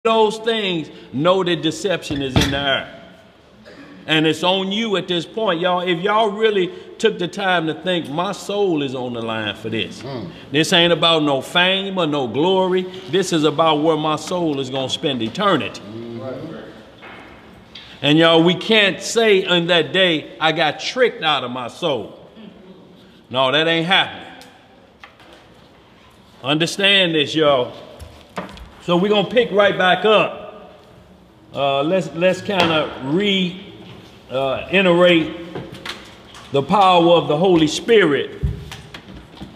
those things, know that deception is in the air. And it's on you at this point, y'all. If y'all really took the time to think, my soul is on the line for this. This ain't about no fame or no glory. This is about where my soul is going to spend eternity. And y'all, we can't say on that day, I got tricked out of my soul. No, that ain't happening. Understand this, y'all. So we're going to pick right back up. Let's kind of reiterate the power of the Holy Spirit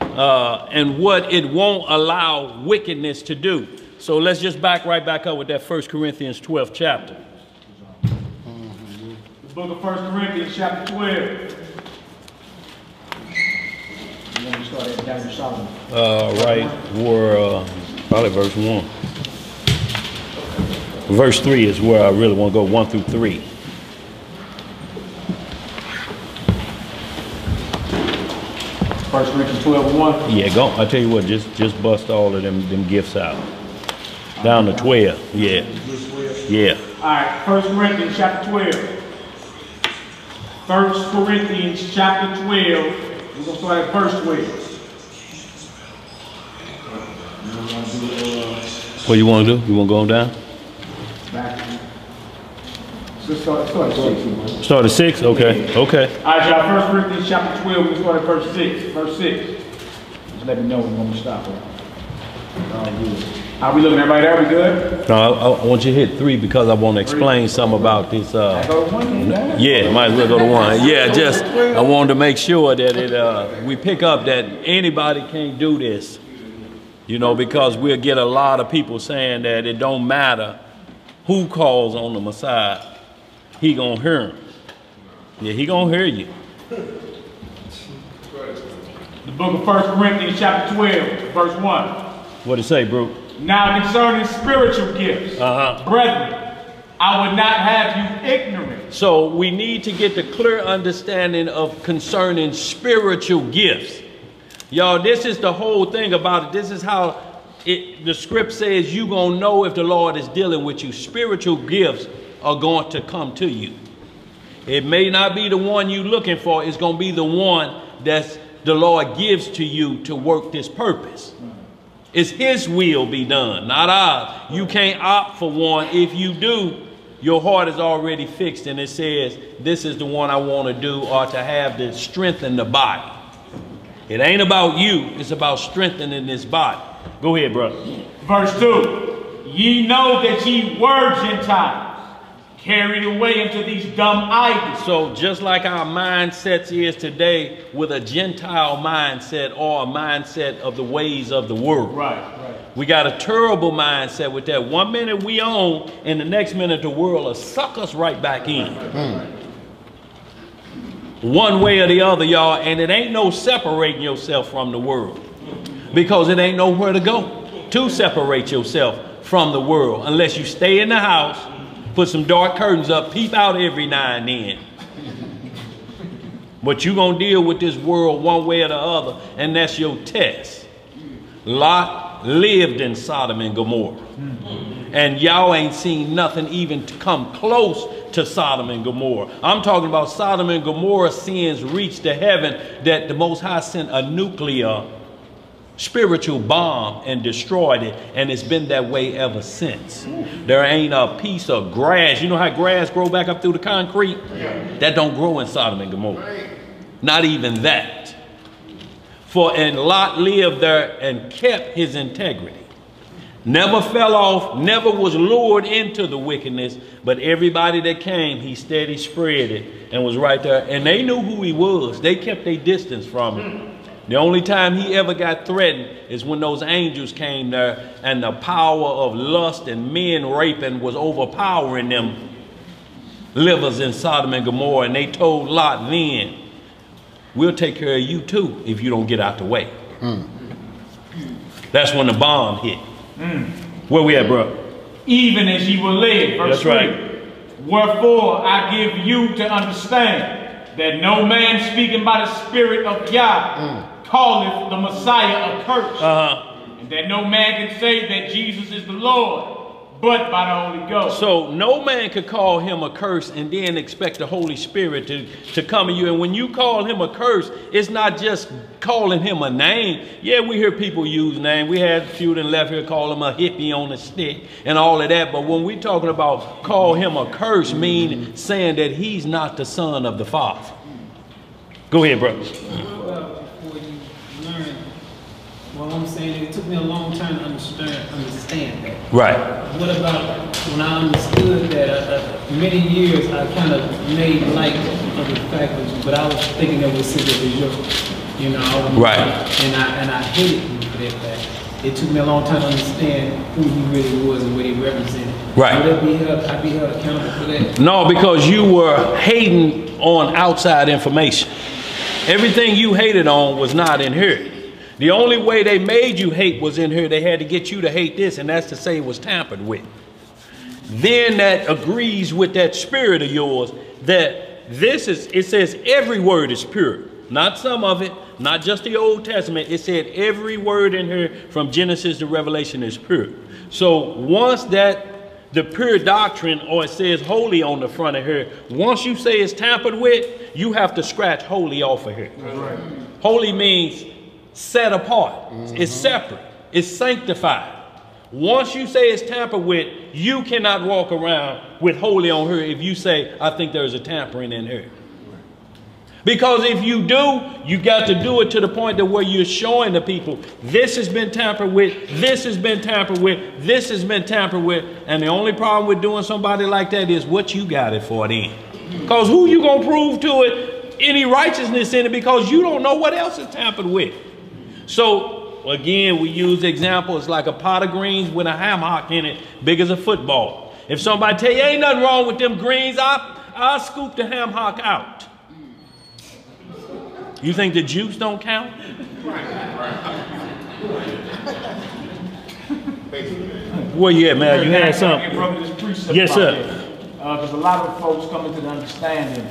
and what it won't allow wickedness to do. So let's just back right back up with that 1 Corinthians 12th chapter. The book of 1 Corinthians chapter 12. Right, we're probably verse 1. Verse 3 is where I really want to go, 1 through 3. First Corinthians 12:1. Yeah, go. I tell you what, just bust all of them gifts out. Down to 12. Yeah. Yeah. All right, 1 Corinthians chapter 12. 1 Corinthians chapter 12. We're going to start at verse 12. What you want to do? You want to go on down? Start at 6. Start at 6? Okay. Okay. All right, y'all. 1 Corinthians chapter 12. We start at verse 6. Verse 6. Just let me know when we stop. How we looking? Everybody there? We good? No, I want you to hit 3 because I want to explain something about this. Yeah, might as well go to 1. Yeah, just I wanted to make sure that we pick up that anybody can't do this. You know, because we'll get a lot of people saying that it don't matter who calls on the Messiah, he gonna hear him. Yeah, he gonna hear you. The book of 1 Corinthians chapter 12, verse 1. What it say, bro? Now concerning spiritual gifts, brethren, I would not have you ignorant. So we need to get the clear understanding of concerning spiritual gifts. Y'all, this is the whole thing about it. This is how the script says you're going to know if the Lord is dealing with you. Spiritual gifts are going to come to you. It may not be the one you're looking for. It's going to be the one that the Lord gives to you to work this purpose. It's his will be done, not ours. You can't opt for one. If you do, your heart is already fixed and it says, this is the one I want to do or to have to strengthen the body. It ain't about you. It's about strengthening this body. Go ahead, brother. Verse 2. Ye know that ye were Gentiles, carried away into these dumb idols. So just like our mindsets is today with a Gentile mindset or a mindset of the ways of the world. Right. We got a terrible mindset with that. One minute we own and the next minute the world will suck us right back in. One way or the other, y'all, and it ain't no separating yourself from the world because it ain't nowhere to go to separate yourself from the world unless you stay in the house, put some dark curtains up, peep out every now and then. But you're going to deal with this world one way or the other, and that's your test. Lot lived in Sodom and Gomorrah. And y'all ain't seen nothing even to come close to Sodom and Gomorrah. I'm talking about Sodom and Gomorrah sins reached to heaven that the Most High sent a nuclear spiritual bomb and destroyed it. And it's been that way ever since. There ain't a piece of grass. You know how grass grow back up through the concrete? That don't grow in Sodom and Gomorrah. Not even that. And Lot lived there and kept his integrity. Never fell off, never was lured into the wickedness, but everybody that came, he steady spread it and was right there. And they knew who he was. They kept their distance from him. The only time he ever got threatened is when those angels came there and the power of lust and men raping was overpowering them livers in Sodom and Gomorrah. And they told Lot then, we'll take care of you too if you don't get out the way. That's when the bomb hit. Where we at, bro? Even as ye were led. Verse 3. Right. Wherefore I give you to understand that no man speaking by the Spirit of Yah calleth the Messiah accursed. And that no man can say that Jesus is the Lord but by the Holy Ghost. So no man could call him a curse and then expect the Holy Spirit to come to you. And when you call him a curse, it's not just calling him a name. Yeah, we hear people use names. We had a few that left here call him a hippie on a stick and all of that. But when we're talking about call him a curse, mean saying that he's not the son of the Father. Go ahead, brother. Well, I'm saying it took me a long time to understand that. Right. What about when I understood that many years I kind of made light of the fact that, but I was thinking that was simply you know, right. And I hated him for that fact. It took me a long time to understand who he really was and what he represented. Right. Would I be held accountable for that? No, because you were hating on outside information. Everything you hated on was not in here. The only way they made you hate was in here. They had to get you to hate this, and that's to say it was tampered with. Then that agrees with that spirit of yours that this is, it says every word is pure. Not some of it, not just the Old Testament. It said every word in here from Genesis to Revelation is pure. So once that, the pure doctrine, or it says holy on the front of here, once you say it's tampered with, you have to scratch holy off of here. Right. Holy means set apart. It's separate. It's sanctified. Once you say it's tampered with, you cannot walk around with holy on her if you say, I think there's a tampering in her. Because if you do, you got to do it to the point that where you're showing the people, this has been tampered with, this has been tampered with, this has been tampered with. And the only problem with doing somebody like that is what you got it for then. Because who you going to prove to it any righteousness in it, because you don't know what else is tampered with. So again, we use examples like a pot of greens with a ham hock in it, big as a football. If somebody tell you ain't nothing wrong with them greens, I'll scoop the ham hock out. You think the juice don't count? Where you at, man? You had something? Yes, sir. Because a lot of folks come into the understanding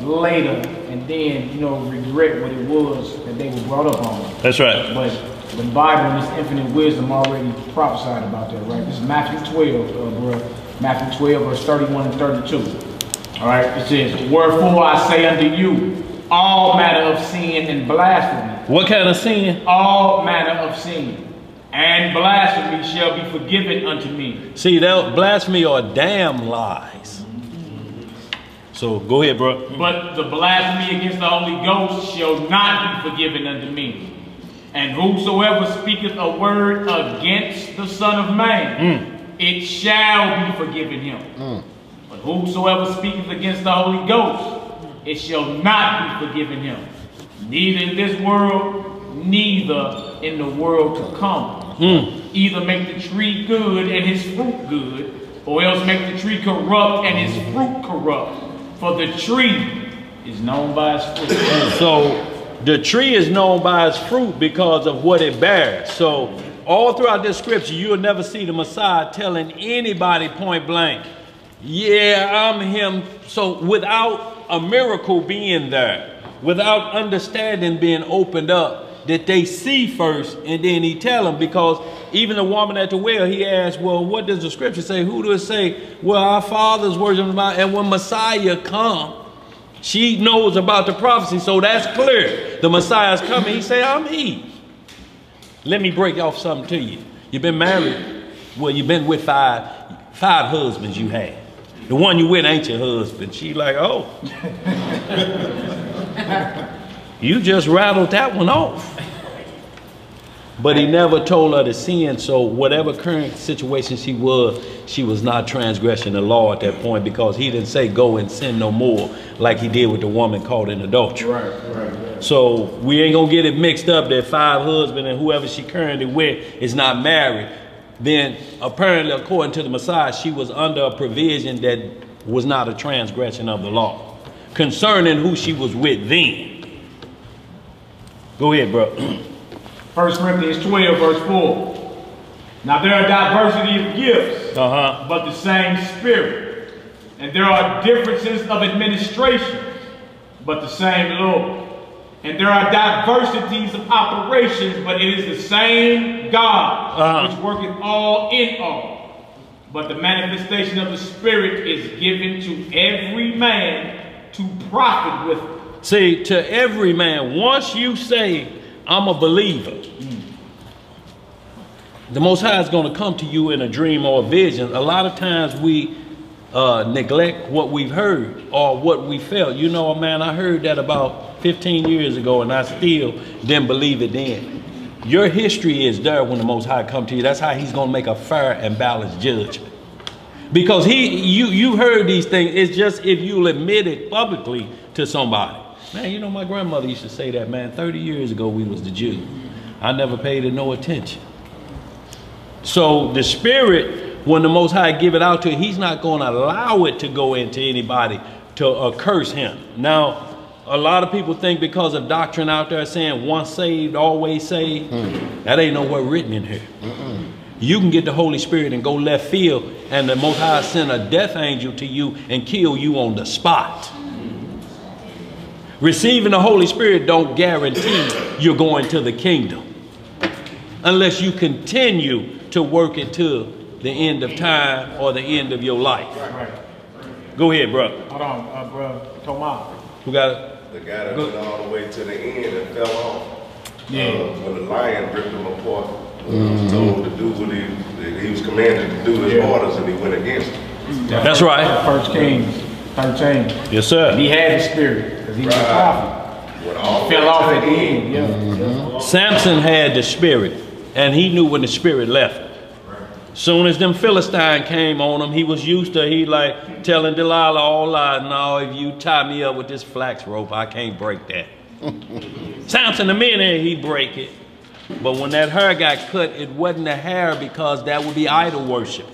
later, and then, you know, regret what it was that they were brought up on. That's right. But the Bible and its infinite wisdom already prophesied about that, right? This is Matthew 12, bro. Matthew 12, verse 31 and 32. All right, it says, wherefore I say unto you, all manner of sin and blasphemy. What kind of sin? All manner of sin and blasphemy shall be forgiven unto me. See, that blasphemy are damn lies. So go ahead, bro. But the blasphemy against the Holy Ghost shall not be forgiven unto me. And whosoever speaketh a word against the Son of Man, it shall be forgiven him. But whosoever speaketh against the Holy Ghost, it shall not be forgiven him. Neither in this world, neither in the world to come. Either make the tree good and his fruit good, or else make the tree corrupt and his fruit corrupt. For the tree is known by its fruit. So the tree is known by its fruit because of what it bears. So all throughout this scripture, you'll never see the Messiah telling anybody point blank, yeah, I'm him. So without a miracle being there, without understanding being opened up, that they see first, and then he tell them, because even the woman at the well, he asked, well, what does the scripture say? Who does it say? Well, our fathers worship him, and when Messiah come, she knows about the prophecy, so that's clear. The Messiah's coming. He say, I'm he. Let me break off something to you. You've been married. Well, you've been with five husbands you had. The one you with ain't your husband. She like, oh. You just rattled that one off. But he never told her to sin, so whatever current situation she was not transgressing the law at that point, because he didn't say go and sin no more like he did with the woman caught in adultery. Right. So we ain't gonna get it mixed up that 5 husbands and whoever she currently with is not married. Then apparently, according to the Messiah, she was under a provision that was not a transgression of the law concerning who she was with then. Go ahead, bro. 1 Corinthians 12, verse 4. Now there are diversity of gifts, but the same Spirit. And there are differences of administration, but the same Lord. And there are diversities of operations, but it is the same God which worketh all in all. But the manifestation of the Spirit is given to every man to profit with it. See, to every man, once you say, I'm a believer, the Most High is going to come to you in a dream or a vision. A lot of times we neglect what we've heard or what we felt. You know, man, I heard that about 15 years ago and I still didn't believe it then. Your history is there when the Most High come to you. That's how he's going to make a fair and balanced judgment. Because you heard these things. It's just if you'll admit it publicly to somebody. Man, you know, my grandmother used to say that, man, 30 years ago we was the Jew. I never paid it no attention. So the Spirit, when the Most High give it out to you, he's not going to allow it to go into anybody to curse him. Now, a lot of people think because of doctrine out there saying once saved, always saved, that ain't nowhere written in here. You can get the Holy Spirit and go left field and the Most High send a death angel to you and kill you on the spot. Receiving the Holy Spirit don't guarantee you're going to the kingdom unless you continue to work it to the end of time or the end of your life. Go ahead, bro. Hold on, bro. Tomas. Who got it? The guy that went all the way to the end and fell off. Yeah. When the lion ripped him apart. He was told to do what he was commanded to do his orders, and he went against it. That's right. 1 Kings 13. Yes, sir. And he had the Spirit because he was a prophet. He fell off at the end. Samson had the Spirit, and he knew when the Spirit left. Soon as them Philistines came on him, he was used to, he like telling Delilah all lies. No, if you tie me up with this flax rope, I can't break that. Samson, the minute he break it. But when that hair got cut, it wasn't the hair because that would be idol worship.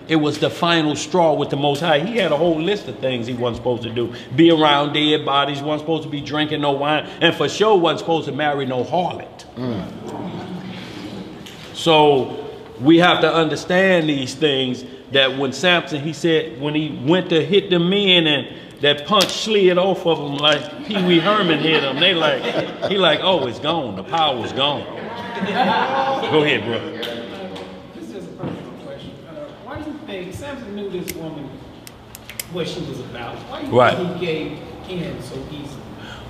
It was the final straw with the Most High. He had a whole list of things he wasn't supposed to do. Be around dead bodies, wasn't supposed to be drinking no wine, and for sure wasn't supposed to marry no harlot. So we have to understand these things, that when Samson, he said, when he went to hit the men and that punch slid off of them like Pee Wee Herman hit him, they like, he like, oh, it's gone. The power's gone. Go ahead, bro. This is a personal question. Why do you think Samson knew this woman, what she was about? Why do you think he gave in so easily?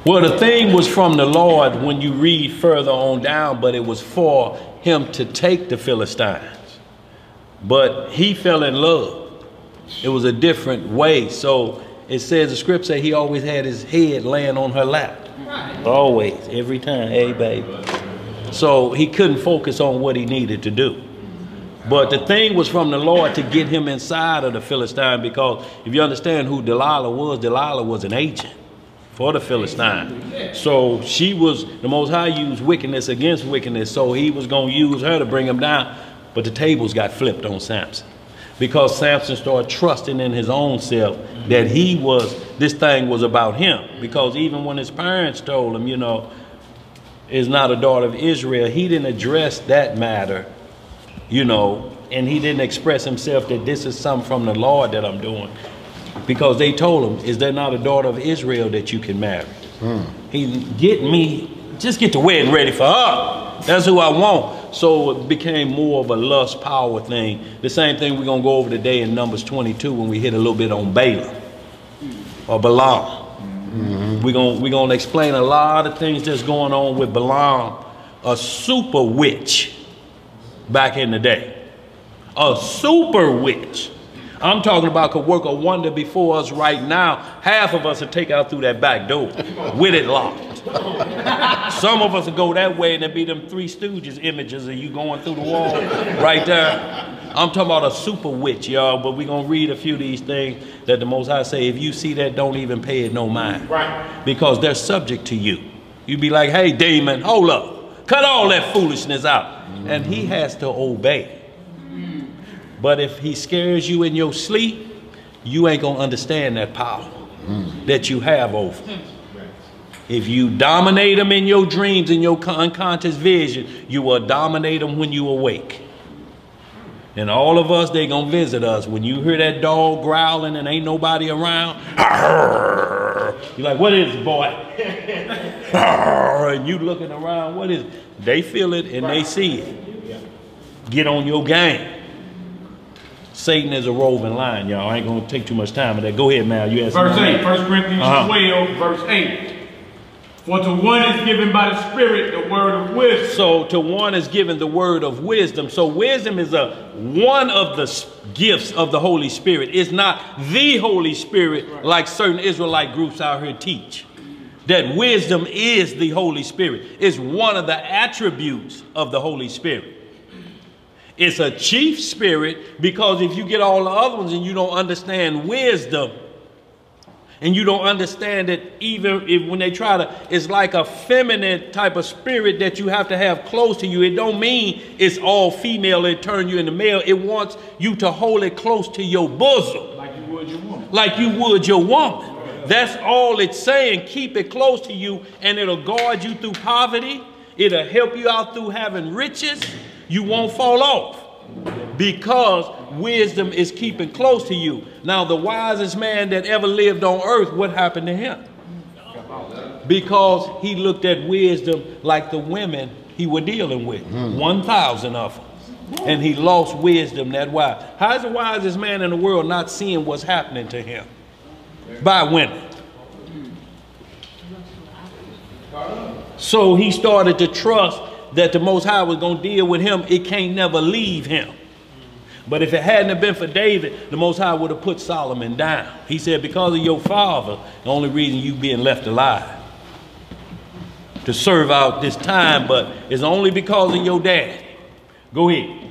Well, the thing was from the Lord when you read further on down, but it was for him to take the Philistines. But he fell in love. It was a different way. So it says, the script says he always had his head laying on her lap. Right. Always, every time, hey baby. So he couldn't focus on what he needed to do. But the thing was from the Lord to get him inside of the Philistine, because if you understand who Delilah was an agent for the Philistine. So she was, the Most High used wickedness against wickedness, so he was going to use her to bring him down. But the tables got flipped on Samson, because Samson started trusting in his own self that he was, this thing was about him. Because even when his parents told him, you know, is not a daughter of Israel, he didn't address that matter, you know, and he didn't express himself that this is something from the Lord that I'm doing. Because they told him, is there not a daughter of Israel that you can marry? He just get the wedding ready for her. That's who I want. So it became more of a lust power thing. The same thing we're going to go over today in Numbers 22 when we hit a little bit on Balaam or Balaam. We're going to explain a lot of things that's going on with Balaam, a super witch back in the day. A super witch. I'm talking about could work a wonder before us right now. Half of us will take out through that back door with it locked. Some of us will go that way and there be them Three Stooges images of you going through the wall right there. I'm talking about a super witch, y'all, but we're going to read a few of these things that the Most High say, if you see that, don't even pay it no mind. Right. Because they're subject to you. You be like, hey, demon, hold up. Cut all that foolishness out. And he has to obey. But if he scares you in your sleep, you ain't going to understand that power that you have over him. If you dominate him in your dreams, in your unconscious vision, you will dominate him when you awake. And all of us, they going to visit us. When you hear that dog growling and ain't nobody around, you're like, what is it, boy? And you looking around, what is it? They feel it and they see it. Get on your game. Satan is a roving lion, y'all. I ain't going to take too much time with that. Go ahead, Mal. You asked verse 8, 1 Corinthians 12, verse 8. For to one is given by the Spirit the word of wisdom. So to one is given the word of wisdom. So wisdom is one of the gifts of the Holy Spirit. It's not the Holy Spirit like certain Israelite groups out here teach. That wisdom is the Holy Spirit. It's one of the attributes of the Holy Spirit. It's a chief spirit, because if you get all the other ones and you don't understand wisdom, and you don't understand it, even if when they try to, it's like a feminine type of spirit that you have to have close to you. It don't mean it's all female and turn you into male. It wants you to hold it close to your bosom. Like you would your woman. Like you would your woman. That's all it's saying. Keep it close to you, and it'll guard you through poverty. It'll help you out through having riches. You won't fall off, because wisdom is keeping close to you. Now, the wisest man that ever lived on earth, what happened to him? Because he looked at wisdom like the women he was dealing with. 1,000 of them. And he lost wisdom that wise. How is the wisest man in the world not seeing what's happening to him? By women. So he started to trust that the Most High was going to deal with him. It can't never leave him. But if it hadn't have been for David, the Most High would have put Solomon down. He said, because of your father, the only reason you being left alive to serve out this time, but it's only because of your dad. Go ahead.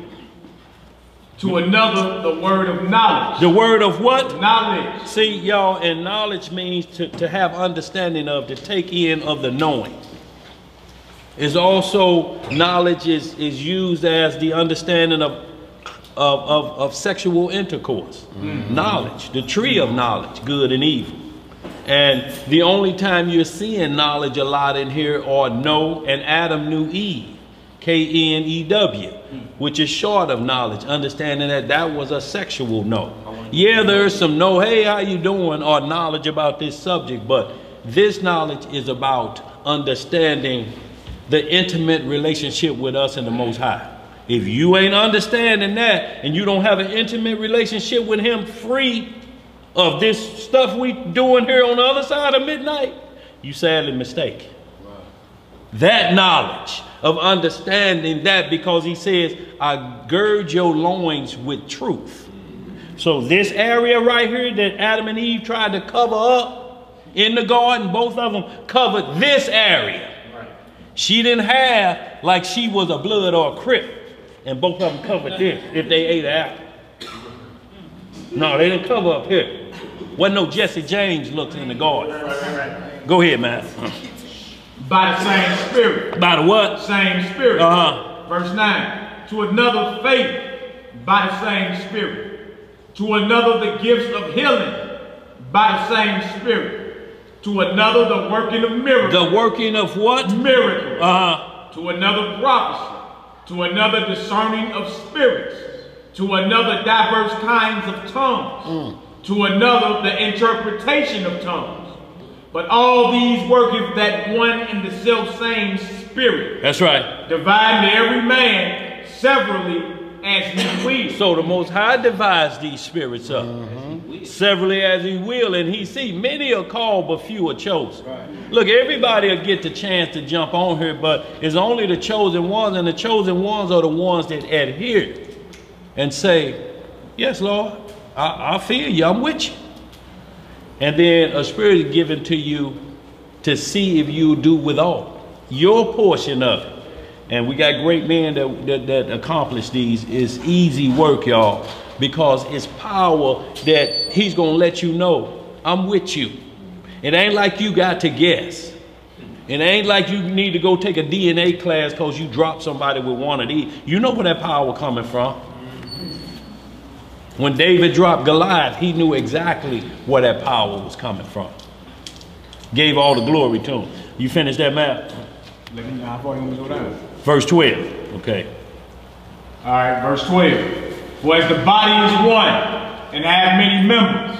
To another, the word of knowledge. The word of what? Knowledge. See, y'all, and knowledge means to have understanding of, to take in of the knowing. Is also, knowledge is used as the understanding of sexual intercourse. Knowledge, the tree of knowledge, good and evil. And the only time you're seeing knowledge a lot in here are know, and Adam knew Eve, K-N-E-W, which is short of knowledge, understanding that that was a sexual know. Yeah, there's some know, hey, how you doing, or knowledge about this subject, but this knowledge is about understanding the intimate relationship with us and the Most High. If you ain't understanding that, and you don't have an intimate relationship with him, free of this stuff we doing here on the other side of midnight, you sadly mistake. That knowledge of understanding that, because he says, I gird your loins with truth. So this area right here that Adam and Eve tried to cover up in the garden, both of them covered this area. She didn't have like she was a blood or a crip, and both of them covered this if they ate an apple. No, they didn't cover up here. Wasn't no Jesse James looks in the garden. Go ahead, man. By the same spirit. By the what? Same spirit. Verse 9. To another faith by the same spirit. To another the gifts of healing by the same spirit. To another the working of miracles. The working of what? Miracles. To another prophecy. To another discerning of spirits. To another diverse kinds of tongues. To another the interpretation of tongues. But all these worketh that one in the self-same spirit. That's right. Dividing to every man severally as he will. So the Most High divides these spirits up. Severally as he will. And he see many are called, but few are chosen. Right. Look, everybody will get the chance to jump on here, but it's only the chosen ones, and the chosen ones are the ones that adhere and say, yes, Lord, I feel you, I'm with you. And then a spirit is given to you to see if you do with all your portion of it. And we got great men that accomplish these. It's easy work, y'all, because it's power that he's going to let you know, I'm with you. It ain't like you got to guess. It ain't like you need to go take a DNA class because you dropped somebody with one of these. You know where that power coming from. When David dropped Goliath, he knew exactly where that power was coming from. Gave all the glory to him. You finished that map? How far you want me to go down? Verse 12. Okay. All right, verse 12. For as the body is one, and have many members,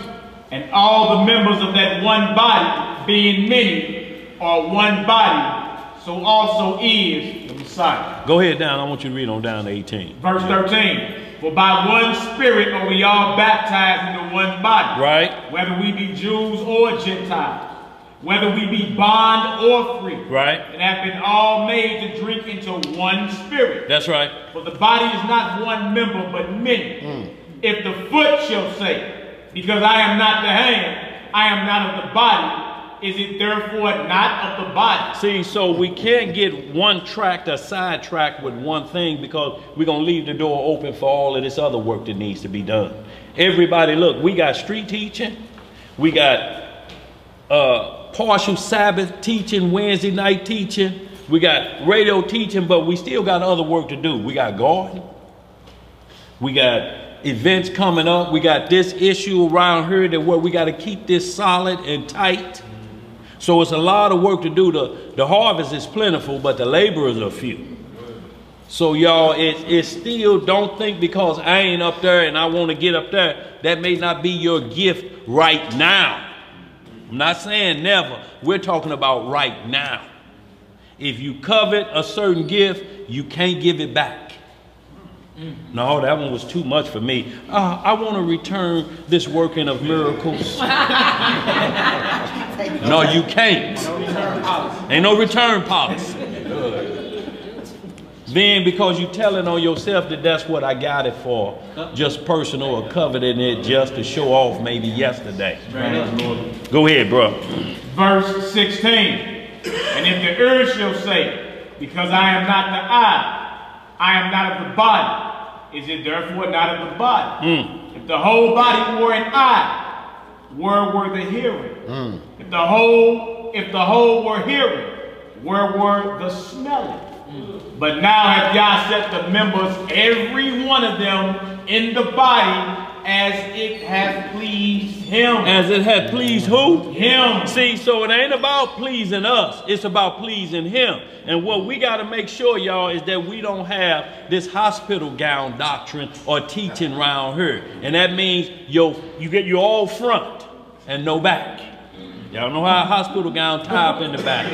and all the members of that one body, being many, are one body, so also is the Messiah. Go ahead down. I want you to read on down to 18. Verse 13. For by one Spirit are we all baptized into one body. Right. Whether we be Jews or Gentiles. Whether we be bond or free. Right. And have been all made to drink into one Spirit. That's right. For the body is not one member, but many. If the foot shall say, because I am not the hand, I am not of the body, is it therefore not of the body? See, so we can't get one track or sidetracked with one thing, because we're going to leave the door open for all of this other work that needs to be done. Everybody, look, we got street teaching. We got partial Sabbath teaching, Wednesday night teaching. We got radio teaching, but we still got other work to do. We got garden. We got events coming up. We got this issue around here that where we got to keep this solid and tight. So it's a lot of work to do. The harvest is plentiful, but the laborers are few. So y'all, it's still, don't think because I ain't up there and I want to get up there, that may not be your gift right now. I'm not saying never. We're talking about right now. If you covet a certain gift, you can't give it back. No, that one was too much for me. I want to return this working of miracles. No, you can't. Ain't no return policy. Then because you telling on yourself that that's what I got it for, just personal, or coveting it just to show off maybe yesterday. Go ahead, bro. Verse 16. And if the earth shall say, because I am not the eye, I am not of the body, is it therefore not of the body? If the whole body were an eye, where were the hearing? If the whole were hearing, where were the smelling? But now hath Yah set the members, every one of them, in the body, as it hath pleased him. As it hath pleased who? Him. See, so it ain't about pleasing us. It's about pleasing him. And what we got to make sure, y'all, is that we don't have this hospital gown doctrine or teaching around here. And that means you get your all front and no back. Y'all know how a hospital gown tie up in the back.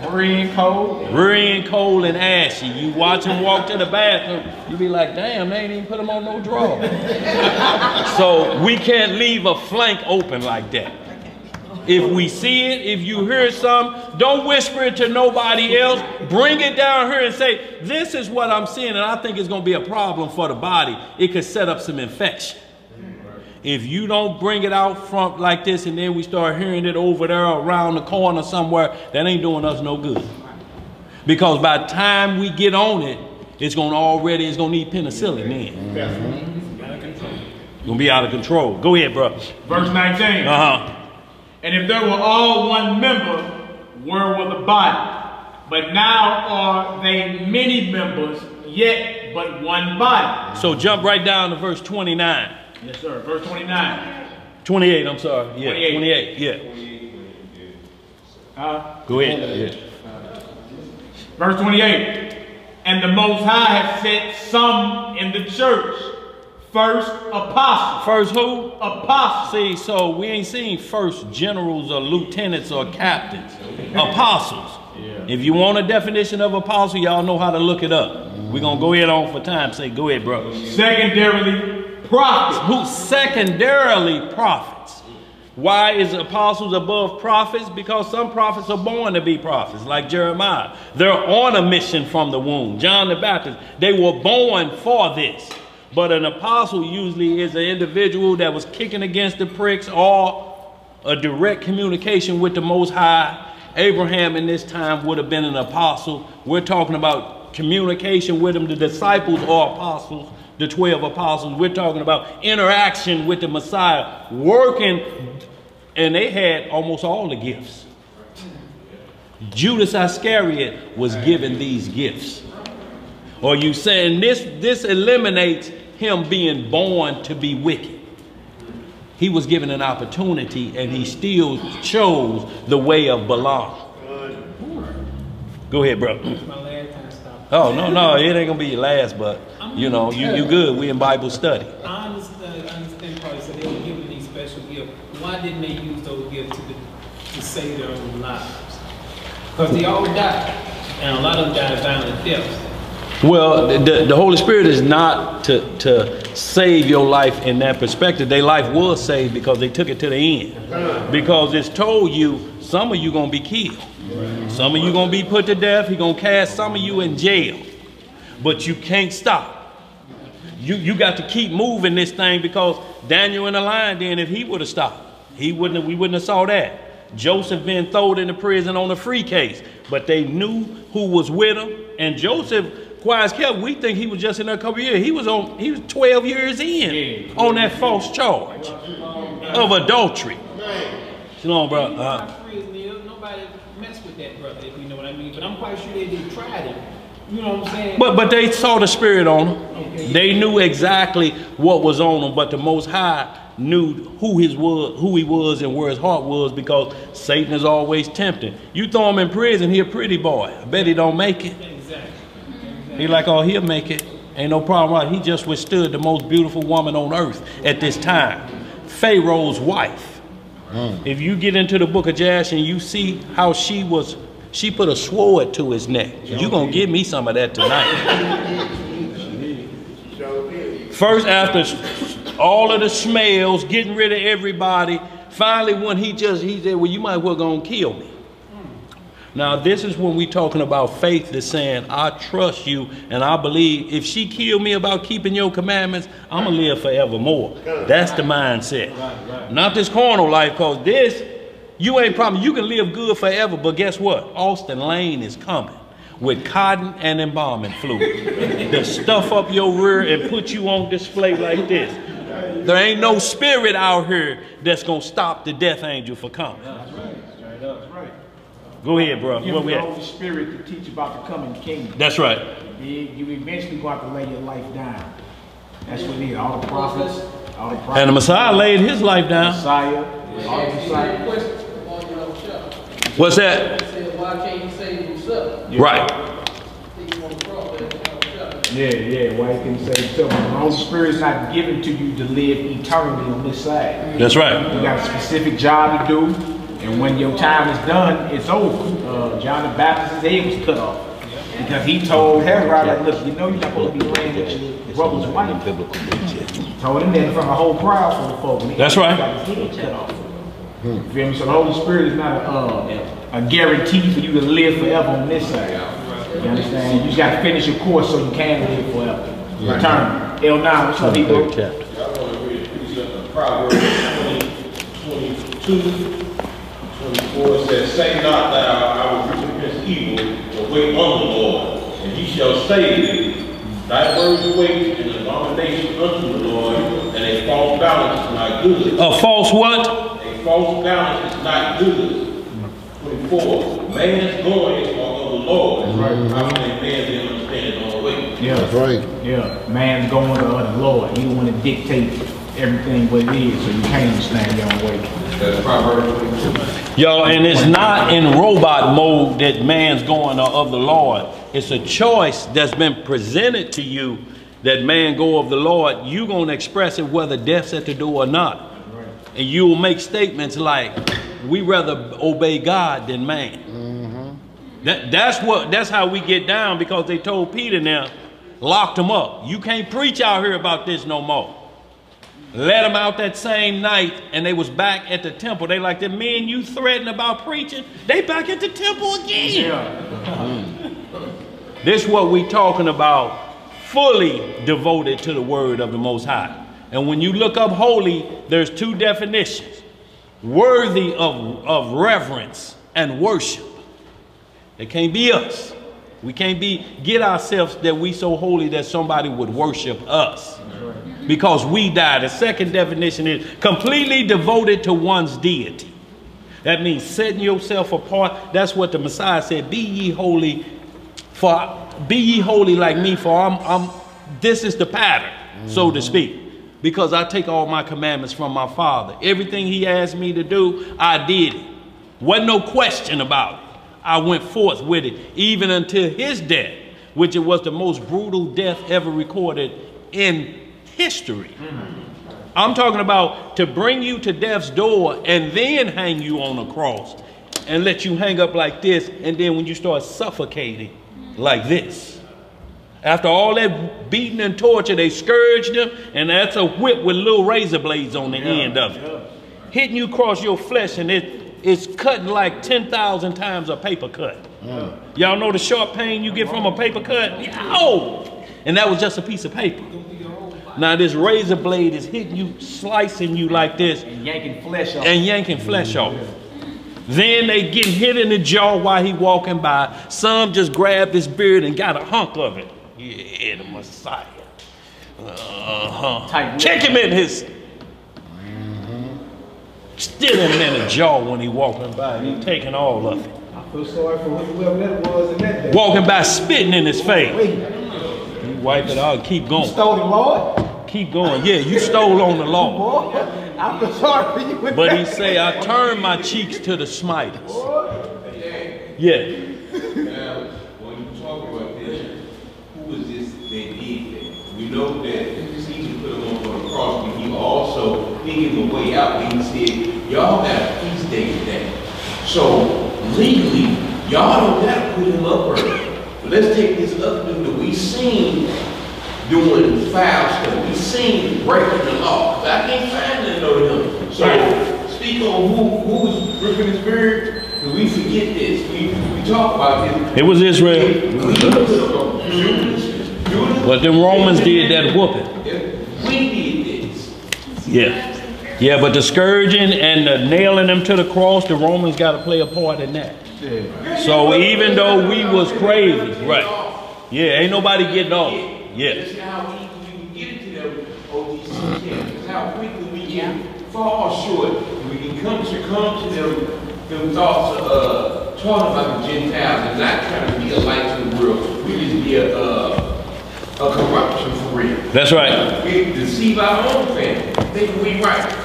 Rear and cold and ashy. You watch him walk to the bathroom, you be like, damn, they ain't even put him on no drawer. So we can't leave a flank open like that. If we see it, if you hear something, don't whisper it to nobody else. Bring it down here and say, this is what I'm seeing, and I think it's going to be a problem for the body. It could set up some infection. If you don't bring it out front like this and then we start hearing it over there around the corner somewhere, that ain't doing us no good. Because by the time we get on it, it's going to need penicillin then. It's going to be out of control. Go ahead, bro. Verse 19. And if there were all one member, where were the body? But now are they many members, yet but one body. So jump right down to verse 29. Yes, sir. Verse 29. 28, I'm sorry. Yeah, 28. 28, yeah. Go ahead. Yeah. Verse 28. And the Most High hath set some in the church. First, apostles. First who? Apostles. See, so we ain't seen first generals or lieutenants or captains. Apostles. Yeah. If you want a definition of apostle, y'all know how to look it up. We're going to go ahead on for time's sake. Go ahead, bro. Secondarily, prophets. Who? Secondarily, prophets. Why is apostles above prophets? Because some prophets are born to be prophets, like Jeremiah. They're on a mission from the womb. John the Baptist, they were born for this. But an apostle usually is an individual that was kicking against the pricks or a direct communication with the Most High. Abraham in this time would have been an apostle. We're talking about communication with him. The disciples are apostles, the 12 apostles. We're talking about interaction with the Messiah, working, and they had almost all the gifts. Judas Iscariot was given these gifts. Or you saying this eliminates him being born to be wicked. He was given an opportunity and he still chose the way of Balaam. Go ahead, bro. Oh, no, it ain't gonna be your last, but you know, you good. We in Bible study. I understand probably so they were given these special gifts. Why didn't they use those gifts to save their own lives? Because they all died. And a lot of them died violent deaths. Well, the Holy Spirit is not to save your life in that perspective. Their life was saved because they took it to the end. Because it's told you, some of you going to be killed. Some of you going to be put to death. He's going to cast some of you in jail. But you can't stop. You got to keep moving this thing, because Daniel in the lion den, if he would have stopped, we wouldn't have saw that. Joseph been thrown into prison on a free case, but they knew who was with him. And Joseph, quiet as kept, we think he was just in there a couple of years. He was 12 years in on that false charge of adultery. Shalom, bro. Nobody messed with that brother, if you know what I mean. But I'm quite sure they did try it. You know what I'm saying? But they saw the Spirit on him. Okay. They knew exactly what was on him. But the Most High knew who he was and where his heart was, because Satan is always tempting. You throw him in prison, he a pretty boy. I bet he don't make it. Exactly. He like, oh, he'll make it. Ain't no problem. Right? He just withstood the most beautiful woman on earth at this time, Pharaoh's wife. If you get into the book of Jasher and you see how she put a sword to his neck. You gonna give me some of that tonight. First, after all of the smells, getting rid of everybody, finally when he said, well, you might well gonna kill me. Now this is when we talking about faith that's saying, I trust you and I believe if she killed me about keeping your commandments, I'm gonna live forevermore. That's the mindset. Not this carnal life, because this, you ain't promised. You can live good forever, but guess what? Austin Lane is coming with cotton and embalming fluid to stuff up your rear and put you on display like this. There ain't no spirit out here that's going to stop the death angel for coming. That's right. That's right. Go ahead, bro. Give the Holy Spirit to teach about the coming kingdom. That's right. You eventually going to have to lay your life down. That's what it is. All the prophets. And the Messiah laid his life down. What's that? Why can't he save himself? Right. Yeah, why he can save himself? The Holy Spirit is not given to you to live eternally on this side. That's right. You got a specific job to do, and when your time is done, it's over. John the Baptist's head was cut off. Because he told Herod, like, look, you know you're not supposed to be laying with your brother's wife. He told him that in front of a whole crowd full of folks. That's right. His head cut off. You feel me? So the Holy Spirit is not a guarantee for you to live forever on this side. You understand? You just got to finish your course so you can live forever. Return. L9, what's up, people? I want to read Proverbs 22, 24. It says, say not thou, I will recompense evil, but wait on the Lord, and he shall save thee. Thy words wait, and an abomination unto the Lord, and a false balance is not good. A false what? False balance is not good. 24. Man's goings are of the Lord. That's right. How can a man then understand his own way? Yeah, that's right. Yeah, man's going to the Lord. He don't want to dictate everything what it is, so you can't understand your own way. That's Proverbs 22. Yo, and it's not in robot mode that man's going of the Lord. It's a choice that's been presented to you that man go of the Lord. You're going to express it whether death's at the door or not. And you will make statements like, we rather obey God than man. That's how we get down, because they told Peter now, locked him up. You can't preach out here about this no more. Let them out that same night, and they was back at the temple. They like, the men you threatened about preaching, they back at the temple again. This is what we talking about, fully devoted to the word of the Most High. And when you look up holy, there's two definitions. Worthy of reverence and worship. It can't be us. We can't get ourselves that we so holy that somebody would worship us. Because we died. The second definition is completely devoted to one's deity. That means setting yourself apart. That's what the Messiah said. Be ye holy like me, for this is the pattern, so to speak. Because I take all my commandments from my Father. Everything he asked me to do, I did it. Wasn't no question about it. I went forth with it, even until his death, which it was the most brutal death ever recorded in history. I'm talking about to bring you to death's door and then hang you on a cross and let you hang up like this, and then when you start suffocating like this. After all that beating and torture, they scourged him, and that's a whip with little razor blades on the end of it. Hitting you across your flesh, and it's cutting like 10,000 times a paper cut. Y'all know the sharp pain you get from a paper cut? Oh! And that was just a piece of paper. Now this razor blade is hitting you, slicing you like this. And yanking flesh off. And yanking flesh off. Then they getting hit in the jaw while he walking by. Some just grabbed his beard and got a hunk of it. Yeah, the Messiah. Check him in his... Still him in the jaw when he walking by. He taking all of it. I feel sorry for whoever that was in that day. Walking by, spitting in his face. He wiped it out and keep going. You stole the Lord? Keep going. Yeah, you stole on the Lord. I feel sorry for you. But he say, I turn my cheeks to the smiters. Yeah. Now, when you talk about this, who was this that did that? We know that Caesar put him on the cross, but he also figured the way out when he said, y'all got a feast day today. So, legally, y'all don't got to put him up early. But let's take this other dude that we seen doing foul stuff. We seen breaking the law. Because I can't find none of him. So, speak on who was gripping his beard. Because we forget this. We talk about this. It was Israel. But the Romans did that whooping. We did this. Yeah. Yeah, but the scourging and the nailing them to the cross, the Romans got to play a part in that. So even though we was crazy, right? Yeah, ain't nobody getting off. Yeah. That's how easy we can get it to them OTC camps. That's how quickly we can fall short. We can succumb to them thoughts of talking about the Gentiles and not trying to be a light to the world. We just be a corruption for real. That's right. We deceive our own family. Think we right.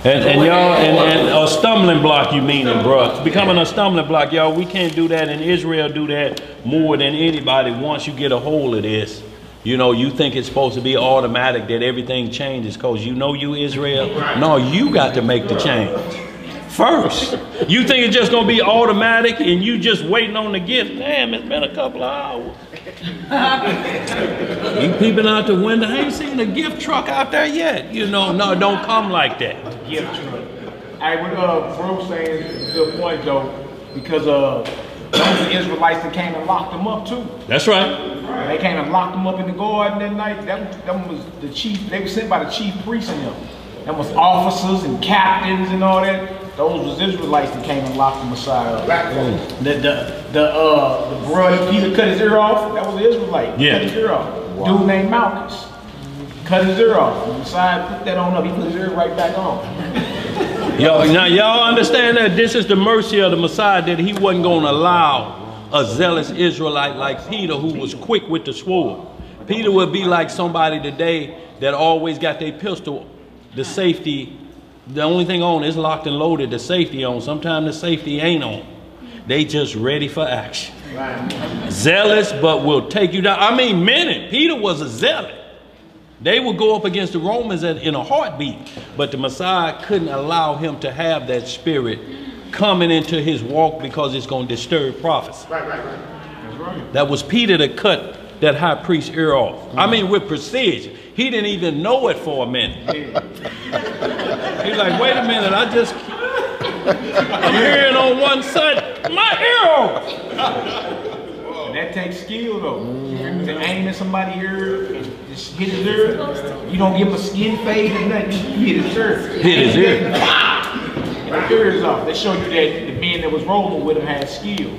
And y'all, and a stumbling block, you meaning, bro. Becoming a stumbling block, y'all. We can't do that, and Israel do that more than anybody. Once you get a hold of this, you know, you think it's supposed to be automatic that everything changes because you know you Israel. No, you got to make the change first. You think it's just going to be automatic and you just waiting on the gift. Damn, it's been a couple of hours. You peeping out the window, I ain't seen a gift truck out there yet. You know, no, don't come like that. Gift truck. Hey, what bro saying is a good point though, because those Israelites that came and locked them up too. That's right. They came and locked them up in the garden that night. That was the chief. They were sent by the chief priest and them. That was officers and captains and all that. Those was Israelites that came and locked the Messiah up. The brother Peter cut his ear off. That was an Israelite. Yeah. Cut his ear off. Wow. Dude named Malchus cut his ear off. The Messiah put that on up. He put his ear right back on. Yo, now y'all understand that this is the mercy of the Messiah, that he wasn't going to allow a zealous Israelite like Peter, who was quick with the sword. Peter would be like somebody today that always got their pistol, the safety. The only thing on is locked and loaded, the safety on. Sometimes the safety ain't on. They just ready for action. Right. Zealous, but will take you down. I mean, meant. Peter was a zealot. They would go up against the Romans in a heartbeat. But the Messiah couldn't allow him to have that spirit coming into his walk because it's going to disturb prophecy. Right. That's right. That was Peter that cut that high priest's ear off. I mean, with precision. He didn't even know it for a minute. He's like, wait a minute, I'm hearing on one side, my ear off. That takes skill though. To aim at somebody's ear and just hit his ear. You don't give him a skin fade or nothing. You hit his ear. Hit his ear. The ear is off. They show you that the men that was rolling with him had skill.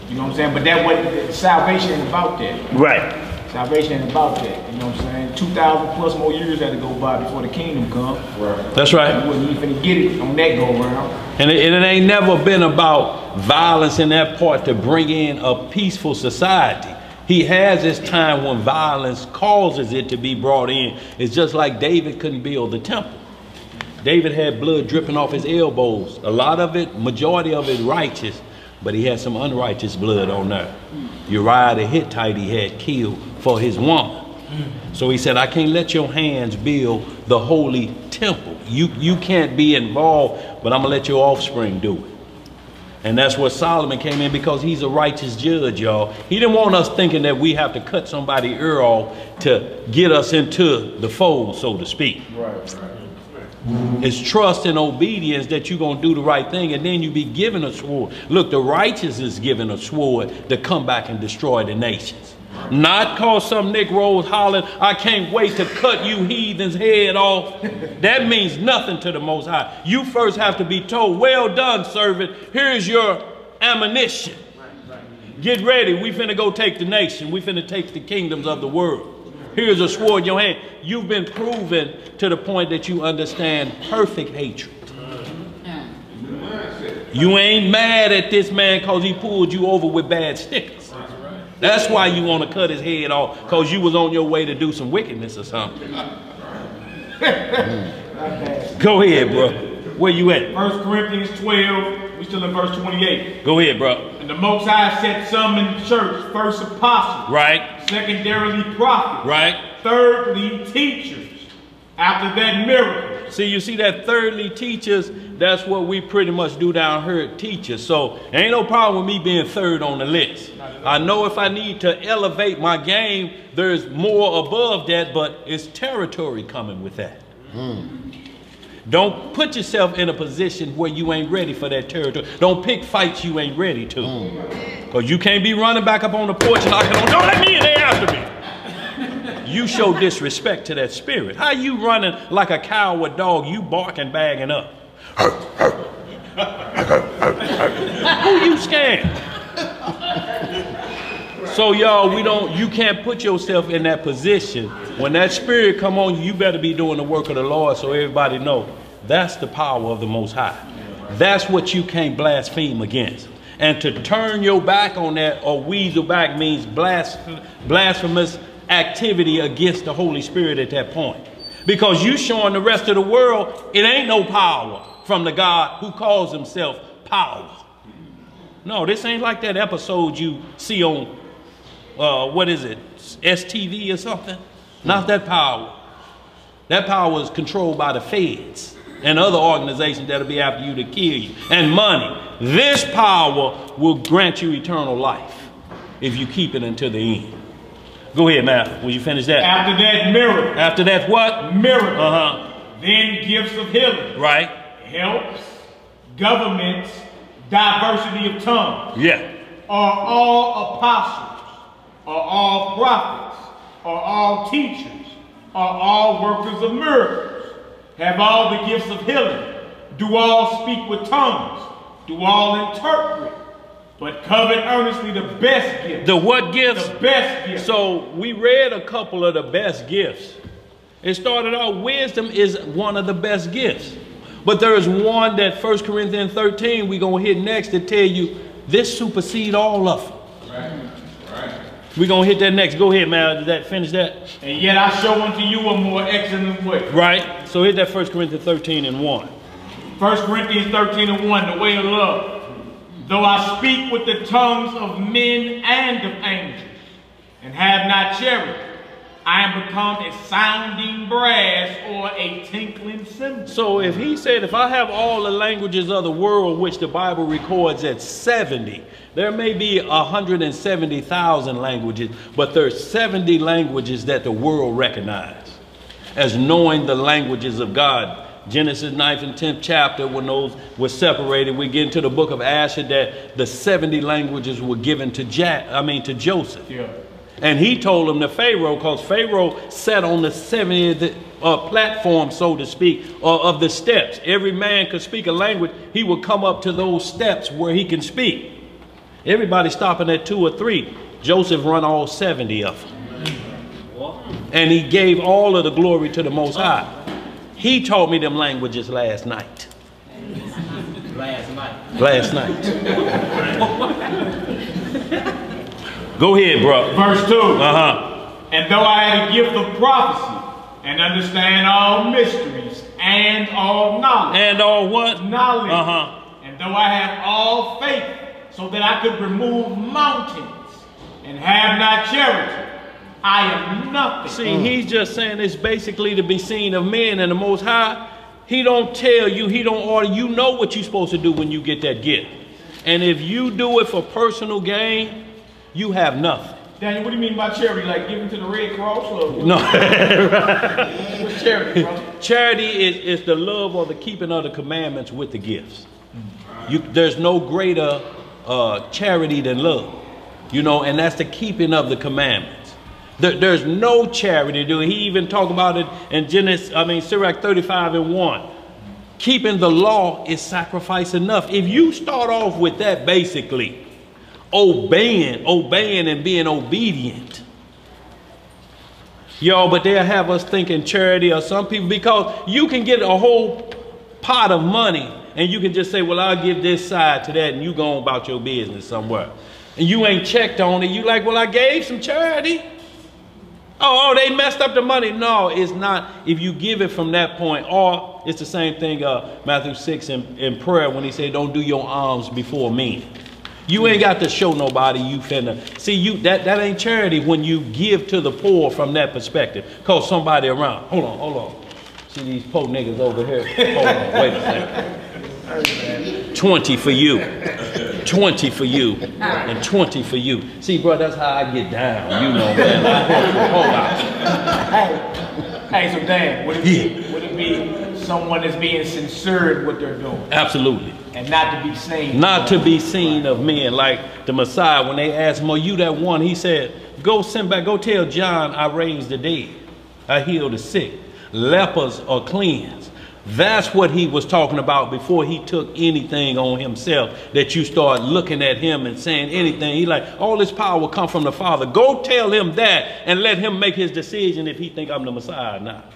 You know what I'm saying? But that wasn't, salvation ain't about that. Right. Salvation ain't about that, you know what I'm saying? 2,000 plus more years had to go by before the kingdom come. Right. That's right. You wouldn't even get it on that go around. And it ain't never been about violence in that part to bring in a peaceful society. He has his time when violence causes it to be brought in. It's just like David couldn't build the temple. David had blood dripping off his elbows. A lot of it, majority of it righteous, but he had some unrighteous blood on there. Uriah the Hittite he had killed for his woman. So he said, I can't let your hands build the holy temple. You can't be involved, but I'm gonna let your offspring do it. And that's where Solomon came in, because he's a righteous judge, y'all. He didn't want us thinking that we have to cut somebody's ear off to get us into the fold, so to speak. Right. It's trust and obedience that you're going to do the right thing, and then you be given a sword. Look, the righteous is given a sword to come back and destroy the nations. Not cause some Negroes hollering, I can't wait to cut you heathens' head off. That means nothing to the Most High. You first have to be told, well done, servant. Here's your ammunition. Get ready. We finna go take the nation. We finna take the kingdoms of the world. Here's a sword in your hand. You've been proven to the point that you understand perfect hatred. You ain't mad at this man because he pulled you over with bad stickers. That's why you want to cut his head off, because you was on your way to do some wickedness or something. Go ahead, bro. Where you at? 1 Corinthians 12, we still in verse 28. Go ahead, bro. And the Most High set some in the church, first apostles, right? Secondarily prophets, right? Thirdly teachers, after that miracle. See, you see that thirdly teachers, that's what we pretty much do down here at teachers. So ain't no problem with me being third on the list. I know if I need to elevate my game, there's more above that, but it's territory coming with that. Don't put yourself in a position where you ain't ready for that territory. Don't pick fights you ain't ready to. Because you can't be running back up on the porch and knocking on, don't let me in there after me. You show disrespect to that spirit. How you running like a coward dog? You barking, bagging up. Who you scared? So y'all, you can't put yourself in that position. When that spirit come on you, you better be doing the work of the Lord, so everybody know that's the power of the Most High. That's what you can't blaspheme against. And to turn your back on that or weasel back means blasphemous activity against the Holy Spirit at that point. Because you showing the rest of the world it ain't no power from the God who calls himself power. No, this ain't like that episode you see on, what is it, STV or something? Not that power. That power is controlled by the feds and other organizations that'll be after you to kill you. And money. This power will grant you eternal life if you keep it until the end. Go ahead, man. Will you finish that? After that miracle. After that what? Miracle. Then gifts of healing. Right. Helps, governments, diversity of tongues. Yeah. Are all apostles, are all prophets, are all teachers, are all workers of miracles, have all the gifts of healing, do all speak with tongues, do all interpret, but covet earnestly the best gifts. The what gifts? The best gifts. So we read a couple of the best gifts. It started out, wisdom is one of the best gifts. But there is one that 1 Corinthians 13 we're going to hit next to tell you this supersedes all of them. Right. We're going to hit that next. Go ahead, man. Did that finish that? And yet I show unto you a more excellent way. Right. So hit that 1 Corinthians 13 and 1. 1 Corinthians 13 and 1, the way of love. Though I speak with the tongues of men and of angels, and have not charity, I am become a sounding brass or a tinkling cymbal. So if he said, if I have all the languages of the world, which the Bible records at 70, there may be 170,000 languages, but there's 70 languages that the world recognizes as knowing the languages of God. Genesis 9th and 10th chapter, when those were separated, we get into the book of Asher that the 70 languages were given to Joseph. Yeah. And he told them to Pharaoh, because Pharaoh sat on the 70th platform, so to speak, of the steps. Every man could speak a language. He would come up to those steps where he can speak. Everybody stopping at 2 or 3. Joseph run all 70 of them. And he gave all of the glory to the Most High. He taught me them languages last night. Last night. Go ahead, bro. Verse 2. And though I had a gift of prophecy, and understand all mysteries, and all knowledge. And all what? Knowledge. And though I have all faith, so that I could remove mountains, and have not charity, I am nothing. See, he's just saying it's basically to be seen of men, and the Most High, he don't tell you, he don't order. You know what you're supposed to do when you get that gift. And if you do it for personal gain, you have nothing. Daniel, what do you mean by charity? Like giving to the Red Cross? Or no. What's charity, bro? Charity is the love or the keeping of the commandments with the gifts. There's no greater charity than love. You know, and that's the keeping of the commandments. There's no charity. He even talked about it in Sirach 35:1. Keeping the law is sacrifice enough. If you start off with that, basically, obeying and being obedient. Yo, but they'll have us thinking charity or some people, because you can get a whole pot of money and you can just say, well, I'll give this side to that, and you go on about your business somewhere. And you ain't checked on it. You like, well, I gave some charity. Oh, they messed up the money. No, it's not. If you give it from that point, or it's the same thing, Matthew 6 in prayer when he said, don't do your alms before me. You ain't got to show nobody you finna. See, that ain't charity when you give to the poor from that perspective. Cause somebody around. Hold on. See these poor niggas over here? Hold on, wait a second. 20 for you. 20 for you. And 20 for you. See, bro, that's how I get down. You know, man. Hey, so Dan, would it be someone that's being sincere in what they're doing? Absolutely. And not to be seen. Not to be seen of men. Like the Messiah, when they asked him, are you that one? He said, go tell John I raised the dead. I healed the sick. Lepers are cleansed. That's what he was talking about before he took anything on himself, that you start looking at him and saying anything. He like, all this power will come from the Father. Go tell him that and let him make his decision if he think I'm the Messiah or not.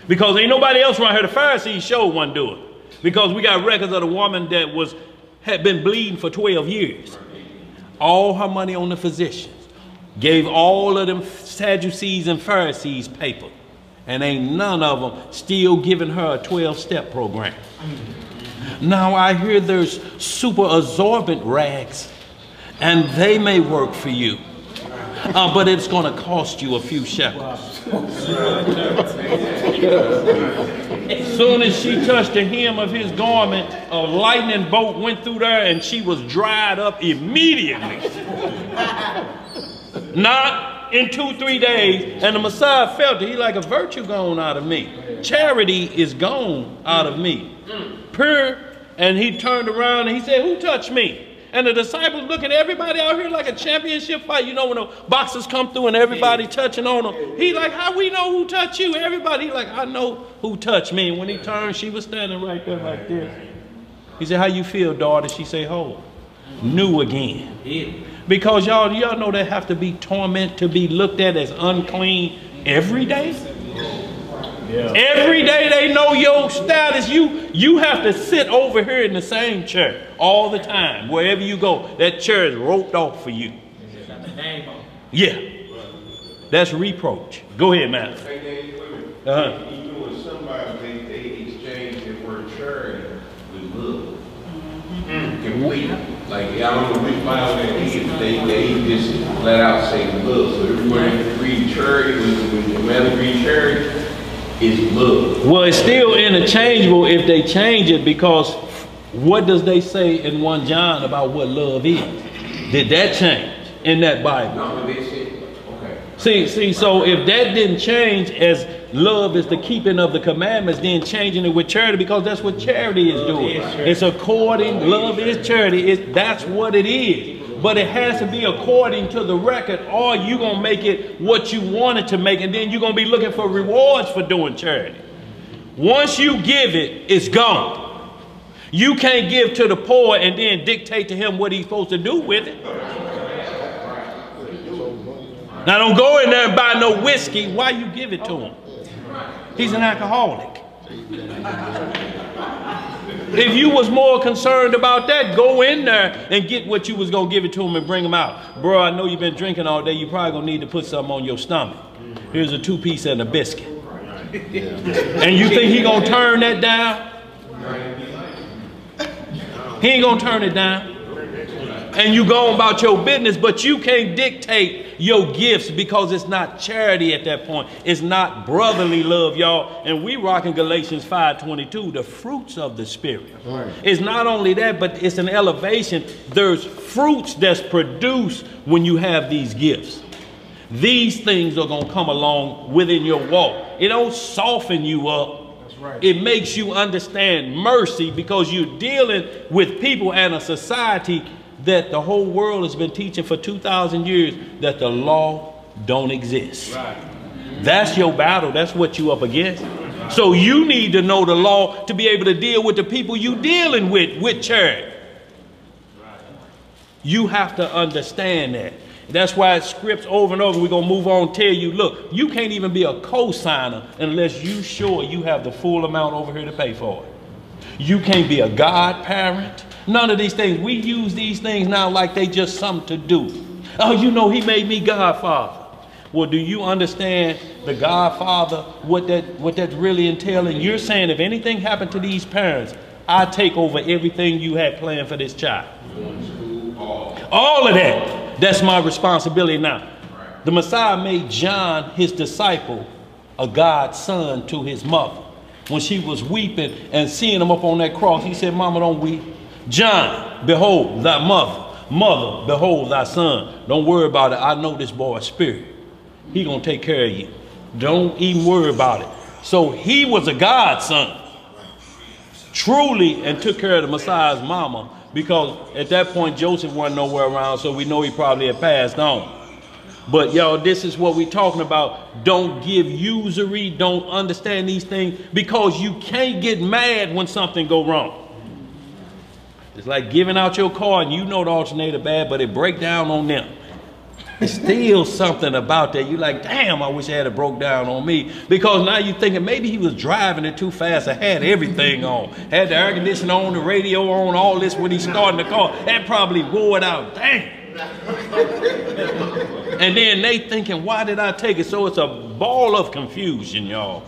Because ain't nobody else around here. The Pharisees showed one do it. Because we got records of the woman that had been bleeding for 12 years. All her money on the physicians. Gave all of them Sadducees and Pharisees paper. And ain't none of them still giving her a 12-step program. Now I hear there's super absorbent rags, and they may work for you, but it's going to cost you a few shekels. As soon as she touched the hem of his garment, a lightning bolt went through there, and she was dried up immediately. Not in 2-3 days, and the Messiah felt it. He like, a virtue gone out of me. Charity is gone out of me. Pure. And he turned around and he said, who touched me? And the disciples looking at everybody out here like a championship fight. You know, when the boxers come through and everybody touching on them. He like, how we know who touched you? Everybody like, I know who touched me. And when he turned, she was standing right there like this. He said, how you feel, daughter? She said, whole. New again. Because y'all know they have to be torment to be looked at as unclean every day. Yeah. Every day they know your status. You have to sit over here in the same chair all the time. Wherever you go, that chair is roped off for you. Yeah. That's reproach. Go ahead, man. Even with somebody, they exchange the word charity with love. Complete. Like, I don't know which Bible that is, they just flat out say love. So everywhere you read charity, when you read charity, it's love. Well, it's still interchangeable if they change it, because what does they say in 1 John about what love is? Did that change in that Bible? No, they said, okay. See, so if that didn't change, as love is the keeping of the commandments, then changing it with charity, because that's what charity is doing. It's according, love is charity. That's what it is. But it has to be according to the record, or you're going to make it what you want it to make, and then you're going to be looking for rewards for doing charity. Once you give it, it's gone. You can't give to the poor and then dictate to him what he's supposed to do with it. Now don't go in there and buy no whiskey. Why you give it to him? He's an alcoholic. If you was more concerned about that, go in there and get what you was going to give it to him and bring him out. Bro, I know you've been drinking all day. You probably going to need to put something on your stomach. Here's a 2-piece and a biscuit. And you think he going to turn that down? He ain't going to turn it down. and you go on about your business, but you can't dictate your gifts because it's not charity at that point. It's not brotherly love, y'all. And we rocking Galatians 5:22, the fruits of the Spirit. Right. It's not only that, but it's an elevation. There's fruits that's produced when you have these gifts. These things are going to come along within your walk. It don't soften you up. Right. It makes you understand mercy because you're dealing with people and a society that the whole world has been teaching for 2,000 years that the law don't exist. Right. That's your battle. That's what you up against. Right. So you need to know the law to be able to deal with the people you dealing with charity. Right. You have to understand that. That's why it scripts over and over. We're going to move on and tell you, look, you can't even be a co-signer unless you sure you have the full amount over here to pay for it. You can't be a godparent. None of these things. We use these things now like they just something to do. Oh, you know, he made me godfather. Well, do you understand the godfather, what that's really entailing? You're saying if anything happened to these parents, I take over everything you had planned for this child. All of that. That's my responsibility now. The Messiah made John, his disciple, a God's son to his mother. When she was weeping and seeing him up on that cross, he said, Mama, don't weep. John, behold thy mother. Mother, behold thy son. Don't worry about it. I know this boy's spirit. He gonna take care of you. Don't even worry about it. So he was a God's son. Truly, and took care of the Messiah's mama. Because at that point, Joseph wasn't nowhere around, so we know he probably had passed on. But y'all, this is what we're talking about. Don't give usury. Don't understand these things because you can't get mad when something go wrong. It's like giving out your car and you know the alternator bad, but it break down on them. It's still something about that. You're like, damn, I wish it had broke down on me. Because now you're thinking maybe he was driving it too fast. I had everything on. Had the air conditioning on, the radio on, all this when he started the car. That probably wore it out. Damn. And then they thinking, why did I take it? So it's a ball of confusion, y'all.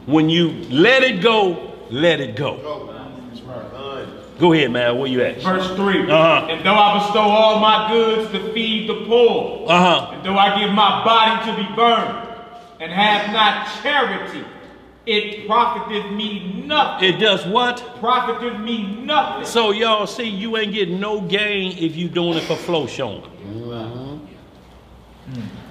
When you let it go, let it go. Go ahead, man. Where you at? Verse 3. And though I bestow all my goods to feed the poor, and though I give my body to be burned, and have not charity, it profiteth me nothing. It does what? Profiteth me nothing. So y'all see, you ain't getting no gain if you doing it for flow showing.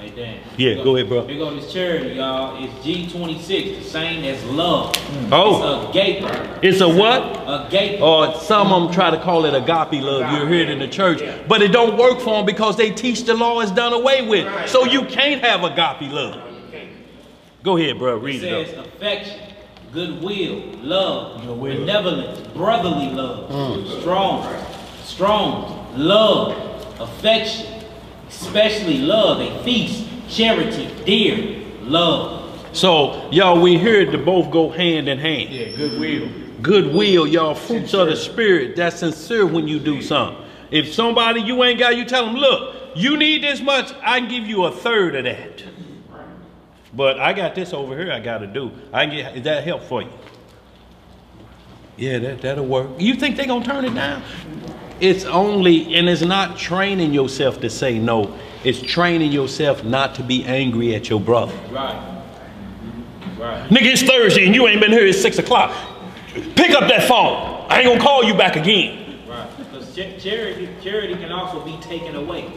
Hey, Dan. Yeah, go ahead, bro. Big on this charity, y'all. It's G26, the same as love. Oh. It's a gaper. It's a what? A gaper. Or some of them try to call it agape love. You hear it in the church. But it don't work for them because they teach the law is done away with. So you can't have agape love. Go ahead, bro. Read it up. It says affection, goodwill, love, benevolence, brotherly love, strong, love, affection, especially love, a feast, charity, dear, love. So, y'all, we hear to both go hand in hand. Yeah, goodwill. Goodwill, y'all, fruits of the spirit. That's sincere when you do something. If somebody you ain't got, you tell them, look, you need this much, I can give you a third of that. But I got this over here I got to do. Is that help for you? Yeah, that'll work. You think they're going to turn it down? It's only, and it's not training yourself to say no. It's training yourself not to be angry at your brother. Right. Nigga, it's Thursday and you ain't been here at 6 o'clock. Pick up that phone. I ain't going to call you back again. Right. Because charity can also be taken away.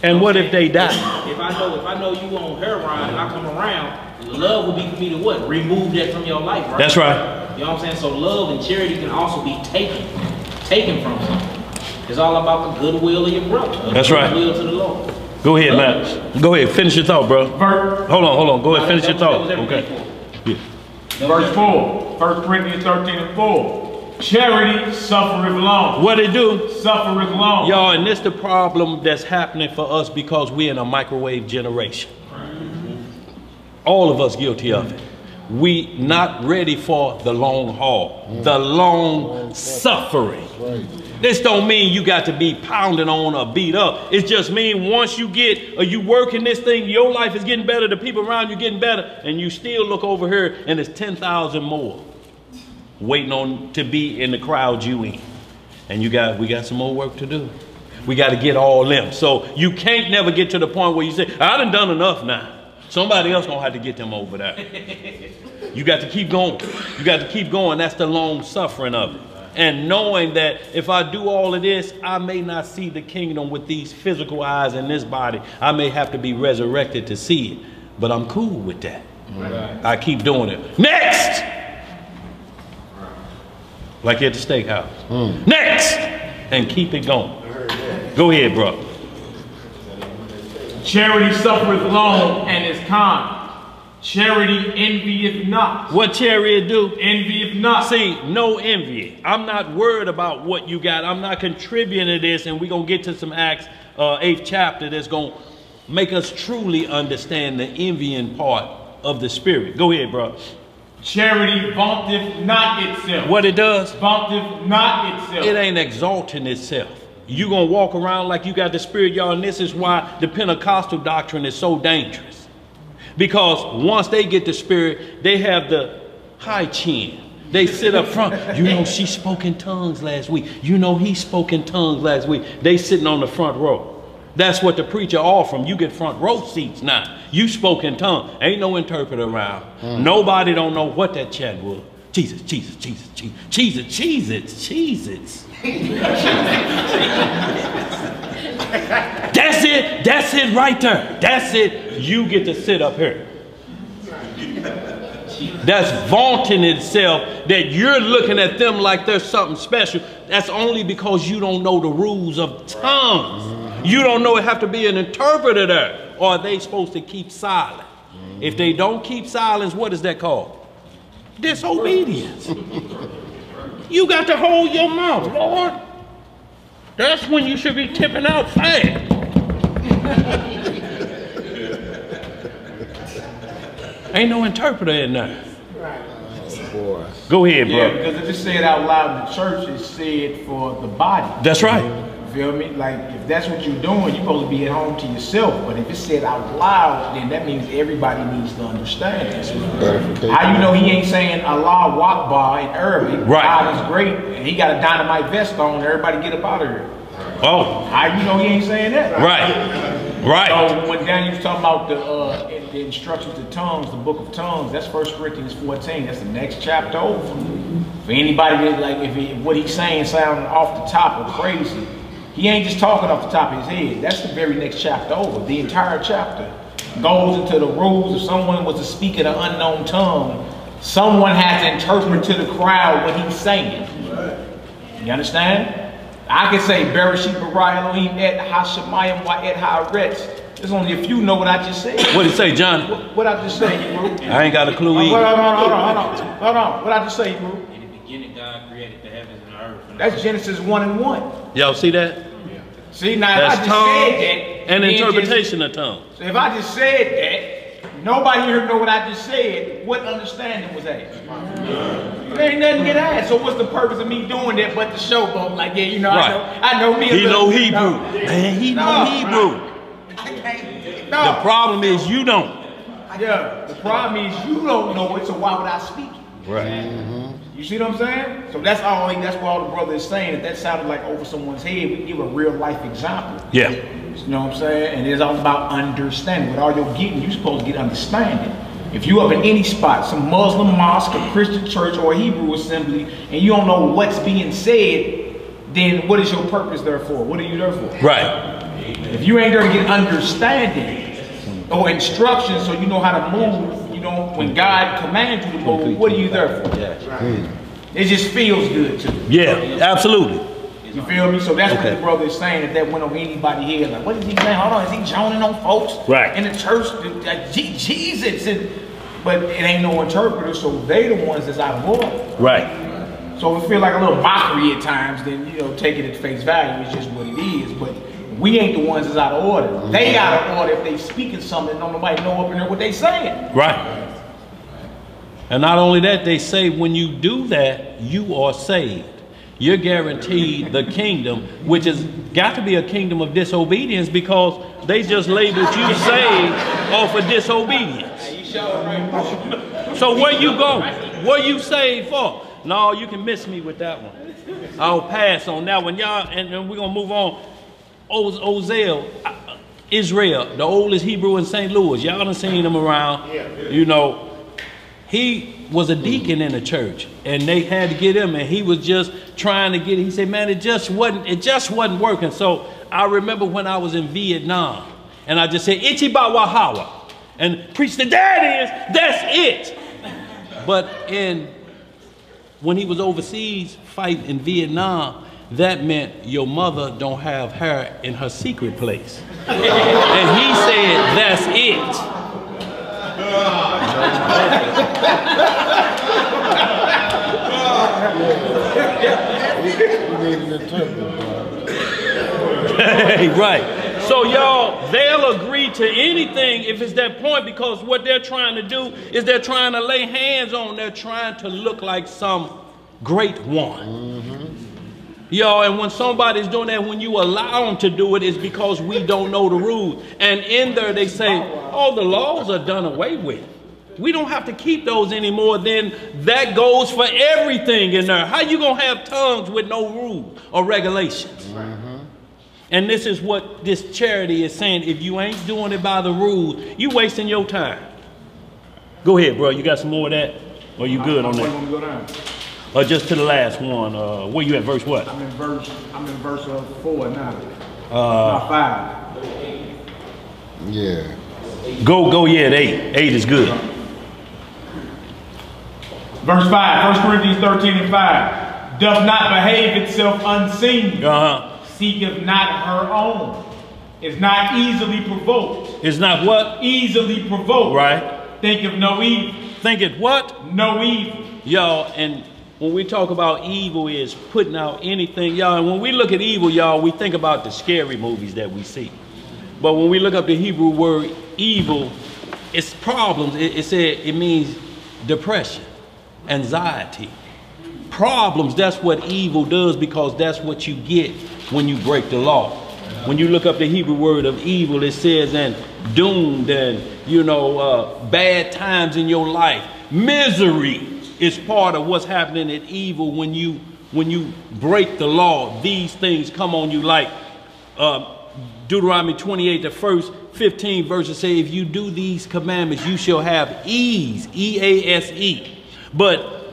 And what if they die? If I know you on heroin and I come around, love would be for me to what? Remove that from your life, right? That's right. You know what I'm saying? So love and charity can also be taken from something. It's all about the goodwill of your brother. That's right. Goodwill to the Lord. Go ahead, Matt. Go ahead. Finish your thought, bro. Hold on. Go ahead. Finish your thought. Okay. Yeah. Verse 4. 1 Corinthians 13:4. Charity suffereth long. What it do? Suffereth long. Y'all, and this the problem that's happening for us because we're in a microwave generation. All of us guilty of it. We not ready for the long haul, the long suffering. This don't mean you got to be pounded on or beat up. It just mean once you get, or you working this thing, your life is getting better, the people around you getting better, and you still look over here and there's 10,000 more waiting on to be in the crowd you in. And we got some more work to do. We got to get all them. So you can't never get to the point where you say, I done enough now. Somebody else gonna have to get them over there. You got to keep going. You got to keep going. That's the long suffering of it. And knowing that if I do all of this, I may not see the kingdom with these physical eyes in this body. I may have to be resurrected to see it. But I'm cool with that. Right. I keep doing it. Next! Like at the steakhouse. Next! And keep it going. Go ahead, bro. Charity suffereth long and is kind. Charity envieth not. What charity do? Envieth not. See, no envy. I'm not worried about what you got. I'm not contributing to this, and we're going to get to some Acts 8th chapter that's going to make us truly understand the envying part of the spirit. Go ahead, bro. Charity vaunteth not itself. What it does? Vaunteth not itself. It ain't exalting itself. You going to walk around like you got the spirit, y'all, and this is why the Pentecostal doctrine is so dangerous. Because once they get the spirit, they have the high chin. They sit up front. You know, she spoke in tongues last week. You know, he spoke in tongues last week. They sitting on the front row. That's what the preacher offer them. You get front row seats now. You spoke in tongues. Ain't no interpreter around. Nobody don't know what that chat was. Jesus, Jesus, Jesus, Jesus, Jesus, Jesus, Jesus. That's it. That's it right there. That's it. You get to sit up here. That's vaunting itself that you're looking at them like there's something special. That's only because you don't know the rules of tongues. You don't know it have to be an interpreter there. Or are they supposed to keep silent? If they don't keep silence, what is that called? Disobedience. You got to hold your mouth, Lord. That's when you should be tipping out fast. Ain't no interpreter in there. Go ahead, bro. Yeah, because if it's said out loud in the church, it's said for the body. That's right. You feel me? Like, if that's what you're doing, you're supposed to be at home to yourself. But if it's said out loud, then that means everybody needs to understand it. How you know he ain't saying Allah Akbar in Arabic? Right. God is great, and he got a dynamite vest on, everybody get up out of here. Oh. How you know he ain't saying that? Right. Right. So when Daniel's talking about the instructions to tongues, the book of tongues, that's 1 Corinthians 14. That's the next chapter over. For anybody that, like, if what he's saying sounds off the top or crazy, he ain't just talking off the top of his head. That's the very next chapter over. The entire chapter goes into the rules. If someone was to speak in an unknown tongue, someone has to interpret to the crowd what he's saying. You understand? I can say, Bereshit bara Elohim et ha-shemayim wa et ha-aretz. There's only a few know what I just said. What did it say, John? What I just say, bro? I ain't got a clue either. Hold on. What I just say, bro? In the beginning, God created the heavens and the earth. That's Genesis 1:1. Y'all see that? Yeah. See, now that's if I just tongue said that, and interpretation of tongue. So if I just said that, nobody here know what I just said. What understanding was that? There ain't nothing to get asked. So what's the purpose of me doing that but to showboat? Like, yeah, you know, right. I know me. He know Hebrew. Man, he know Hebrew. No. The problem is you don't. Yeah, the problem is you don't know it, so why would I speak it? Right. You see what I'm saying? So that's what all the brother is saying. If that sounded like over someone's head, we can give a real life example. Yeah. You know what I'm saying? And it's all about understanding. With all you're getting, you're supposed to get understanding. If you up in any spot, some Muslim mosque, a Christian church, or a Hebrew assembly, and you don't know what's being said, then what is your purpose there for? What are you there for? Right. If you ain't there to get understanding or instructions so you know how to move, you know, when God commands you to move, what are you there for? It just feels good to you. Yeah, absolutely. You feel me? So that's what the brother is saying. If that went over anybody's head, like, what is he saying? Hold on, is he joning on folks? Right. In the church, Jesus. But it ain't no interpreter, so they the ones that's out of order. Right. So it feel like a little mockery at times, then, you know, take it at face value. It's just what it is. But we ain't the ones that's out of order. They out of order if they speaking something don't nobody know up in there what they saying. Right. And not only that, they say when you do that, you are saved. You're guaranteed the kingdom, which has got to be a kingdom of disobedience because they just labeled you saved off of disobedience. So where you go? What you saved for? No, you can miss me with that one. I'll pass on that one. Y'all, and we're going to move on. Ozell, Israel, the oldest Hebrew in St. Louis. Y'all done seen him around. You know, he was a deacon in the church, and they had to get him, and he was just trying to get it. He said, man, it just wasn't working. So I remember when I was in Vietnam, and I just said, Ichiba Wahawa, and preached the that's it. But when he was overseas fighting in Vietnam, that meant your mother don't have hair in her secret place. And he said, that's it. Right. So y'all, they'll agree to anything if it's that point, because what they're trying to do is they're trying to lay hands on, they're trying to look like some great one. Y'all, and when somebody's doing that, when you allow them to do it, it's because we don't know the rules. And in there they say, oh, the laws are done away with. We don't have to keep those anymore. Then that goes for everything in there. How you gonna have tongues with no rules or regulations? And this is what this charity is saying. If you ain't doing it by the rules, you wasting your time. Go ahead, bro. You got some more of that? Or you good on that? Go down. Or just to the last one. Where you at, verse what? I'm in verse 4 now. Not 5. Yeah. Go, yeah, at 8. 8 is good. Verse 5, 1 Corinthians 13 and 5. Doth not behave itself unseen. Seeketh not her own. Is not easily provoked. Is not what? Easily provoked. Right. Think of no evil. Think it what? No evil. Y'all, and when we talk about evil is putting out anything, y'all, and when we look at evil, y'all, we think about the scary movies that we see. But when we look up the Hebrew word evil, it's problems. It means depression, anxiety, problems. That's what evil does, because that's what you get when you break the law. When you look up the Hebrew word of evil, it says, and doomed, and, you know, bad times in your life. Misery is part of what's happening at evil. When you break the law, these things come on you, like Deuteronomy 28, the first 15 verses say, if you do these commandments, you shall have ease, E-A-S-E. But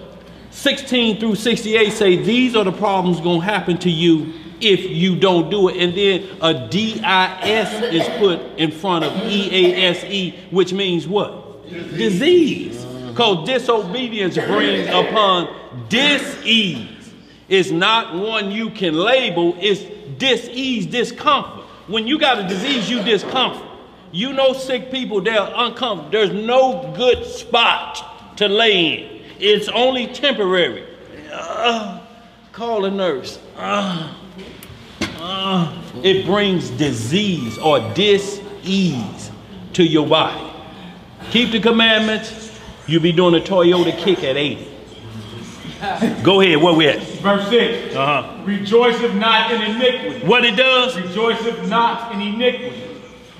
16 through 68 say, these are the problems going to happen to you if you don't do it. And then a D-I-S is put in front of E-A-S-E, which means what? Disease. Because disobedience brings upon dis-ease. It's not one you can label, it's dis-ease, discomfort. When you got a disease, you discomfort. You know sick people, they're uncomfortable. There's no good spot to lay in. It's only temporary. Call a nurse. It brings disease or dis-ease to your body. Keep the commandments. You'll be doing a Toyota kick at 80. Go ahead, where we at? Verse 6. Rejoiceth not in iniquity. What it does? Rejoiceth not in iniquity,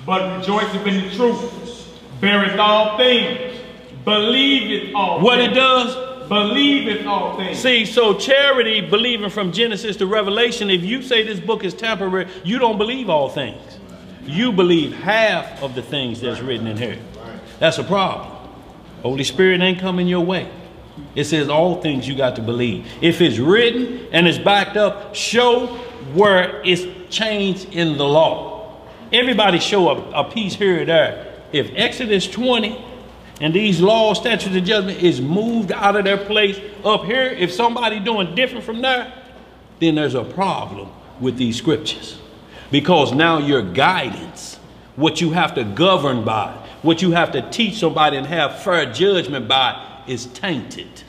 but rejoiceth in the truth. Beareth all things. Believeth all things. What it does? Believeth all things. See, so charity, believing from Genesis to Revelation, if you say this book is temporary, you don't believe all things. You believe half of the things that's written in here. That's a problem. Holy Spirit ain't coming your way. It says all things you got to believe. If it's written and it's backed up, show where it's changed in the law. Everybody show a piece here or there. If Exodus 20 and these laws, statutes, and judgment is moved out of their place up here, if somebody doing different from there, then there's a problem with these scriptures. Because now your guidance, what you have to govern by, what you have to teach somebody and have fair judgment by, is tainted.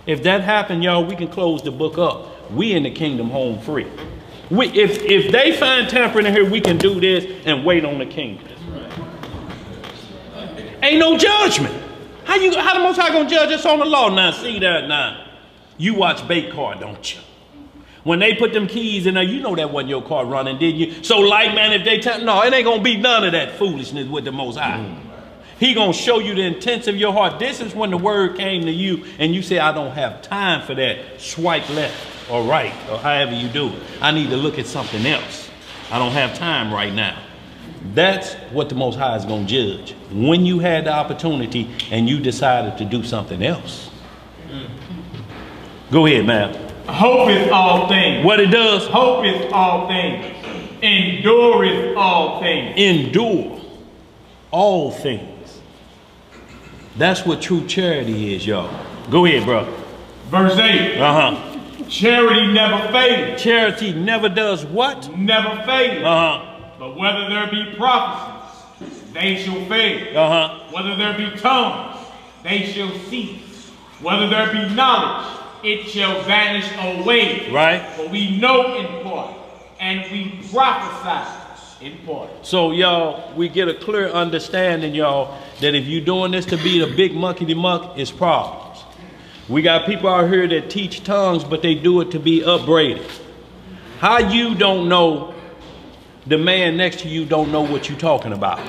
If that happened, y'all, we can close the book up. We in the kingdom home free. If they find tampering in here, we can do this and wait on the kingdom. Ain't no judgment. How the Most High gonna judge us on the law? Now see that now. You watch Bait Car, don't you? When they put them keys in there, you know that wasn't your car running, did you? So like, man, if they no, it ain't gonna be none of that foolishness with the Most High. He gonna show you the intents of your heart. This is when the word came to you and you say, I don't have time for that. Swipe left or right or however you do it. I need to look at something else. I don't have time right now. That's what the Most High is going to judge. When you had the opportunity and you decided to do something else. Go ahead, man. Hope is all things. What it does? Hope is all things. Endureth all things. Endure all things. That's what true charity is, y'all. Go ahead, bro. Verse 8. Charity never faileth. Charity never does what? Never faileth. But whether there be prophecies, they shall fail. Whether there be tongues, they shall cease. Whether there be knowledge, it shall vanish away. Right. For we know in part, and we prophesy in part. So, y'all, we get a clear understanding, y'all, that if you're doing this to be the big muckety-muck, it's problems. We got people out here that teach tongues, but they do it to be upbraided. How you don't know the man next to you don't know what you're talking about?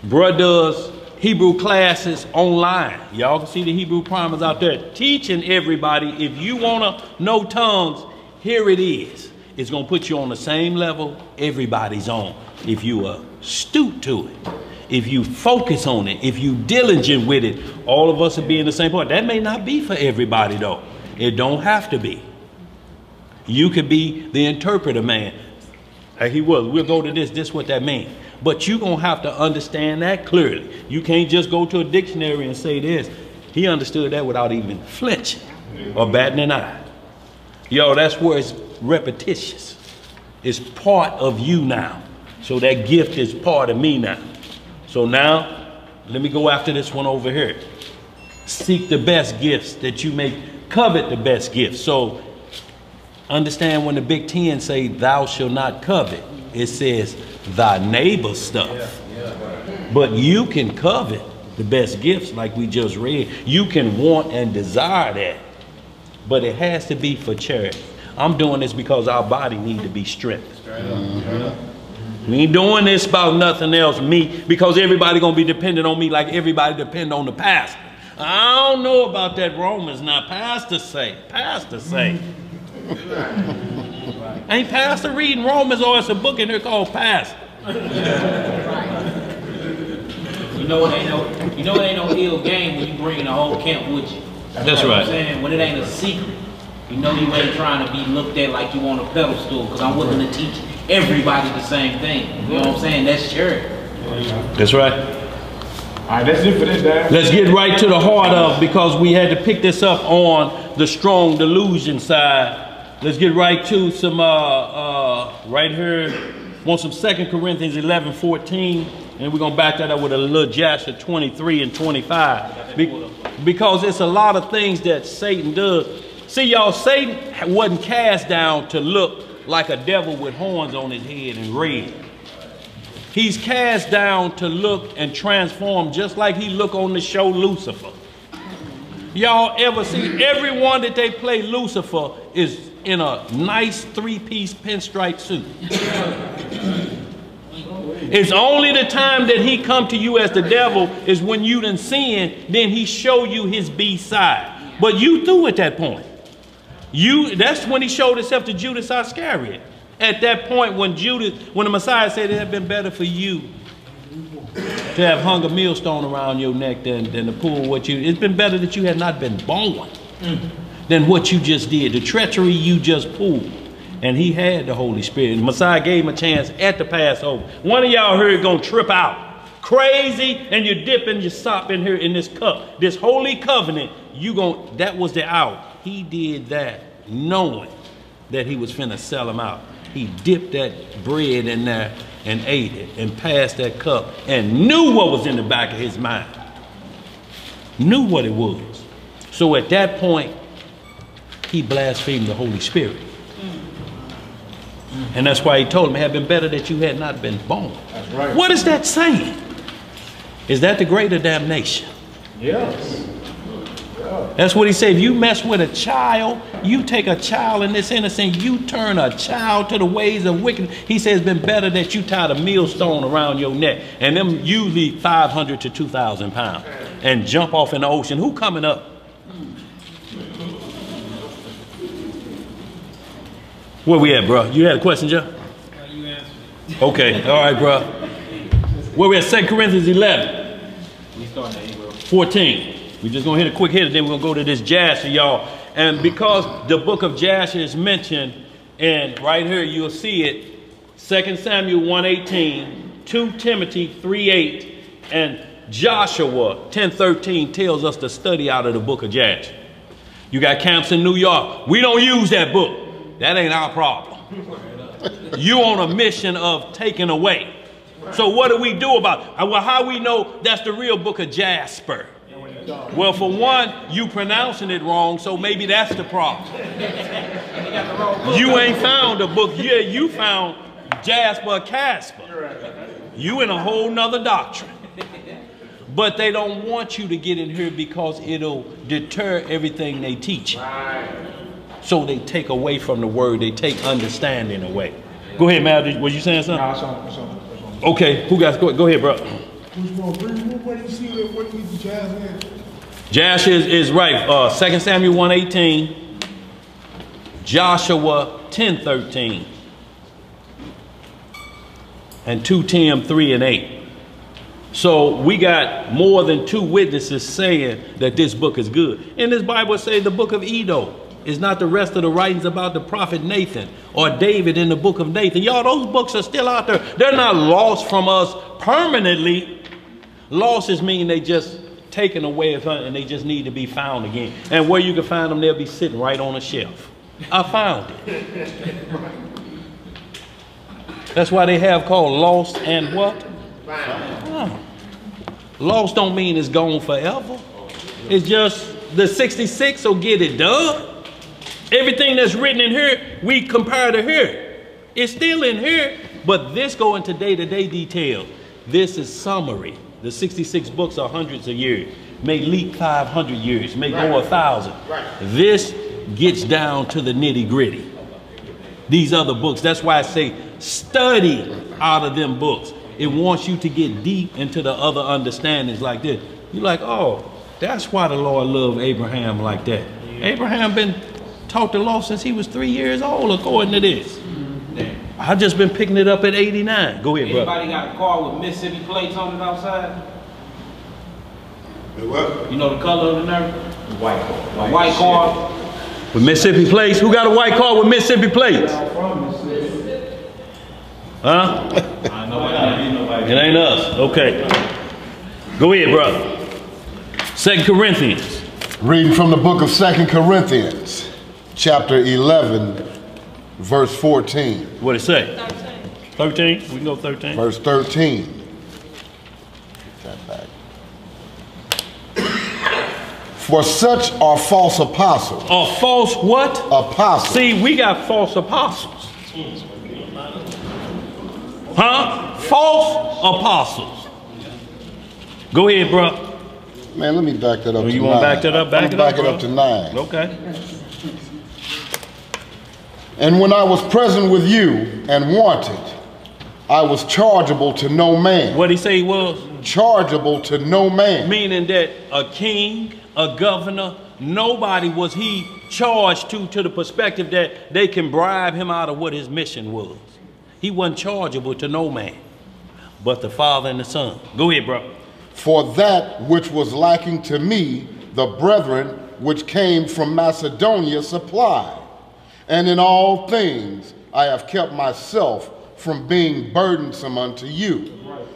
Bruh does Hebrew classes online. Y'all can see the Hebrew primers out there teaching everybody. If you want to know tongues, here it is. It's going to put you on the same level everybody's on. If you are astute to it, if you focus on it, if you diligent with it, all of us will be in the same point. That may not be for everybody though. It don't have to be. You could be the interpreter man. He was. We'll go to this what that means. But you're going to have to understand that clearly. You can't just go to a dictionary and say this. He understood that without even flinching or batting an eye. Yo, that's where it's repetitious. It's part of you now. So that gift is part of me now. So now, let me go after this one over here. Seek the best gifts that you may covet the best gifts. So understand when the Big Ten say thou shalt not covet, it says thy neighbor's stuff. But you can covet the best gifts like we just read. You can want and desire that. But it has to be for charity. I'm doing this because our body needs to be strengthened. We ain't doing this about nothing else. Me, because everybody gonna be dependent on me like everybody depend on the pastor. I don't know about that Romans now. Pastor say. Ain't pastor reading Romans, or it's a book in there called Pastor. You know it ain't no ill game when you bring the whole camp with you. That's right. What I'm saying? When it ain't a secret. You know you ain't trying to be looked at like you on a pedestal, because I'm willing to teach everybody the same thing. You know what I'm saying? That's charity. That's right. All right, that's it for this, Dad. Let's get right to the heart of, because we had to pick this up on the strong delusion side. Let's get right to some, right here, want some 2 Corinthians 11:14, and we're going to back that up with a little Jasher 23 and 25. Because it's a lot of things that Satan does. See, y'all, Satan wasn't cast down to look like a devil with horns on his head and red. He's cast down to look and transform just like he looked on the show Lucifer. Y'all ever see everyone that they play Lucifer is in a nice 3-piece pinstripe suit. It's only the time that he come to you as the devil is when you done sin, then he show you his B side. But you through at that point. That's when he showed himself to Judas Iscariot. At that point when the Messiah said it had been better for you to have hung a millstone around your neck than to pull what you, it's been better that you had not been born than what you just did, the treachery you just pulled. And he had the Holy Spirit. The Messiah gave him a chance at the Passover. One of y'all here gonna trip out crazy and you're dipping your sop in here in this cup, this holy covenant. That was the hour. He did that knowing that he was finna sell him out. He dipped that bread in there and ate it and passed that cup and knew what was in the back of his mind. Knew what it was. So at that point, he blasphemed the Holy Spirit. And that's why he told him it had been better that you had not been born. That's right. What is that saying? Is that the greater damnation? Yes. That's what he said. If you mess with a child, you take a child in this innocent, you turn a child to the ways of wickedness. He says it's been better that you tied a millstone around your neck, and them usually 500 to 2,000 pounds, and jump off in the ocean. Who coming up? Where we at, bro? You had a question, Joe? Okay, all right, bro. Where we at? 2 Corinthians 11. We starting at 8, bro. 14. We just gonna hit a quick hit, and then we're gonna go to this Jasher, y'all. And because the book of Jasher is mentioned, and right here you'll see it, 2 Samuel 1:18, 2 Timothy 3:8, and Joshua 10:13 tells us to study out of the book of Jasher. You got camps in New York. We don't use that book. That ain't our problem. You on a mission of taking away. So what do we do about it? Well, how we know that's the real book of Jasper? Well, for one, you pronouncing it wrong, so maybe that's the problem. You ain't found a book. Yeah, you found Jasper Casper. You in a whole nother doctrine. But they don't want you to get in here because it'll deter everything they teach. So they take away from the word. They take understanding away. Go ahead, Mal. Was you saying something? No, okay, who got go ahead, bro. What do you see that? What do you Jazz in? Jasher is right. 2 Samuel 1:18, Joshua 10:13, and 2 Tim 3:8. So we got more than 2 witnesses saying that this book is good. And this Bible says the book of Edo is not the rest of the writings about the prophet Nathan or David in the book of Nathan. Y'all, those books are still out there. They're not lost from us permanently. Losses mean they just taken away and they just need to be found again. And where you can find them, they'll be sitting right on a shelf. I found it. That's why they have called lost and what? Oh. Lost don't mean it's gone forever. It's just the 66 will get it done. Everything that's written in here, we compare to here. It's still in here, but this go into day-to-day detail. This is summary. The 66 books are hundreds of years. May leap 500 years, may go 1,000. This gets down to the nitty-gritty. These other books, that's why I say study out of them books. It wants you to get deep into the other understandings like this. You're like, oh, that's why the Lord loved Abraham like that. Abraham been taught the law since he was 3 years old, according to this. I just been picking it up at 89. Go ahead, bro. Anybody got a car with Mississippi plates on it outside? What? You know the color of the nerve? White car. A white car. With Mississippi plates? Who got a white car with Mississippi plates? Huh? It ain't us. Okay. Go ahead, brother. 2 Corinthians. Reading from the book of 2 Corinthians, chapter 11, verse 14. What it say? 13. We can go 13. Verse 13. Get that back. For such are false apostles. Are false what? Apostles. See, we got false apostles. Huh? False apostles. Go ahead, bro. Man, let me back that up to 9. You want to back that up? Back it up to 9. Okay. And when I was present with you and wanted, I was chargeable to no man. What did he say he was? Chargeable to no man. Meaning that a king, a governor, nobody was he charged to the perspective that they can bribe him out of what his mission was. He wasn't chargeable to no man, but the Father and the Son. Go ahead, bro. For that which was lacking to me, the brethren which came from Macedonia supplied. And in all things I have kept myself from being burdensome unto you.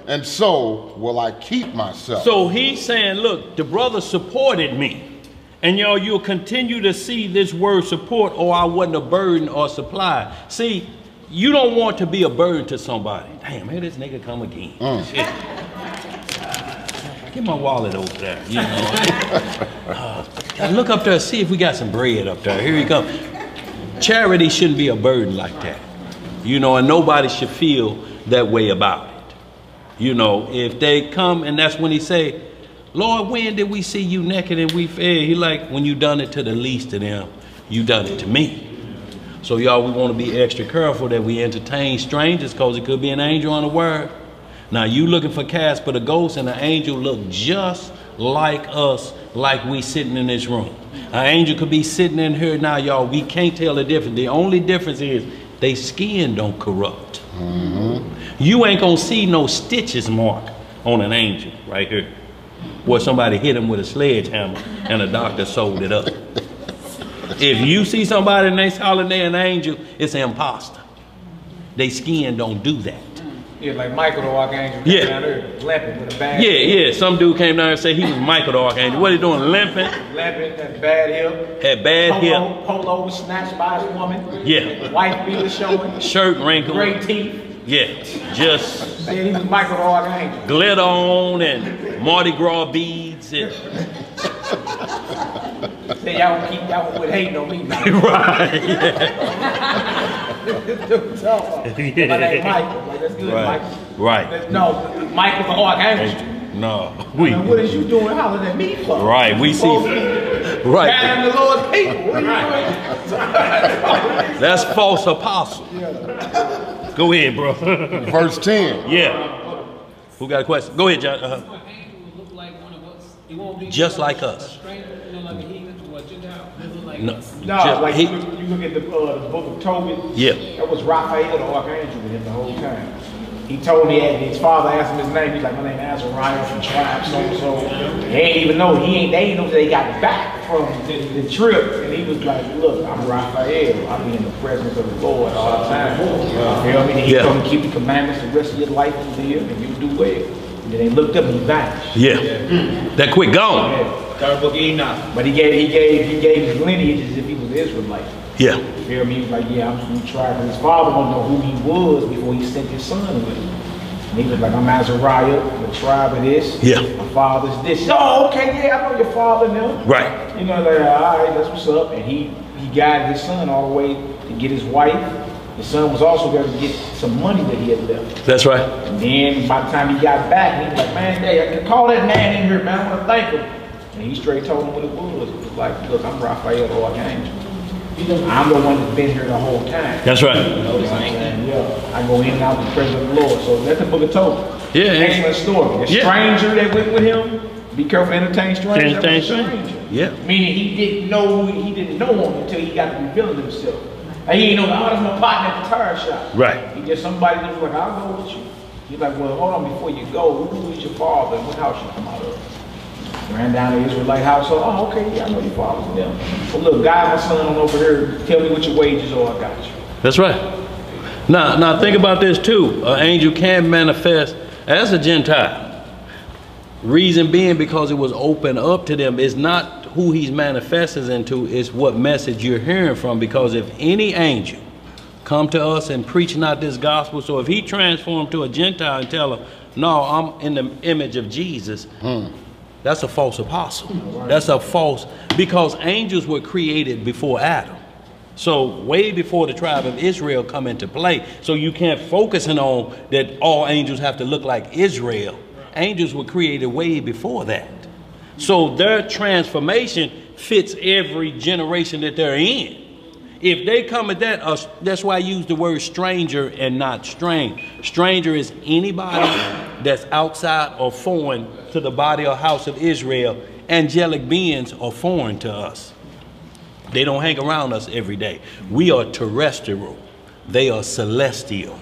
And so will I keep myself. So he's saying, look, the brother supported me. And y'all, you'll continue to see this word support, or I wasn't a burden or supply. See, you don't want to be a burden to somebody. Damn, here this nigga come again. Get my wallet over there, you know. Look up there, see if we got some bread up there. Here he comes. Charity shouldn't be a burden like that. You know, and nobody should feel that way about it. You know, if they come, and that's when he say, Lord, when did we see you naked and we fed? He like, when you done it to the least of them, you done it to me. So y'all, we want to be extra careful that we entertain strangers, because it could be an angel on the word. Now you looking for Casper the ghost, and an angel look just like us, like we sitting in this room. An angel could be sitting in here now, y'all. We can't tell the difference. The only difference is they skin don't corrupt. You ain't gonna see no stitches mark on an angel right here, where somebody hit him with a sledgehammer and a doctor sewed it up. If you see somebody and they hollering they an angel, it's an imposter. They skin don't do that. Yeah, like Michael the Archangel came down there limping with a bad hip. Some dude came down and said he was Michael the Archangel. What he doing, limping? Limping, had bad hip. Had bad hip. Polo was snatched by his woman. Yeah. Wife beater showing. Shirt wrinkled. Great teeth. Yeah, just. Said he was Michael the Archangel. Glitter on and Mardi Gras beads and. Say y'all would hating on me now. Right. My name Michael. Like, that's good, Michael. Right. No, Michael the Archangel. No. What is you doing hollering at me for? Right. We see. Right. Gathering the Lord's people. What are you doing? That's false apostle. Go ahead, bro. Verse 10. Yeah. Who got a question? Go ahead, John. Just like us. No, like you look at the book of Tobit. Yeah. That was Raphael the Archangel with him the whole time. He told me, his father asked him his name. He's like, my name is Azariah from tribe so. They ain't even know. They ain't know that they got back from the trip. And he was like, look, I'm Raphael. I'll be in the presence of the Lord all the time. You know what I mean? He told me keep the commandments the rest of your life over here, and you do well. And then they looked up and he vanished. Yeah. That quick gone. Third book of Enoch. But he gave his lineage as if he was Israelite. Yeah. You feel me? He was like, yeah, I'm from the tribe. And his father wanted to know who he was before he sent his son away. And he was like, I'm Azariah, the tribe of this. Yeah. My father's this. Oh, okay, yeah, I know your father now. Right. You know, like, all right, that's what's up. And he guided his son all the way to get his wife. His son was also going to get some money that he had left. That's right. And then by the time he got back, he was like, man, hey, I can call that man in here, man. I want to thank him. And he straight told him what it was. It was like, look, I'm Raphael the Archangel. I'm the one that's been here the whole time. That's right. You know what I'm saying? Yeah. I go in and out the presence of the Lord. So that's the book of Tobit. Yeah. Excellent story. The stranger that went with him, be careful to entertain strangers. Entertain strangers. Yeah. Meaning he didn't know him until he got to reveal himself. And he didn't know, oh, that's my partner at the tire shop. Right. He just somebody that was like, I'll go with you. He's like, well, hold on before you go. Who is your father and what house you come out of? Ran down to the Israelite household. Oh, okay, yeah, I know your father's them. Well, look, guide my son on over here. Tell me what your wages are. I got you. That's right. Now think about this too. An angel can manifest as a Gentile. Reason being because it was open up to them. It's not who he's manifesting into, it's what message you're hearing from. Because if any angel come to us and preach not this gospel, so if he transformed to a Gentile and tell them, no, I'm in the image of Jesus, that's a false apostle. That's a false, because angels were created before Adam. So way before the tribe of Israel come into play. So you can't focus on that all angels have to look like Israel. Angels were created way before that. So their transformation fits every generation that they're in. If they come at that, that's why I use the word stranger and not strange. Stranger is anybody that's outside or foreign to the body or house of Israel. Angelic beings are foreign to us. They don't hang around us every day. We are terrestrial. They are celestial.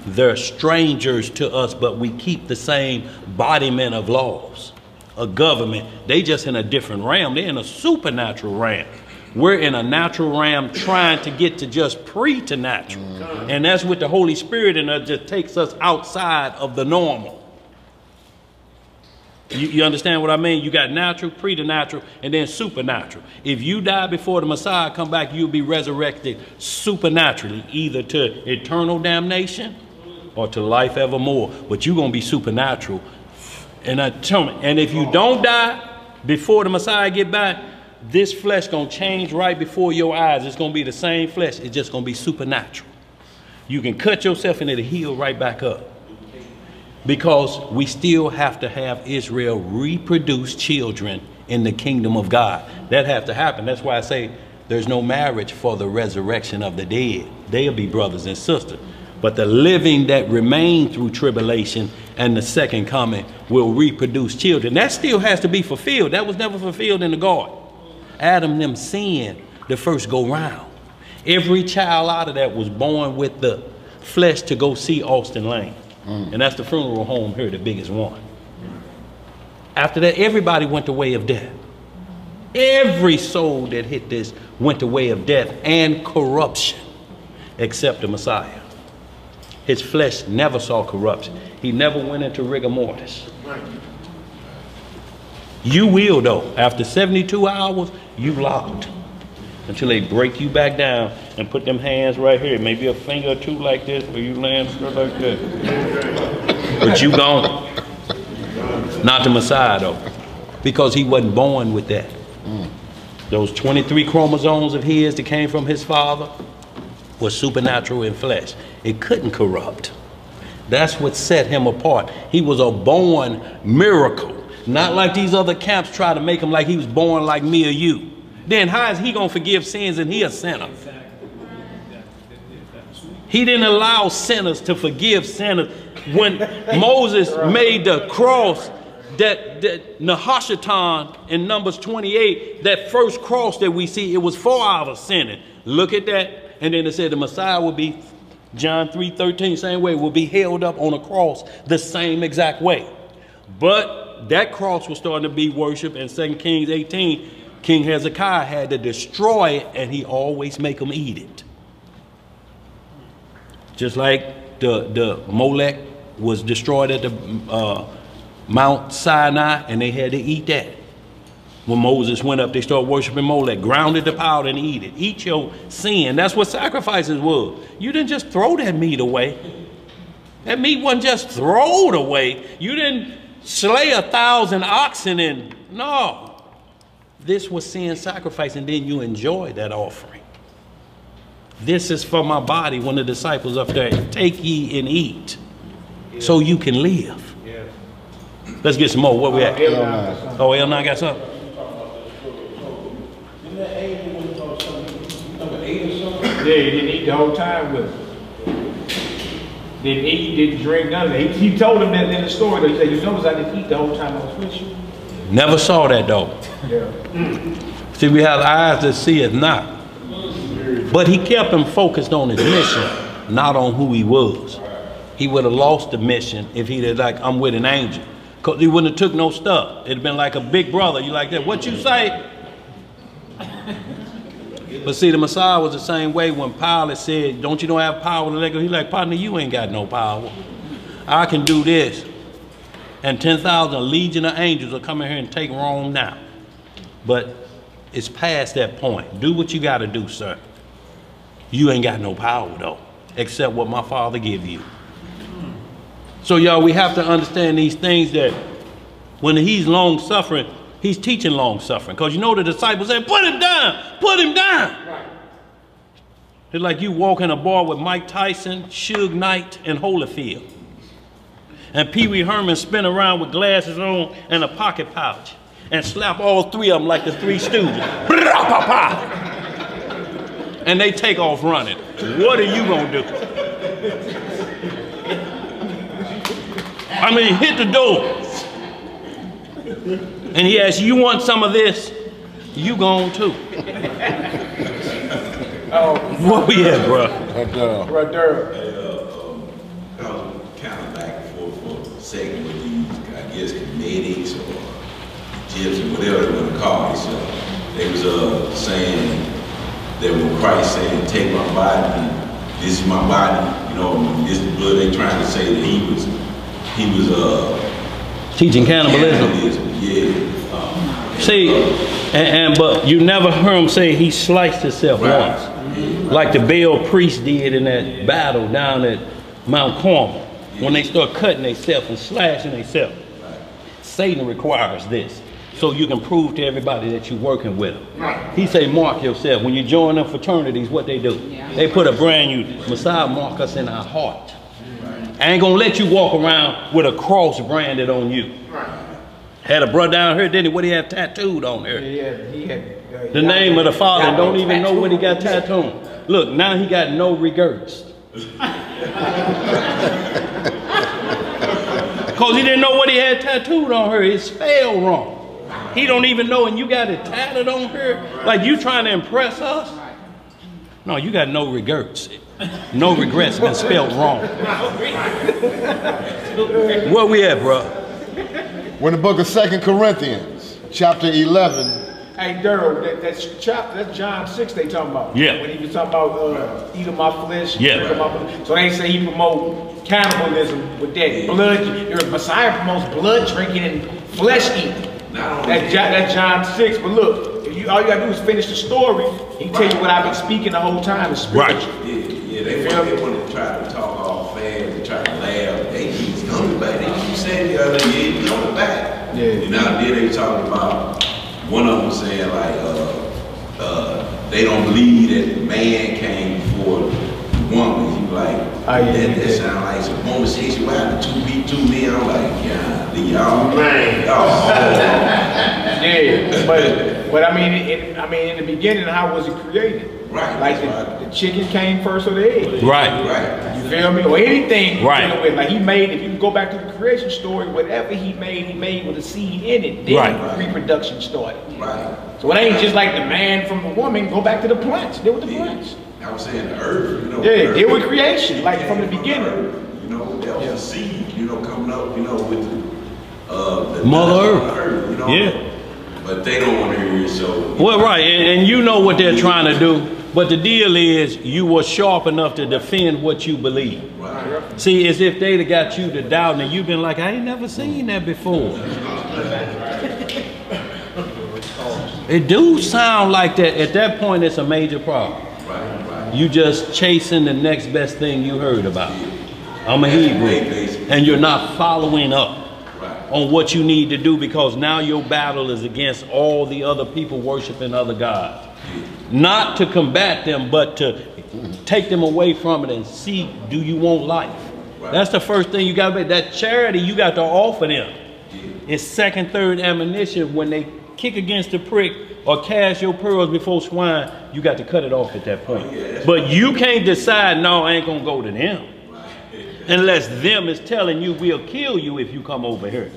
They're strangers to us, but we keep the same embodiment of laws. A government, they just in a different realm. They're in a supernatural realm. We're in a natural realm trying to get to just preternatural. And that's with the Holy Spirit, and it just takes us outside of the normal. You understand what I mean? You got natural, preternatural, and then supernatural. If you die before the Messiah come back, you'll be resurrected supernaturally, either to eternal damnation or to life evermore. But you're going to be supernatural. And if you don't die before the Messiah get back, this flesh going to change right before your eyes. It's going to be the same flesh. It's just going to be supernatural. You can cut yourself and it'll heal right back up. Because we still have to have Israel reproduce children in the kingdom of God. That have to happen. That's why I say there's no marriage for the resurrection of the dead. They'll be brothers and sisters. But the living that remain through tribulation and the second coming will reproduce children. That still has to be fulfilled. That was never fulfilled in the garden. Adam them sinned the first go round. Every child out of that was born with the flesh to go see Austin Lane. And that's the funeral home here, the biggest one. After that, everybody went the way of death. Every soul that hit this went the way of death and corruption, except the Messiah. His flesh never saw corruption. He never went into rigor mortis. You will though. After 72 hours, you locked. Until they break you back down and put them hands right here. Maybe a finger or two like this, where you land stuff like that. But you gone. Not the Messiah though. Because he wasn't born with that. Those 23 chromosomes of his that came from his father was supernatural in flesh. It couldn't corrupt. That's what set him apart. He was a born miracle. Not like these other camps try to make him like he was born like me or you. Then how is he going to forgive sins and he a sinner? He didn't allow sinners to forgive sinners. When Moses made the cross, that Nehushtan in Numbers 28, that first cross that we see, it was for our sinning. Look at that. And then it said the Messiah will be, John 3:13, same way, will be held up on a cross the same exact way. But that cross was starting to be worshiped in 2 Kings 18. King Hezekiah had to destroy it, and he always make them eat it. Just like the Molech was destroyed at the Mount Sinai, and they had to eat that. When Moses went up, they started worshiping Molech, grounded the powder and eat it. Eat your sin. That's what sacrifices was. You didn't just throw that meat away. That meat wasn't just thrown away. You didn't slay 1,000 oxen and no. This was sin sacrifice, and then you enjoy that offering. This is for my body. When the disciples up there, take ye and eat, so you can live. Let's get some more. What we at? Oh, L9 got something? Yeah, he didn't eat the whole time with him. Didn't eat, didn't drink, none of that. He told him that in the story. He said, you notice I didn't eat the whole time I was with you? Never saw that though. Yeah. See, we have eyes that see it not. But he kept him focused on his mission, not on who he was. He would have lost the mission if he'd have like, I'm with an angel. Because he wouldn't have took no stuff. It'd been like a big brother. You like that? What you say? But see, the Messiah was the same way when Pilate said, don't you have power to let go? He's like, partner, you ain't got no power. I can do this. And 10,000 legion of angels will come in here and take Rome now. But it's past that point. Do what you got to do, sir. You ain't got no power, though, except what my Father give you. So, y'all, we have to understand these things that when he's long-suffering, he's teaching long-suffering. Because you know the disciples said, put him down, put him down. Right. It's like you walk in a bar with Mike Tyson, Suge Knight, and Holyfield. And Pee Wee Herman spin around with glasses on and a pocket pouch. And slap all three of them like the Three Stooges. And they take off running. What are you going to do? I mean, hit the door. And he asks, you want some of this? You gone too. Oh, what we at, bro? Right there. I was kind of back and forth for a second with these, I guess, comedics or gyps or whatever they want to call themselves. They was saying that when Christ said, take my body, this is my body, you know, this is blood, they trying to say that he was teaching cannibalism. Yeah. See, but you never heard him say he sliced himself once, like the Baal priest did in that battle down at Mount Carmel, when they start cutting themselves and slashing themselves. Satan requires this, so you can prove to everybody that you're working with him. He say, mark yourself. When you join them fraternities, what they do? They put a brand new Messiah mark us in our heart. I ain't gonna let you walk around with a cross branded on you. Had a brother down here, didn't he? What he had tattooed on there? He had the name of the Father, and don't even know what he got tattooed. Look, now he got no regrets. Because he didn't know what he had tattooed on her. It's spelled wrong. He don't even know, and you got it tatted on her? Like you trying to impress us? No, you got no regrets. No regrets been spelled wrong. Where we at, bro? We're in the book of 2 Corinthians, chapter 11. Hey, Daryl, that's John 6 they talking about. Yeah. When he was talking about eating my flesh, yeah. Drinking my blood. So they say he promote cannibalism with that blood. Your Messiah promotes blood drinking and flesh eating. That's John 6. But look, if all you gotta do is finish the story. He tell you what I've been speaking the whole time. Is spiritual. Right. Yeah, they want to try to talk all fast and try to laugh. They keep coming back. They keep saying the other day, he's coming back. Yeah. And now then they talking about. One of them saying like, they don't believe that man came before the woman. He like, that sound like some homosexuality, two men. I'm like, y'all, man, yeah, but I mean, in the beginning, how was it created? Right. Like the chicken came first or the egg. Right. You feel me? Or anything. Right. With, like he made, if you go back to the creation story, whatever he made with a seed in it. Then reproduction started. Right. So it ain't just like the man from the woman. Go back to the plants. They were the plants. I was saying the earth. You know, yeah, they were creation, like from the beginning. You know, that was a seed. You know, coming up. You know, with the Mother Earth. You know. Yeah. But they don't want to hear it, so. Well, right, and you know what they're trying to do. But the deal is, you were sharp enough to defend what you believe. Right. See, as if they'd have got you to doubt, and you've been like, I ain't never seen that before. It do sound like that. At that point, it's a major problem. Right. You just chasing the next best thing you heard about. I'm a Hebrew, and you're not following up on what you need to do, because now your battle is against all the other people worshiping other gods. Not to combat them, but to take them away from it and see, do you want life? That's the first thing you got to make. That charity you got to offer them. It's second, third ammunition. When they kick against the prick or cast your pearls before swine, you got to cut it off at that point. But you can't decide, no, I ain't going to go to them. Unless them is telling you, we'll kill you if you come over here.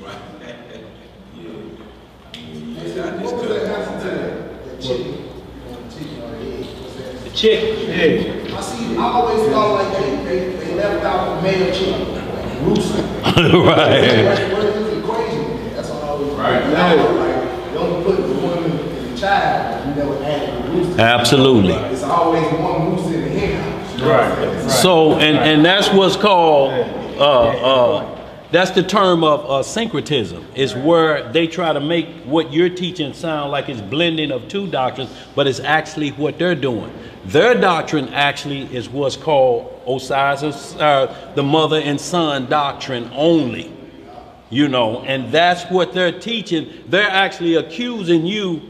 The chicken. Yeah. I always thought like they left out the male chicken. Like rooster. Right. What is the equation? That's all I always like, you only put the woman and the child, you never added the rooster. Absolutely. It's always one rooster in the hen house. Right. So, and that's what's called, that's the term of syncretism. Is where they try to make what you're teaching sound like it's blending of two doctrines, but it's actually what they're doing. Their doctrine actually is what's called Osiris, the mother and son doctrine only. You know, and that's what they're teaching. They're actually accusing you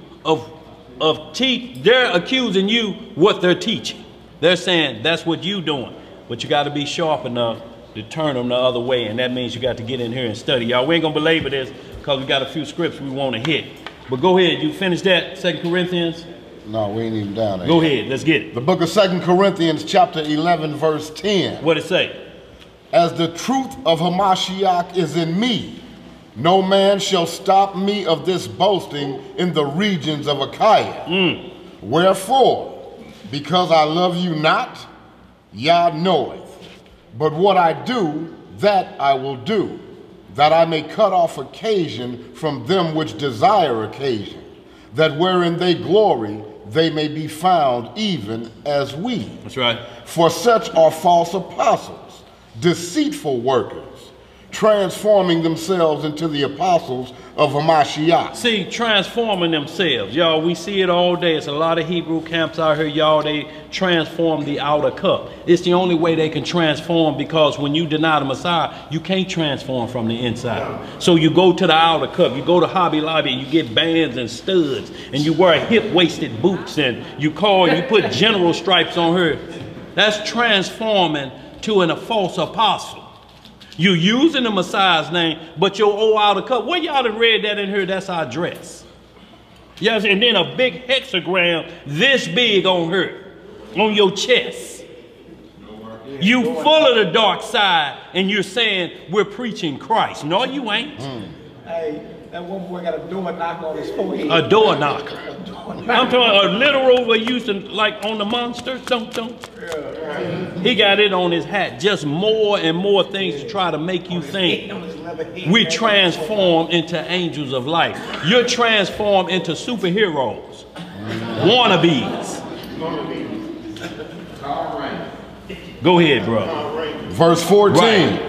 they're accusing you what they're teaching. They're saying that's what you doing, but you got to be sharp enough to turn them the other way, and that means you got to get in here and study. Y'all, we ain't gonna belabor this because we got a few scripts we want to hit. But go ahead, you finish that 2 Corinthians? No, we ain't even down there. Go ahead, let's get it. The book of 2 Corinthians chapter 11 verse 10. What it say? As the truth of Hamashiach is in me, no man shall stop me of this boasting in the regions of Achaia. Wherefore, because I love you not, Yah knoweth. But what I do, that I will do, that I may cut off occasion from them which desire occasion, that wherein they glory, they may be found even as we. That's right. For such are false apostles, deceitful workers, transforming themselves into the apostles of Hamashiach. See, transforming themselves. Y'all, we see it all day. It's a lot of Hebrew camps out here, y'all. They transform the outer cup. It's the only way they can transform, because when you deny the Messiah, you can't transform from the inside. So you go to the outer cup. You go to Hobby Lobby and you get bands and studs, and you wear hip-waisted boots, and you put general stripes on her. That's transforming to a false apostle. You using the Messiah's name, but your old outer cup. Well, y'all done read that in here. That's our dress. Yes, and then a big hexagram this big on her, on your chest. You full of the dark side, and you're saying we're preaching Christ. No, you ain't. Hey, that one boy got a door knocker on his forehead. A door knocker. I'm talking a literal where you used to like on the monsters. Don't. He got it on his hat. Just more and more things to try to make you think. We transform into angels of light. You're transformed into superheroes. Wannabes. Go ahead, bro. Verse 14. Right.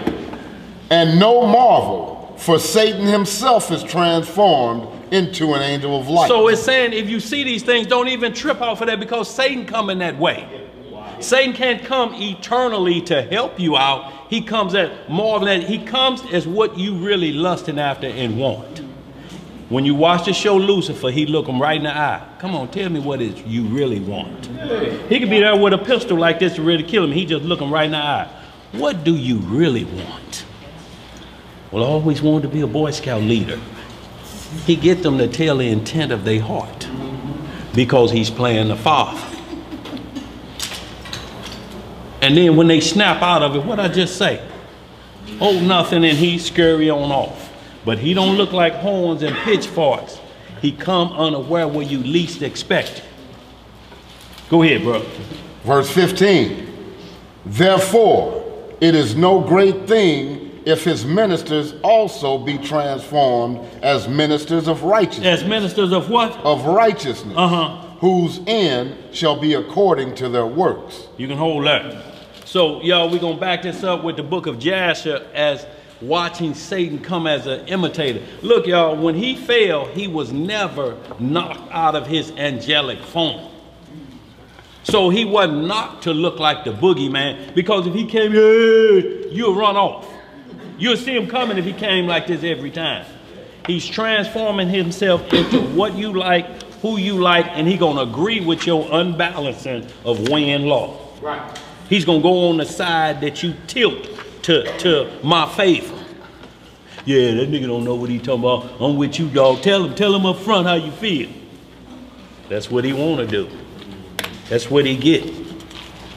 And no marvel, for Satan himself is transformed into an angel of light. So it's saying if you see these things, don't even trip off of that, because Satan coming that way. Satan can't come eternally to help you out. He comes at marveling. He comes as what you really lusting after and want. When you watch the show Lucifer, he look him right in the eye. Come on, tell me what it is you really want. He could be there with a pistol like this to really kill him. He just look him right in the eye. What do you really want? Well, I always wanted to be a Boy Scout leader. He get them to tell the intent of their heart because he's playing the father. And then when they snap out of it, what I just say? Oh, nothing, and he scurry on off. But he don't look like horns and pitchforks. He come unaware where you least expect it. Go ahead, bro. Verse 15. Therefore, it is no great thing if his ministers also be transformed as ministers of righteousness. As ministers of what? Of righteousness. Whose end shall be according to their works. You can hold that. So, y'all, we're going to back this up with the book of Jasher as watching Satan come as an imitator. Look, y'all, when he fell, he was never knocked out of his angelic form. So he wasn't knocked to look like the boogeyman, because if he came here, you'll run off. You'll see him coming if he came like this every time. He's transforming himself into what you like, who you like, and he's going to agree with your unbalancing of win law. Right. He's going to go on the side that you tilt to my favor. Yeah, that nigga don't know what he talking about. I'm with you, dog. Tell him up front how you feel. That's what he want to do. That's what he get.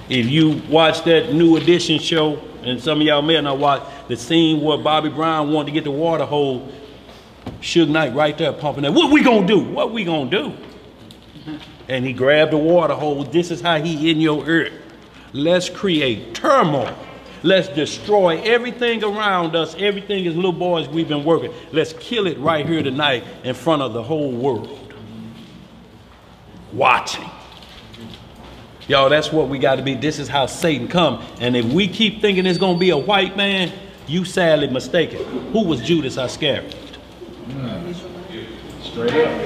If you watch that New Edition show, and some of y'all may not watch, the scene where Bobby Brown wanted to get the water hole, Suge Knight right there pumping that. What we gonna do? What we gonna do? And he grabbed the water hole. This is how he in your ear. Let's create turmoil. Let's destroy everything around us. Everything as little boys we've been working. Let's kill it right here tonight in front of the whole world. Watching. Y'all, that's what we got to be. This is how Satan come. And if we keep thinking it's going to be a white man, you sadly mistaken. Who was Judas Iscariot? Straight up.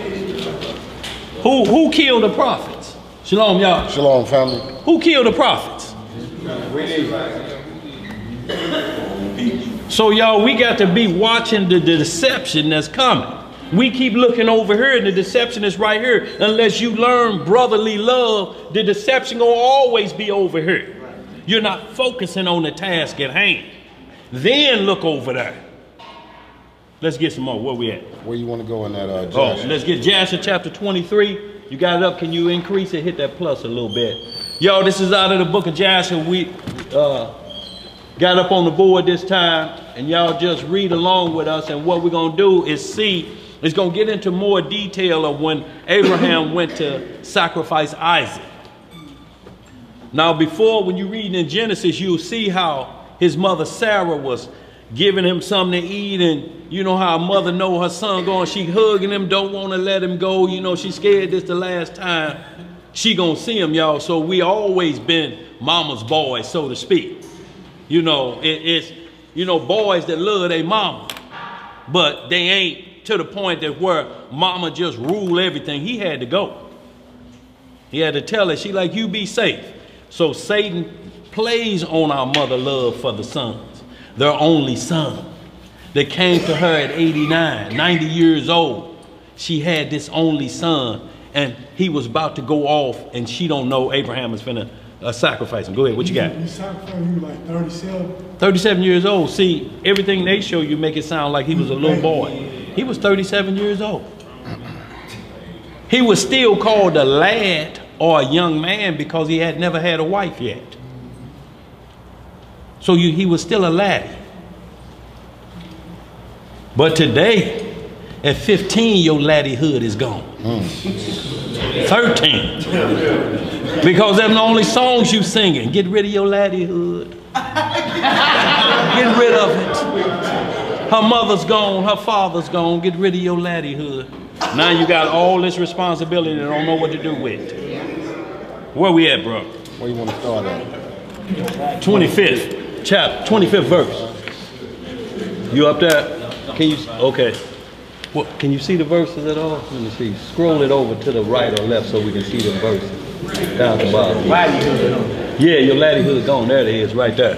Who killed the prophets? Shalom, y'all. Shalom, family. Who killed the prophets? So, y'all, we got to be watching the deception that's coming. We keep looking over here and the deception is right here. Unless you learn brotherly love, the deception will always be over here. You're not focusing on the task at hand. Then look over there. Let's get some more. Where we at? Where you want to go in that Jasher? Let's get Jasher chapter 23. You got it up. Can you increase it? Hit that plus a little bit. Yo, this is out of the book of Jasher. We got up on the board this time. And y'all just read along with us. And what we're going to do is see. It's going to get into more detail of when Abraham went to sacrifice Isaac. Now, before, when you read in Genesis, you'll see how his mother Sarah was giving him something to eat. And you know how a mother know her son going, she hugging him, don't want to let him go. You know, she's scared this the last time she going to see him, y'all. So we always been mama's boys, so to speak. You know, it's, you know, boys that love their mama, but they ain't to the point that where mama just rule everything. He had to go. He had to tell her, she like, you be safe. So Satan plays on our mother love for the sons, their only son. They came to her at 89, 90 years old. She had this only son and he was about to go off and she don't know Abraham is finna sacrifice him. Go ahead, what you got? You sacrificed him like 37. 37 years old. See, everything they show you make it sound like he was a little boy. He was 37 years old. He was still called a lad or a young man because he had never had a wife yet. So he was still a laddie. But today, at 15, your laddiehood is gone. 13. Because them the only songs you singing. Get rid of your laddiehood. Get rid of it. Her mother's gone, her father's gone. Get rid of your laddiehood. Now you got all this responsibility and don't know what to do with. Where we at, bro? Where you want to start at? 25th chapter, 25th verse. You up there? Can you? Okay. What, can you see the verses at all? Let me see. Scroll it over to the right or left so we can see the verses down at the bottom. Yeah, your laddiehood gone. There it is, right there.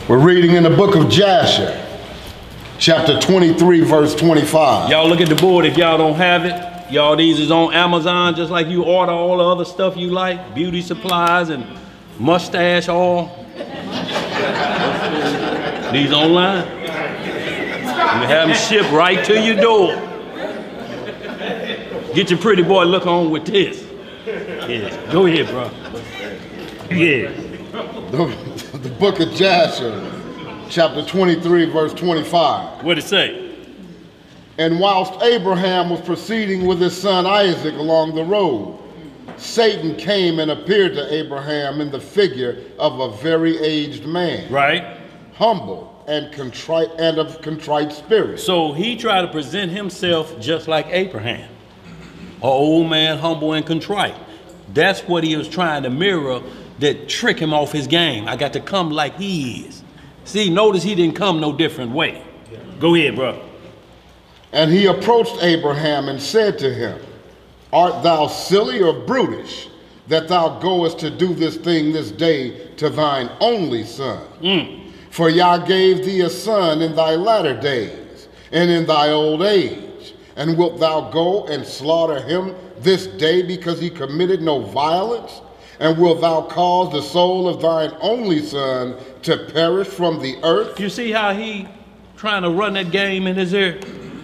We're reading in the book of Jasher, chapter 23, verse 25. Y'all look at the board if y'all don't have it. Y'all, these is on Amazon, just like you order all the other stuff you like. Beauty supplies and mustache oil. These online. You have them shipped right to your door. Get your pretty boy look on with this. Yeah, go ahead, bro. Yeah. The book of Jasher, chapter 23, verse 25. What'd it say? And whilst Abraham was proceeding with his son Isaac along the road, Satan came and appeared to Abraham in the figure of a very aged man. Right. Humble and contrite and of contrite spirit. So he tried to present himself just like Abraham. An old man, humble and contrite. That's what he was trying to mirror, that trick him off his game. I got to come like he is. See, notice he didn't come no different way. Go ahead, bro. And he approached Abraham and said to him, Art thou silly or brutish, that thou goest to do this thing this day to thine only son? For Yah gave thee a son in thy latter days, and in thy old age. And wilt thou go and slaughter him this day because he committed no violence? And wilt thou cause the soul of thine only son to perish from the earth? You see how he trying to run that game in his ear?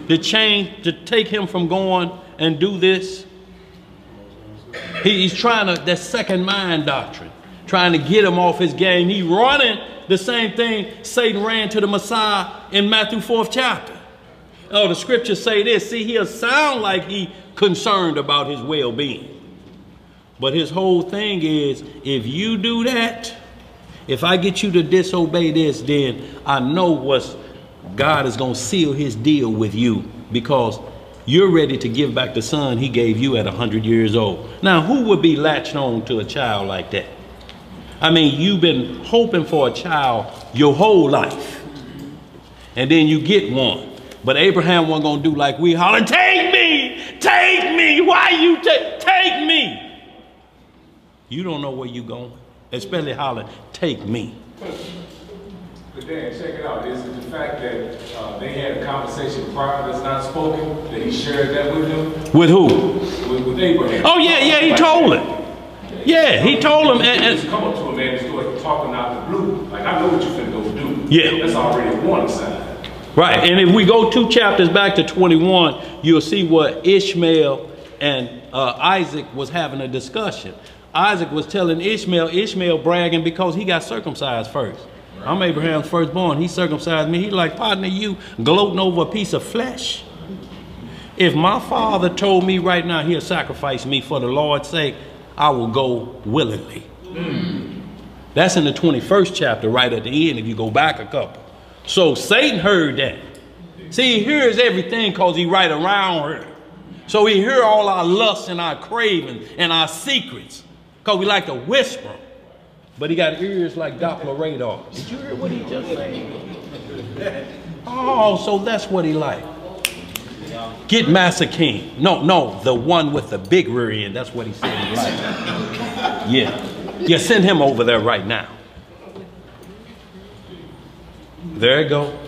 To change, to take him from going and do this? He's trying to, that second mind doctrine, trying to get him off his game. He running the same thing Satan ran to the Messiah in Matthew 4th chapter. Oh, the scriptures say this. See, he'll sound like he concerned about his well-being. But his whole thing is, if you do that, if I get you to disobey this, then I know God is going to seal his deal with you, because you're ready to give back the son he gave you at 100 years old. Now, who would be latched on to a child like that? I mean, you've been hoping for a child your whole life, and then you get one. But Abraham wasn't going to do like we holler, take me, why you take me? You don't know where you're going, especially holler, take me. But Dan, check it out. Is it the fact that they had a conversation prior that's not spoken, that he shared that with him? With who? With Abraham. Oh, yeah, he told him. Yeah, he told him. And just come up to a man and start talking out the blue. Like, I know what you're finna go do. Yeah. That's already one side. Right, and if we go 2 chapters back to 21, you'll see what Ishmael and Isaac was having a discussion. Isaac was telling Ishmael bragging because he got circumcised first. Right. I'm Abraham's firstborn. He circumcised me. He like, partner, you gloating over a piece of flesh? If my father told me right now he'll sacrifice me for the Lord's sake, I will go willingly. That's in the 21st chapter, right at the end, if you go back a couple. So Satan heard that. See, he hears everything because he right around her. So he hear all our lusts and our cravings and our secrets, because we like to whisper. But he got ears like Doppler radar. Did you hear what he just said? Oh, so that's what he like. Get Master King. No, the one with the big rear end. That's what he said he like. Yeah, send him over there right now. There you go.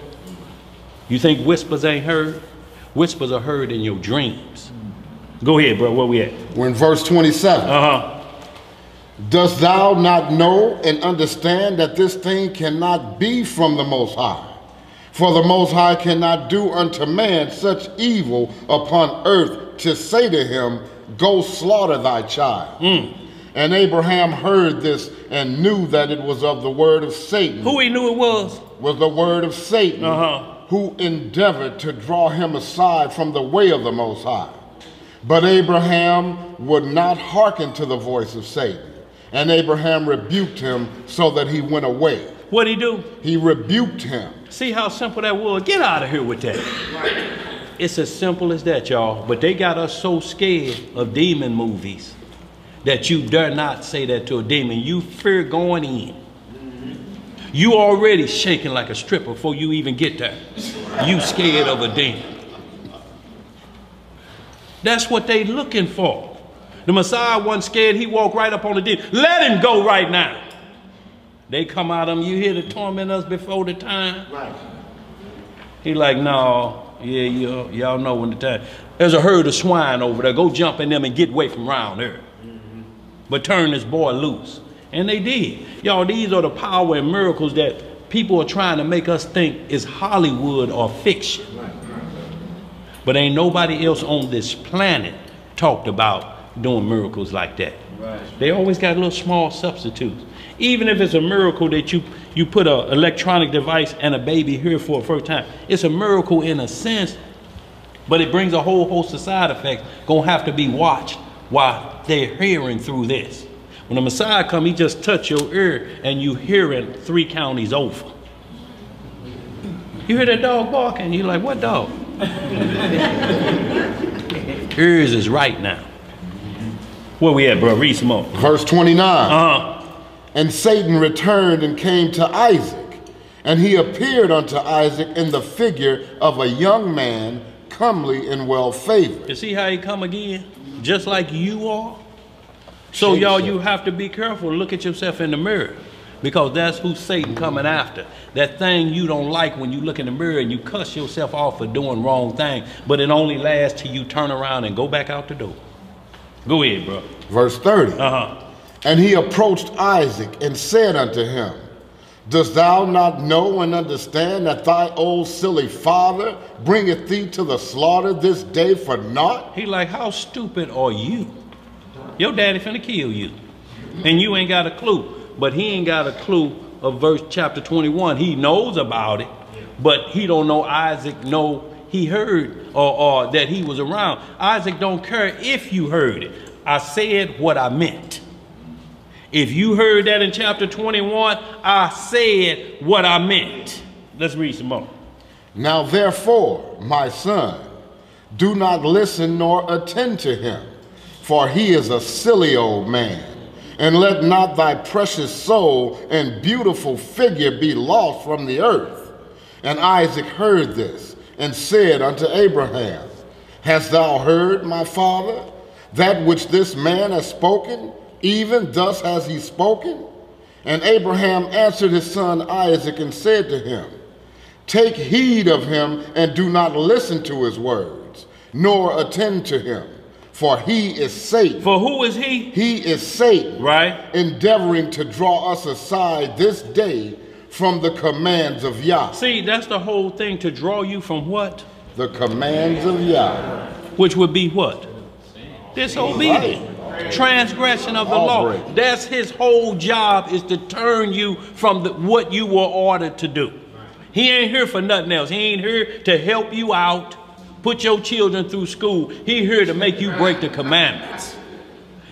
You think whispers ain't heard? Whispers are heard in your dreams. Go ahead, bro. Where we at? We're in verse 27. Dost thou not know and understand that this thing cannot be from the Most High? For the Most High cannot do unto man such evil upon earth to say to him, go slaughter thy child. And Abraham heard this and knew that it was of the word of Satan. Who he knew it was? Was the word of Satan, who endeavored to draw him aside from the way of the Most High. But Abraham would not hearken to the voice of Satan. And Abraham rebuked him so that he went away. What'd he do? He rebuked him. See how simple that was? Get out of here with that. It's as simple as that, y'all. But they got us so scared of demon movies that you dare not say that to a demon. You fear going in. You already shaking like a stripper before you even get there. You scared of a demon. That's what they looking for. The Messiah wasn't scared. He walked right up on the demon. Let him go right now. They come out of him. You here to torment us before the time? Right. He like, no. Yeah, y'all know when the time. There's a herd of swine over there. Go jump in them and get away from around there. But turn this boy loose. And they did. Y'all, these are the power and miracles that people are trying to make us think is Hollywood or fiction. But ain't nobody else on this planet talked about doing miracles like that. They always got little small substitutes. Even if it's a miracle that you put an electronic device and a baby here for the first time, it's a miracle in a sense, but it brings a whole host of side effects. Gonna have to be watched while they're hearing through this. When the Messiah come, he just touch your ear and you hearing 3 counties over. You hear that dog barking, you're like, what dog? Ears is right now. Where we at, bro? Read some more. Verse 29. And Satan returned and came to Isaac, and he appeared unto Isaac in the figure of a young man, comely and well favored. You see how he come again? Just like you are. So y'all, you have to be careful. Look at yourself in the mirror, because that's who Satan coming after. That thing you don't like when you look in the mirror and you cuss yourself off for doing wrong thing, but it only lasts till you turn around and go back out the door. Go ahead, bro. Verse 30. And he approached Isaac and said unto him, dost thou not know and understand that thy old silly father bringeth thee to the slaughter this day for naught? He like, how stupid are you? Your daddy finna kill you. And you ain't got a clue. But he ain't got a clue of verse chapter 21. He knows about it, but he don't know Isaac know he heard or that he was around. Isaac don't care if you heard it. I said what I meant. If you heard that in chapter 21, I said what I meant. Let's read some more. Now therefore, my son, do not listen nor attend to him, for he is a silly old man. And let not thy precious soul and beautiful figure be lost from the earth. And Isaac heard this and said unto Abraham, hast thou heard, my father, that which this man has spoken? Even thus has he spoken? And Abraham answered his son Isaac and said to him, take heed of him and do not listen to his words, nor attend to him. For he is Satan. For who is he? He is Satan. Right. Endeavoring to draw us aside this day from the commands of Yah. See, that's the whole thing, to draw you from what? The commands of Yah. Which would be what? Disobedience. Right. Transgression of the law. That's his whole job, is to turn you from what you were ordered to do. He ain't here for nothing else. He ain't here to help you out, put your children through school. He here to make you break the commandments.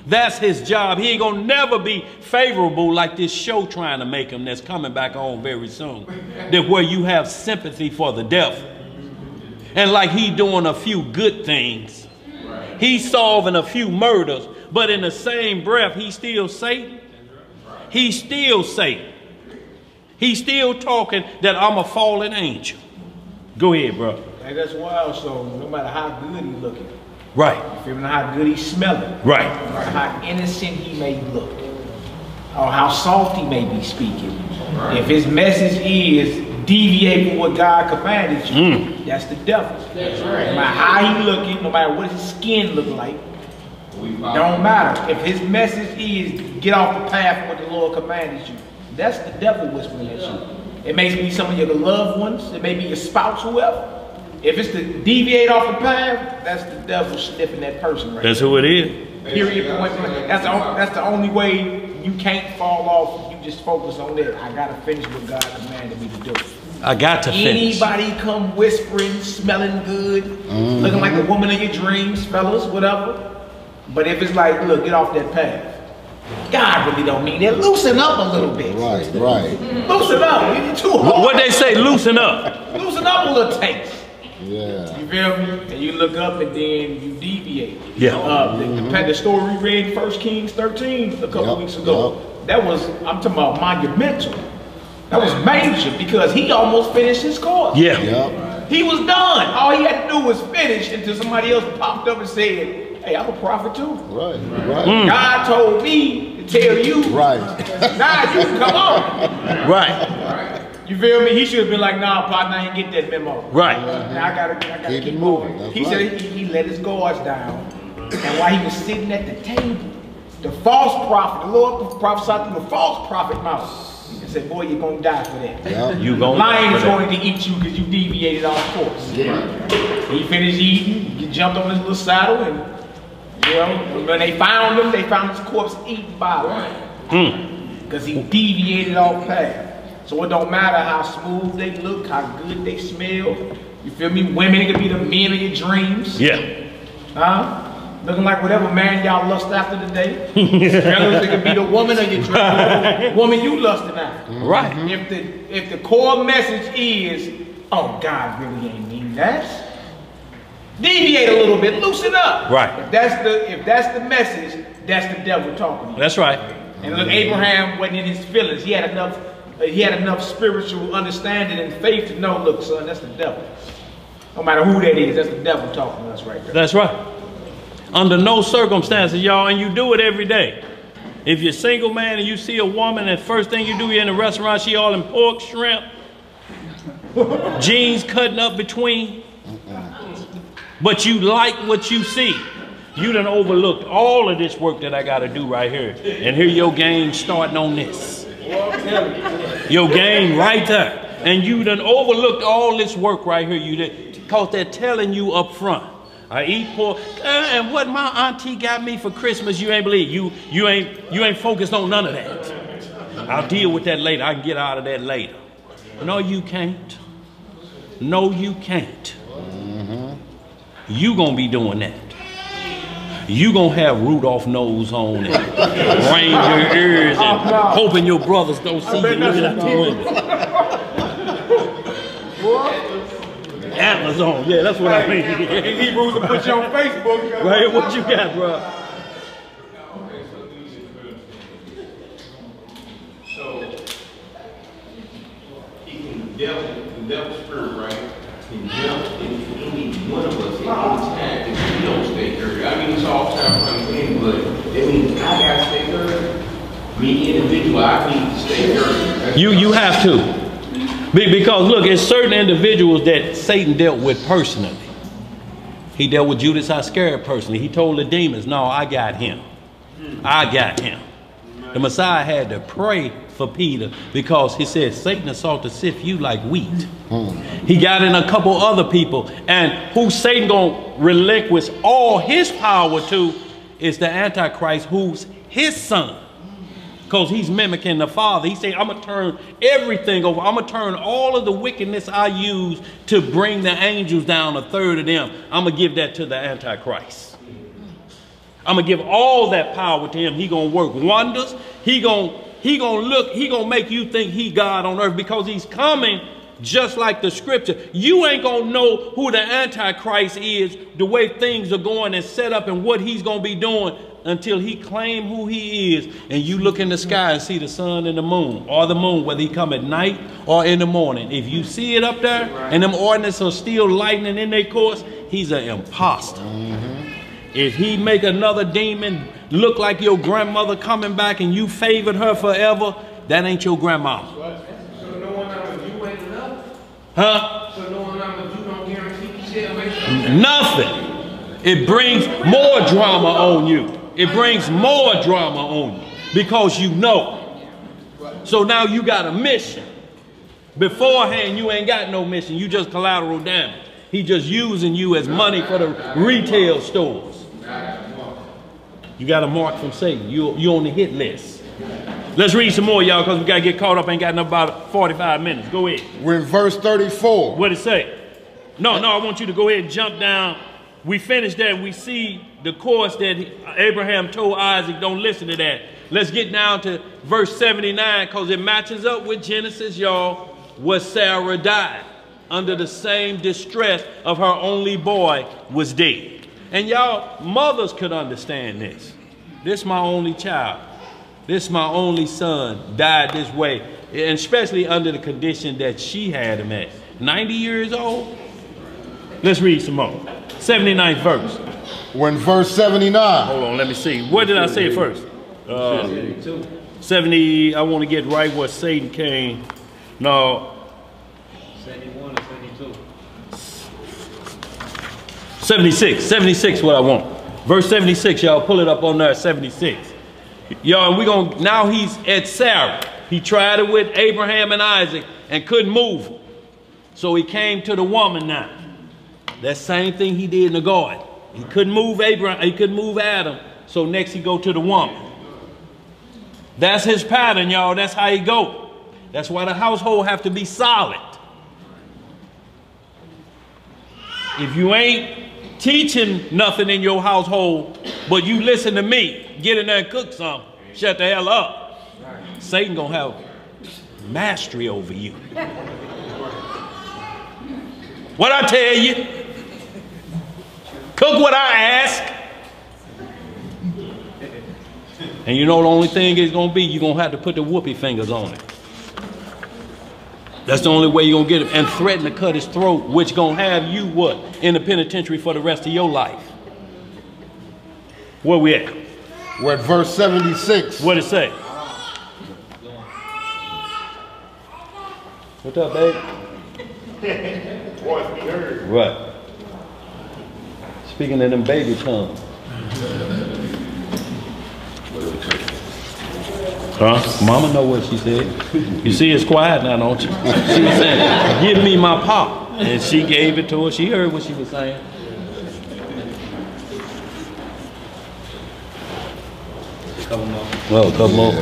That's his job. He ain't gonna never be favorable like this show trying to make him, that's coming back on very soon. That where you have sympathy for the devil. And like he doing a few good things. He's solving a few murders, but in the same breath, he's still Satan. He's still Satan. He's still talking that I'm a fallen angel. Go ahead, bro. And that's wild. So no matter how good he's looking, right? If you know how good he's smelling, right? Or how innocent he may look, or how soft he may be speaking, right. If his message is deviate from what God commanded you, that's the devil. That's right. No matter how he looking, no matter what his skin look like, don't matter. If his message is get off the path of what the Lord commanded you, that's the devil whispering at you. It may be some of your loved ones. It may be your spouse, whoever. If it's to deviate off the path, that's the devil sniffing that person right That's there. who it is. Period. That's the only way you can't fall off. You just focus on that. I got to finish what God commanded me to do. I got to finish. Anybody come whispering, smelling good, looking like the woman of your dreams, fellas, whatever. But if it's like, look, get off that path. God really don't mean that. Loosen up a little bit. Right, right. Loosen up. You're too hard. What they say, loosen up. Loosen up a little taste. Yeah. You feel me? And you look up and then you deviate. Yeah. The story we read in 1 Kings 13 a couple weeks ago. That was, I'm talking about monumental. That was major because he almost finished his course. Yeah. He was done. All he had to do was finish until somebody else popped up and said, hey, I'm a prophet too. Right, right. God told me to tell you. Right. Now you can come on. Right. You feel me? He should have been like, nah, partner, I ain't get that memo. Right. Now I gotta keep moving. He said he let his guards down. And while he was sitting at the table, the false prophet, the Lord prophesied through the false prophet mouth. And said, boy, you're gonna die for that. Yep. You gonna Lion is going to eat you because you deviated off course. Yeah. He finished eating, he jumped on his little saddle, and you know, when they found him, they found his corpse eaten by lion. Because he deviated off path. So it don't matter how smooth they look, how good they smell. You feel me? Women, it could be the men of your dreams. Yeah. Huh? Looking like whatever man y'all lust after today. Fellas, it could be the woman of your dreams. Woman you lusting after. Right. If the core message is, oh, God really ain't mean that. Deviate a little bit, loosen up. Right. If that's the message, that's the devil talking to you. That's right. And look, Abraham wasn't in his feelings. He had enough spiritual understanding and faith to know, look, son, that's the devil. No matter who that is, that's the devil talking to us right there. That's right. Under no circumstances, y'all, and you do it every day. If you're a single man and you see a woman and first thing you do, you're in a restaurant, she all in pork, shrimp, jeans cutting up between, but you like what you see. You done overlooked all of this work that I got to do right here. And here your game starting on this. Your game right there. And you done overlooked all this work right here. You did, because they're telling you up front. I eat pork, and what my auntie got me for Christmas, you ain't believe. You ain't focused on none of that. I'll deal with that later. I can get out of that later. No, you can't. No, you can't. You gonna be doing that. You gonna have Rudolph nose on and reindeer ears and hoping your brothers don't see you looking out the window. Atlas on, yeah, that's what I mean. Hebrews will put you on Facebook. Right, what you got, bro? So, the devil's spirit, right? Can jump into any one of us at any time if we don't stay dirty. I mean, it's all time running, but that means I gotta stay dirty. Me, individual, I need to stay dirty. You have to. Because look, it's certain individuals that Satan dealt with personally. He dealt with Judas Iscariot personally. He told the demons, no, I got him. I got him. The Messiah had to pray for Peter because he said, Satan sought to sift you like wheat. He got in a couple other people. And who Satan gonna relinquish all his power to is the Antichrist, who's his son. Because he's mimicking the Father. He's saying, I'm going to turn everything over. I'm going to turn all of the wickedness I use to bring the angels down, a third of them. I'm going to give that to the Antichrist. I'm going to give all that power to him. He going to work wonders. He going to make you think he God on earth because he's coming just like the scripture. You ain't going to know who the Antichrist is, the way things are going and set up and what he's going to be doing until he claim who he is. And you look in the sky and see the sun and the moon, or the moon, whether he come at night or in the morning. If you see it up there and them ordinances are still lightning in their course, he's an imposter. If he make another demon look like your grandmother coming back and you favored her forever, that ain't your grandma. So knowing I'm a Jew ain't enough? Huh? So knowing I'm a Jew don't guarantee salvation? Nothing. It brings more drama on you. It brings more drama on you because you know. So now you got a mission. Beforehand, you ain't got no mission. You just collateral damage. He just using you as money for the retail stores. You got a mark from Satan. You on the hit list. Let's read some more, y'all, because we got to get caught up. Ain't got enough about 45 minutes. Go ahead. We're in verse 34. What it say? No, I want you to go ahead and jump down. We finished that. We see the course that Abraham told Isaac. Don't listen to that. Let's get down to verse 79 because it matches up with Genesis, y'all, where Sarah died under the same distress of her only boy was dead. And y'all, mothers could understand this. This my only child. This my only son died this way, and especially under the condition that she had him at. 90 years old? Let's read some more. 79th verse. We're in verse 79. Hold on, let me see. What did I say first? 70, I want to get right where Satan came. No. 71 or 72? 76. 76 what I want. Verse 76, y'all. Pull it up on there, 76. Y'all, we gonna, now he's at Sarah. He tried it with Abraham and Isaac and couldn't move him. So he came to the woman now. That same thing he did in the garden. He couldn't move Abraham, he couldn't move Adam. So next he go to the woman. That's his pattern, y'all. That's how he go. That's why the household have to be solid. If you ain't teaching nothing in your household, but you listen to me, get in there and cook something, shut the hell up. Satan gonna have mastery over you. What I tell you, cook what I ask. And you know the only thing is gonna be, you're gonna have to put the whoopee fingers on it. That's the only way you're gonna get him, and threaten to cut his throat, which gonna have you what? In the penitentiary for the rest of your life. Where we at? We're at verse 76. What it say? What's up, babe? Right. Speaking in them baby tongues. Huh? Mama know what she said. You see, it's quiet now, don't you? She was saying, give me my pop. And she gave it to her. She heard what she was saying. Well, a couple more.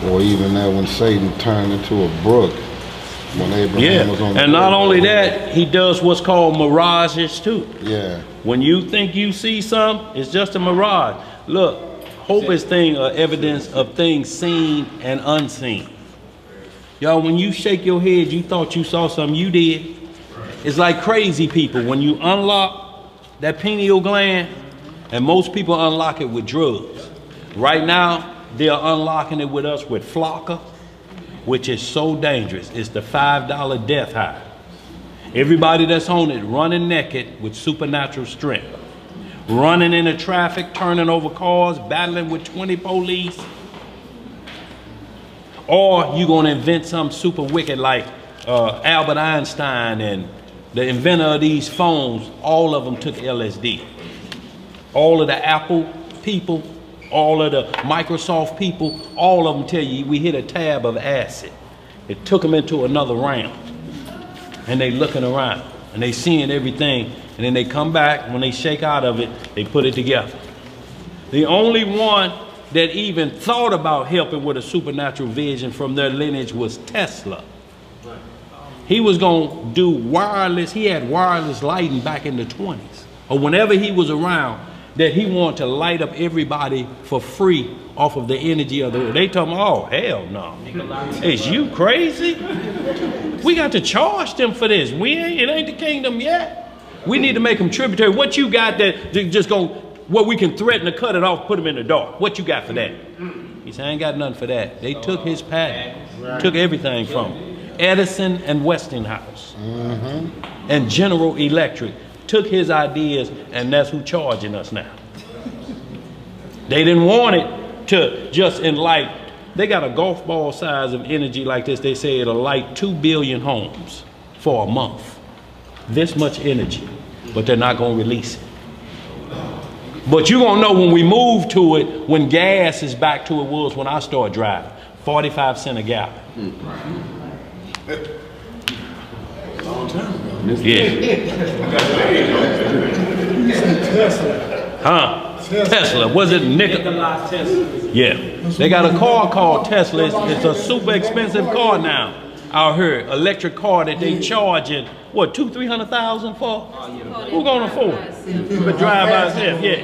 Or even that when Satan turned into a brook. When Abraham was on the and not only that, he does what's called mirages too. Yeah. When you think you see something, it's just a mirage. Look, hope is evidence of things seen and unseen. Y'all, when you shake your head, you thought you saw something, you did. It's like crazy people. When you unlock that pineal gland, and most people unlock it with drugs. Right now, they're unlocking it with us with Flocker, which is so dangerous. It's the $5 death high. Everybody that's on it running naked with supernatural strength. Running into traffic, turning over cars, battling with 20 police. Or you're gonna invent something super wicked like Albert Einstein and the inventor of these phones, all of them took LSD. All of the Apple people, all of the Microsoft people, all of them tell you we hit a tab of acid. It took them into another realm. And they looking around and they seeing everything. And then they come back, when they shake out of it, they put it together. The only one that even thought about helping with a supernatural vision from their lineage was Tesla. He was gonna do wireless, he had wireless lighting back in the 20s. Or whenever he was around, that he wanted to light up everybody for free off of the energy of the, they told him, oh, hell no. Is you crazy? We got to charge them for this. It ain't the kingdom yet. We need to make them tributary. What you got that just going, what we can threaten to cut it off, put them in the dark. What you got for that? He said, I ain't got nothing for that. They took his patent, took everything from him. Edison and Westinghouse and General Electric took his ideas, and that's who charging us now. They didn't want it to just enlighten. They got a golf ball size of energy like this. They say it'll light 2 billion homes for a month. This much energy, but they're not going to release it. But you're going to know when we move to it, when gas is back to it was when I started driving, 45 cents a gallon. Long time ago. Yeah. Huh? Tesla. Was it Nikola Tesla? Yeah. They got a car called Tesla. It's a super expensive car now. Out here, electric car that they charging, what, 200,000-300,000 for? Who gonna afford it? But drive by itself, yeah.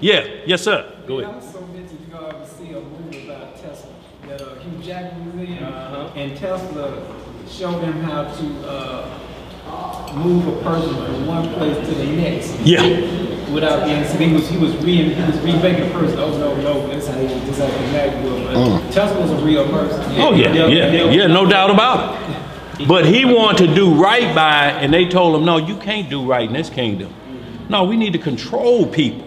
Yeah, yes sir. Go ahead. I was so mentioned to go to see a movie about Tesla that Hugh Jackman was in, and Tesla showed him how to move a person from one place to the next. Yeah. Without being, so he was remaking a person over and over and over. That's how he Tesla was a real person. Oh yeah, no doubt about it. But he wanted to do right by, and they told him, no, you can't do right in this kingdom. No, we need to control people.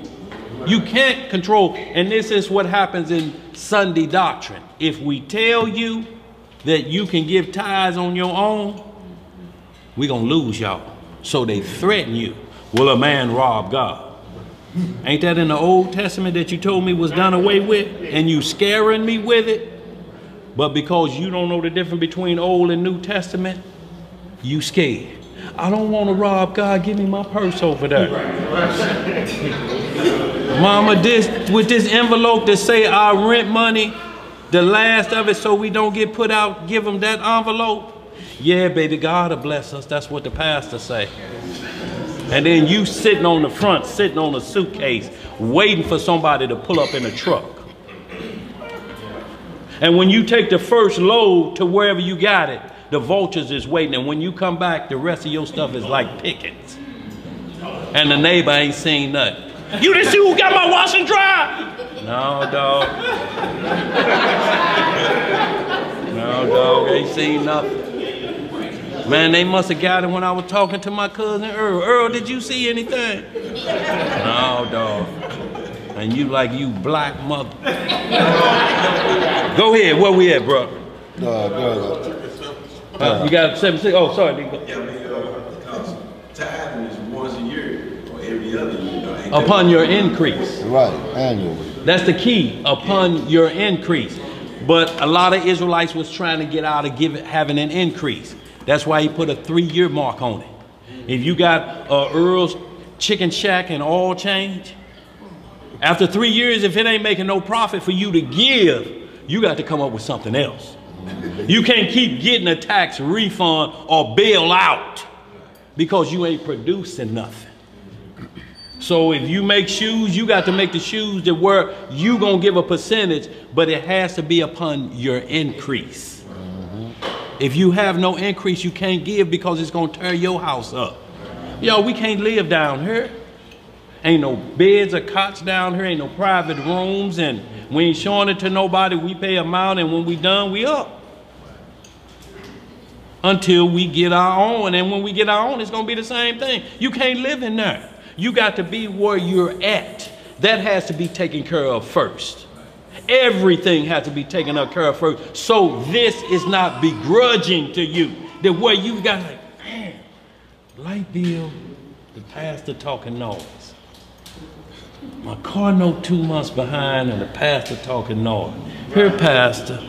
You can't control, and this is what happens in Sunday doctrine. If we tell you that you can give tithes on your own, we're gonna lose y'all. So they threaten you. Will a man rob God? Ain't that in the Old Testament that you told me was done away with? And you scaring me with it? But because you don't know the difference between Old and New Testament, you scared. I don't want to rob God. Give me my purse over there. Mama, with this envelope that say our rent money, the last of it, so we don't get put out, give them that envelope. Yeah, baby, God will bless us. That's what the pastor say. And then you sitting on the front, sitting on a suitcase, waiting for somebody to pull up in a truck. And when you take the first load to wherever you got it, the vultures is waiting. And when you come back, the rest of your stuff is like pickets. And the neighbor ain't seen nothing. You didn't see who got my wash and dry? No, dog. No, dog, ain't seen nothing. Man, they must have got it when I was talking to my cousin Earl. Earl, did you see anything? No, dog. And you like you black mother. Go ahead, where we at, bro? You got 76? Oh, sorry. Yeah, I mean, because tithing is once a year or every other year. Upon your increase. Right, annually. That's the key, upon your increase. But a lot of Israelites was trying to get out of having an increase. That's why he put a 3-year mark on it. If you got Earl's Chicken Shack and oil change, after 3 years, if it ain't making no profit for you to give, you got to come up with something else. You can't keep getting a tax refund or bail out because you ain't producing nothing. So if you make shoes, you got to make the shoes that where you gonna give a percentage, but it has to be upon your increase. If you have no increase, you can't give because it's gonna tear your house up. Yo, we can't live down here. Ain't no beds or cots down here, ain't no private rooms, and we ain't showing it to nobody. We pay amount, and when we done, we up. Until we get our own, and when we get our own, it's gonna be the same thing. You can't live in there. You got to be where you're at. That has to be taken care of first. Everything has to be taken care of first. So this is not begrudging to you. That where you got like, man, light bill, the pastor talking noise. My car no 2 months behind and the pastor talking noise. Here, pastor.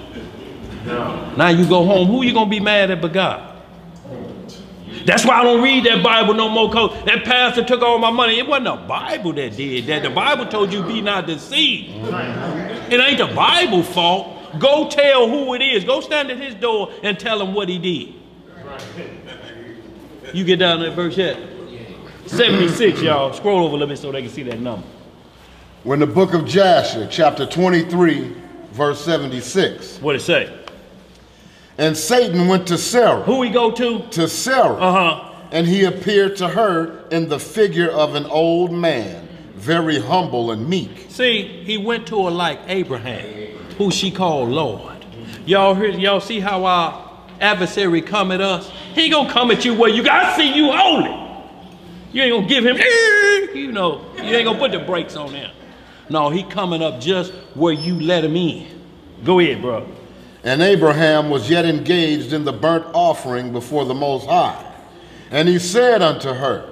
Now you go home. Who you gonna be mad at but God? That's why I don't read that Bible no more, because that pastor took all my money. It wasn't the Bible that did that. The Bible told you be not deceived. It ain't the Bible's fault. Go tell who it is. Go stand at his door and tell him what he did. You get down to that verse yet? 76, y'all. Scroll over a little bit so they can see that number. When the book of Jasher, chapter 23, verse 76. What it say? And Satan went to Sarah. Who he go to? To Sarah. And he appeared to her in the figure of an old man, very humble and meek. See, he went to her like Abraham, who she called Lord. Y'all see how our adversary come at us? He ain't gonna come at you where you gotta see you holy. You ain't gonna give him, you know, you ain't gonna put the brakes on him. No, he coming up just where you let him in. Go ahead, bro. And Abraham was yet engaged in the burnt offering before the Most High. And he said unto her,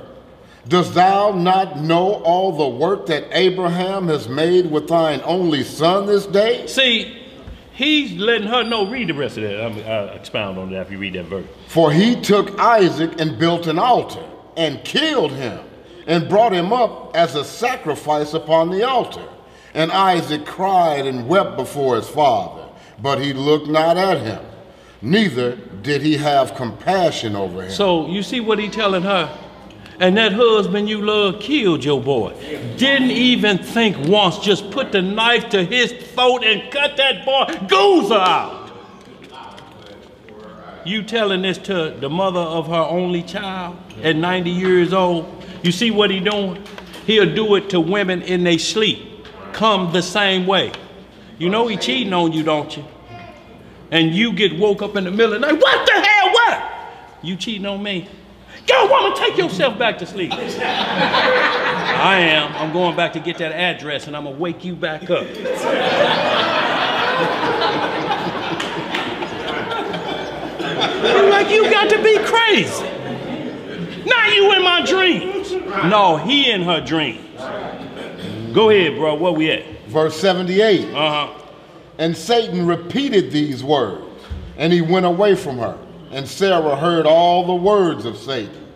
dost thou not know all the work that Abraham has made with thine only son this day? See, he's letting her know. Read the rest of that. I'll expound on that if you read that verse. For he took Isaac and built an altar and killed him and brought him up as a sacrifice upon the altar. And Isaac cried and wept before his father, but he looked not at him, neither did he have compassion over him. So you see what he telling her? And that husband you love killed your boy. Didn't even think once, just put the knife to his throat and cut that boy gozer out. You telling this to the mother of her only child at 90 years old? You see what he doing? He'll do it to women in their sleep. Come the same way. You know he cheating on you, don't you? And you get woke up in the middle of the night. What the hell, what? You cheating on me? Go, woman, take yourself back to sleep. I am. I'm going back to get that address and I'm going to wake you back up. I'm like, you got to be crazy. Not you in my dreams. No, he in her dreams. Go ahead, bro. Where we at? Verse 78. And Satan repeated these words, and he went away from her. And Sarah heard all the words of Satan,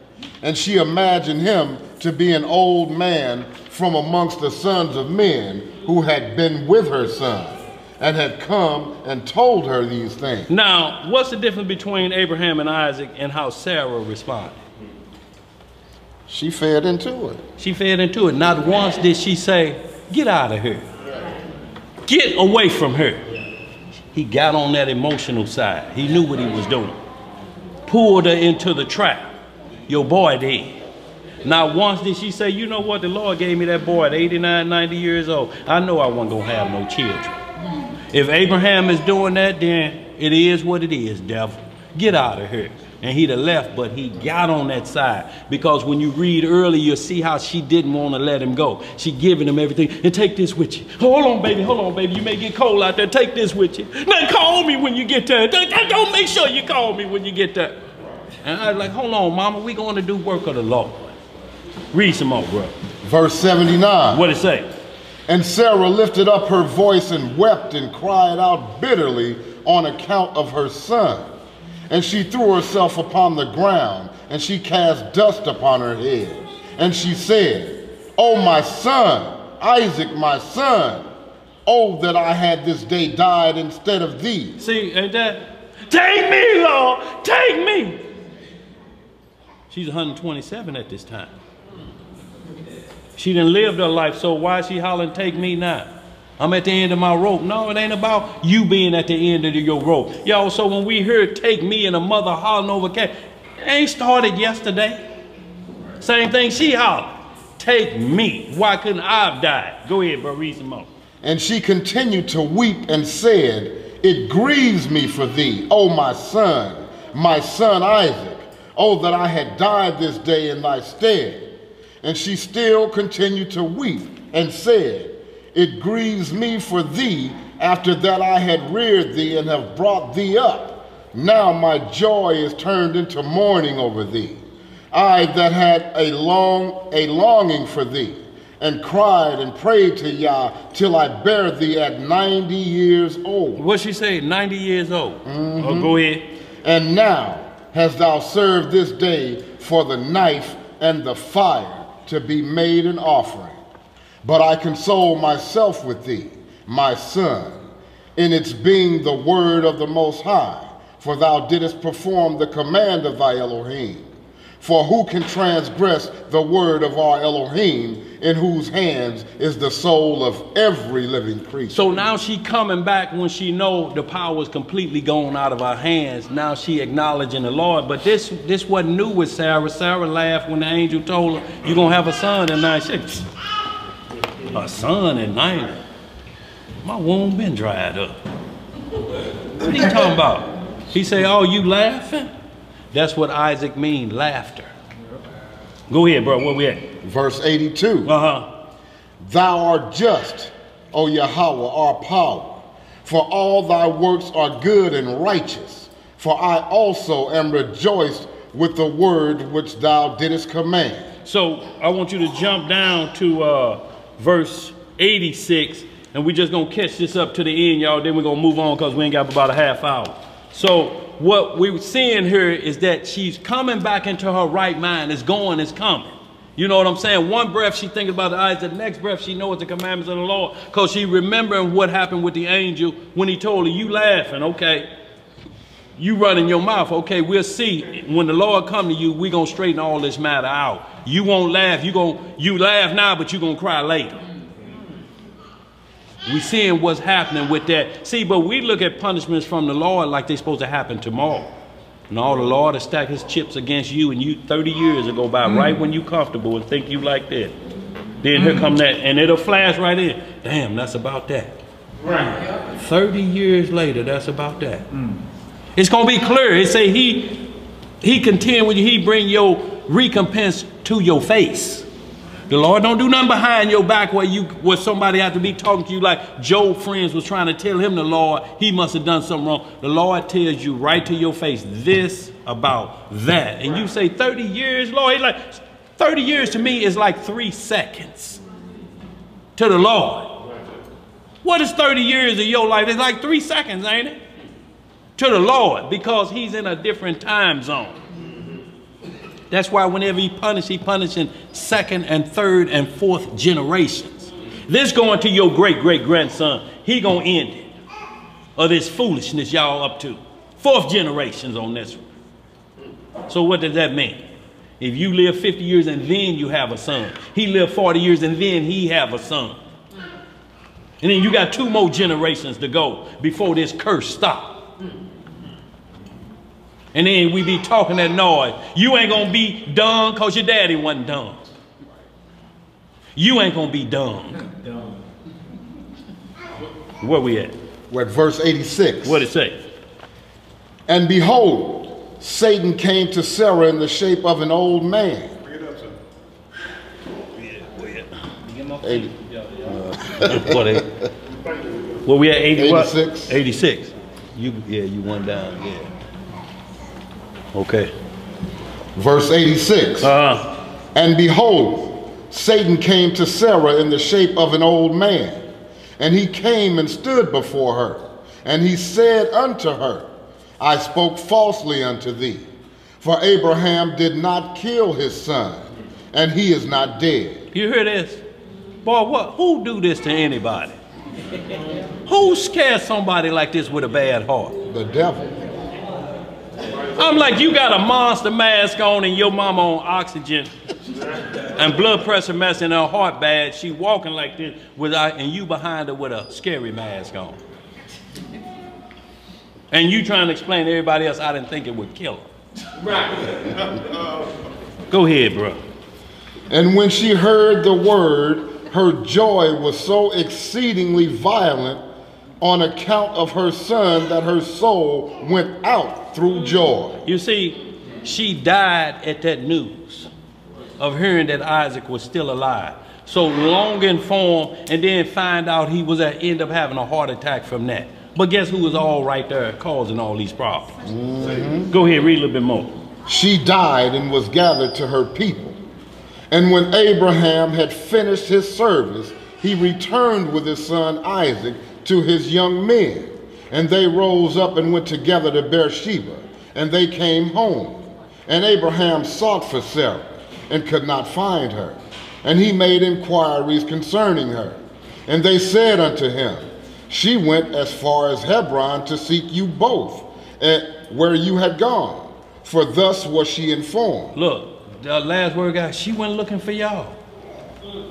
and she imagined him to be an old man from amongst the sons of men who had been with her son, and had come and told her these things. Now, what's the difference between Abraham and Isaac and how Sarah responded? She fed into it. She fed into it. Not once did she say, get out of here. Get away from her. He got on that emotional side. He knew what he was doing. Pulled her into the trap. Your boy did. Not once did she say, you know what, the Lord gave me that boy at 89, 90 years old. I know I wasn't going to have no children. If Abraham is doing that, then it is what it is, devil. Get out of here. And he'd have left, but he got on that side. Because when you read earlier, you'll see how she didn't want to let him go. She giving him everything. And take this with you. Hold on, baby. Hold on, baby. You may get cold out there. Take this with you. Now call me when you get there. Don't make sure you call me when you get there. And I was like, hold on, mama. We going to do work of the Lord. Read some more, bro. Verse 79. What it say? And Sarah lifted up her voice and wept and cried out bitterly on account of her son. And she threw herself upon the ground, and she cast dust upon her head. And she said, O my son, Isaac, my son, oh, that I had this day died instead of thee. See, ain't that? Take me, Lord, take me. She's 127 at this time. She done lived her life, so why is she hollering, take me now? I'm at the end of my rope. No, it ain't about you being at the end of your rope. Yo, so when we heard take me and a mother hollering over cat, it ain't started yesterday. Same thing she hollered. Take me. Why couldn't I have died? Go ahead, bro, read some more. And she continued to weep and said, it grieves me for thee, O my son Isaac. Oh, that I had died this day in thy stead. And she still continued to weep and said, it grieves me for thee, after that I had reared thee and have brought thee up. Now my joy is turned into mourning over thee. I that had a longing for thee, and cried and prayed to Yah till I bare thee at 90 years old. What'd she say, 90 years old? Oh, go ahead. And now hast thou served this day for the knife and the fire to be made an offering. But I console myself with thee, my son, in its being the word of the Most High, for thou didst perform the command of thy Elohim. For who can transgress the word of our Elohim, in whose hands is the soul of every living creature? So now she coming back when she know the power is completely gone out of her hands. Now she acknowledging the Lord. But this wasn't new with Sarah. Sarah laughed when the angel told her, you're going to have a son in 9 6. A son at 90. My womb been dried up. What are you talking about? He say, oh, you laughing? That's what Isaac mean, laughter. Go ahead, bro. Where we at? Verse 82. Thou art just, O Yahweh, our power, for all thy works are good and righteous. For I also am rejoiced with the word which thou didst command. So I want you to jump down to verse 86, and we're just going to catch this up to the end, y'all. Then we're going to move on because we ain't got about a half hour. So what we're seeing here is that she's coming back into her right mind. It's going, it's coming. You know what I'm saying? One breath she thinking about the eyes, the next breath she knows the commandments of the Lord, because she remembering what happened with the angel when he told her, you laughing, okay. You running your mouth, okay, we'll see. When the Lord come to you, we're going to straighten all this matter out. You won't laugh, you laugh now, but you're going to cry later. We seeing what's happening with that. See, but we look at punishments from the Lord like they're supposed to happen tomorrow. No, the Lord will stack his chips against you, and you 30 years will go by right when you comfortable and think you like that. Then here come that, and it'll flash right in. Damn, that's about that. Right. 30 years later, that's about that. It's gonna be clear. It say he contend with you, he bring your recompense to your face. The Lord don't do nothing behind your back where somebody have to be talking to you like Job's friends was trying to tell him the Lord, he must have done something wrong. The Lord tells you right to your face, this about that. And you say 30 years, Lord, he's like, 30 years to me is like 3 seconds to the Lord. What is 30 years of your life? It's like 3 seconds, ain't it? To the Lord, because he's in a different time zone. That's why whenever he punishing second and third and fourth generations. This going to your great-great-grandson, he gonna end it. Of this foolishness y'all up to. 4th generations on this one. So what does that mean? If you live 50 years and then you have a son. He lived 40 years and then he have a son. And then you got 2 more generations to go before this curse stops. And then we be talking that noise. You ain't gonna be done because your daddy wasn't done. You ain't gonna be done. Where we at? We're at verse 86. What it say? And behold, Satan came to Sarah in the shape of an old man. Bring it up, sir. Where we at? 80 what? 86. 86. You went down, yeah. Okay. Verse 86. And behold, Satan came to Sarah in the shape of an old man. And he came and stood before her. And he said unto her, I spoke falsely unto thee. For Abraham did not kill his son, and he is not dead. You hear this? Boy, who do this to anybody? Who scares somebody like this with a bad heart? The devil. I'm like, you got a monster mask on and your mama on oxygen and blood pressure messing her heart bad. She walking like this and you behind her with a scary mask on. And you trying to explain to everybody else I didn't think it would kill her. Right. Go ahead, bro. And when she heard the word, her joy was so exceedingly violent on account of her son that her soul went out through joy. You see, she died at that news of hearing that Isaac was still alive. So longing for him, and then find out he was end up having a heart attack from that. But guess who was all right there causing all these problems? Go ahead, read a little bit more. She died and was gathered to her people. And when Abraham had finished his service, he returned with his son Isaac to his young men. And they rose up and went together to Beersheba, and they came home. And Abraham sought for Sarah and could not find her. And he made inquiries concerning her. And they said unto him, she went as far as Hebron to seek you both, where you had gone. For thus was she informed. Look, the last word, guys, she went looking for y'all.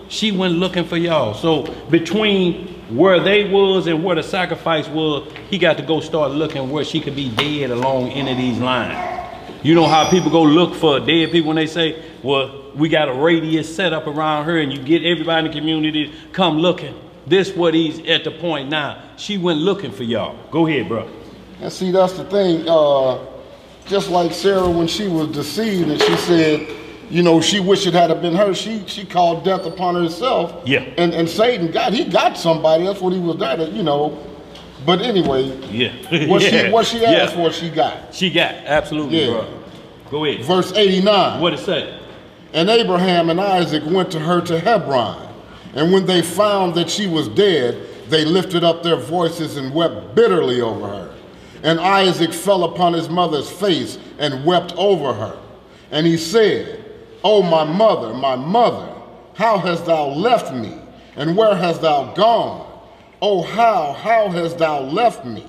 She went looking for y'all. So between where they was and where the sacrifice was, he got to go start looking where she could be dead along any of these lines. You know how people go look for dead people when they say, well, we got a radius set up around her and you get everybody in the community to come looking. This what he's at the point now. She went looking for y'all. Go ahead, bro. And see, that's the thing. Just like Sarah when she was deceived and she said, you know, she wished it had been her. She called death upon herself. Yeah. And Satan got somebody. That's what he was there to, you know. But anyway, yeah. what she asked for, she got. She got, absolutely, bro. Go ahead. Verse 89. What it say? And Abraham and Isaac went to her to Hebron. And when they found that she was dead, they lifted up their voices and wept bitterly over her. And Isaac fell upon his mother's face and wept over her. And he said, O my mother, how hast thou left me? And where hast thou gone? O how hast thou left me?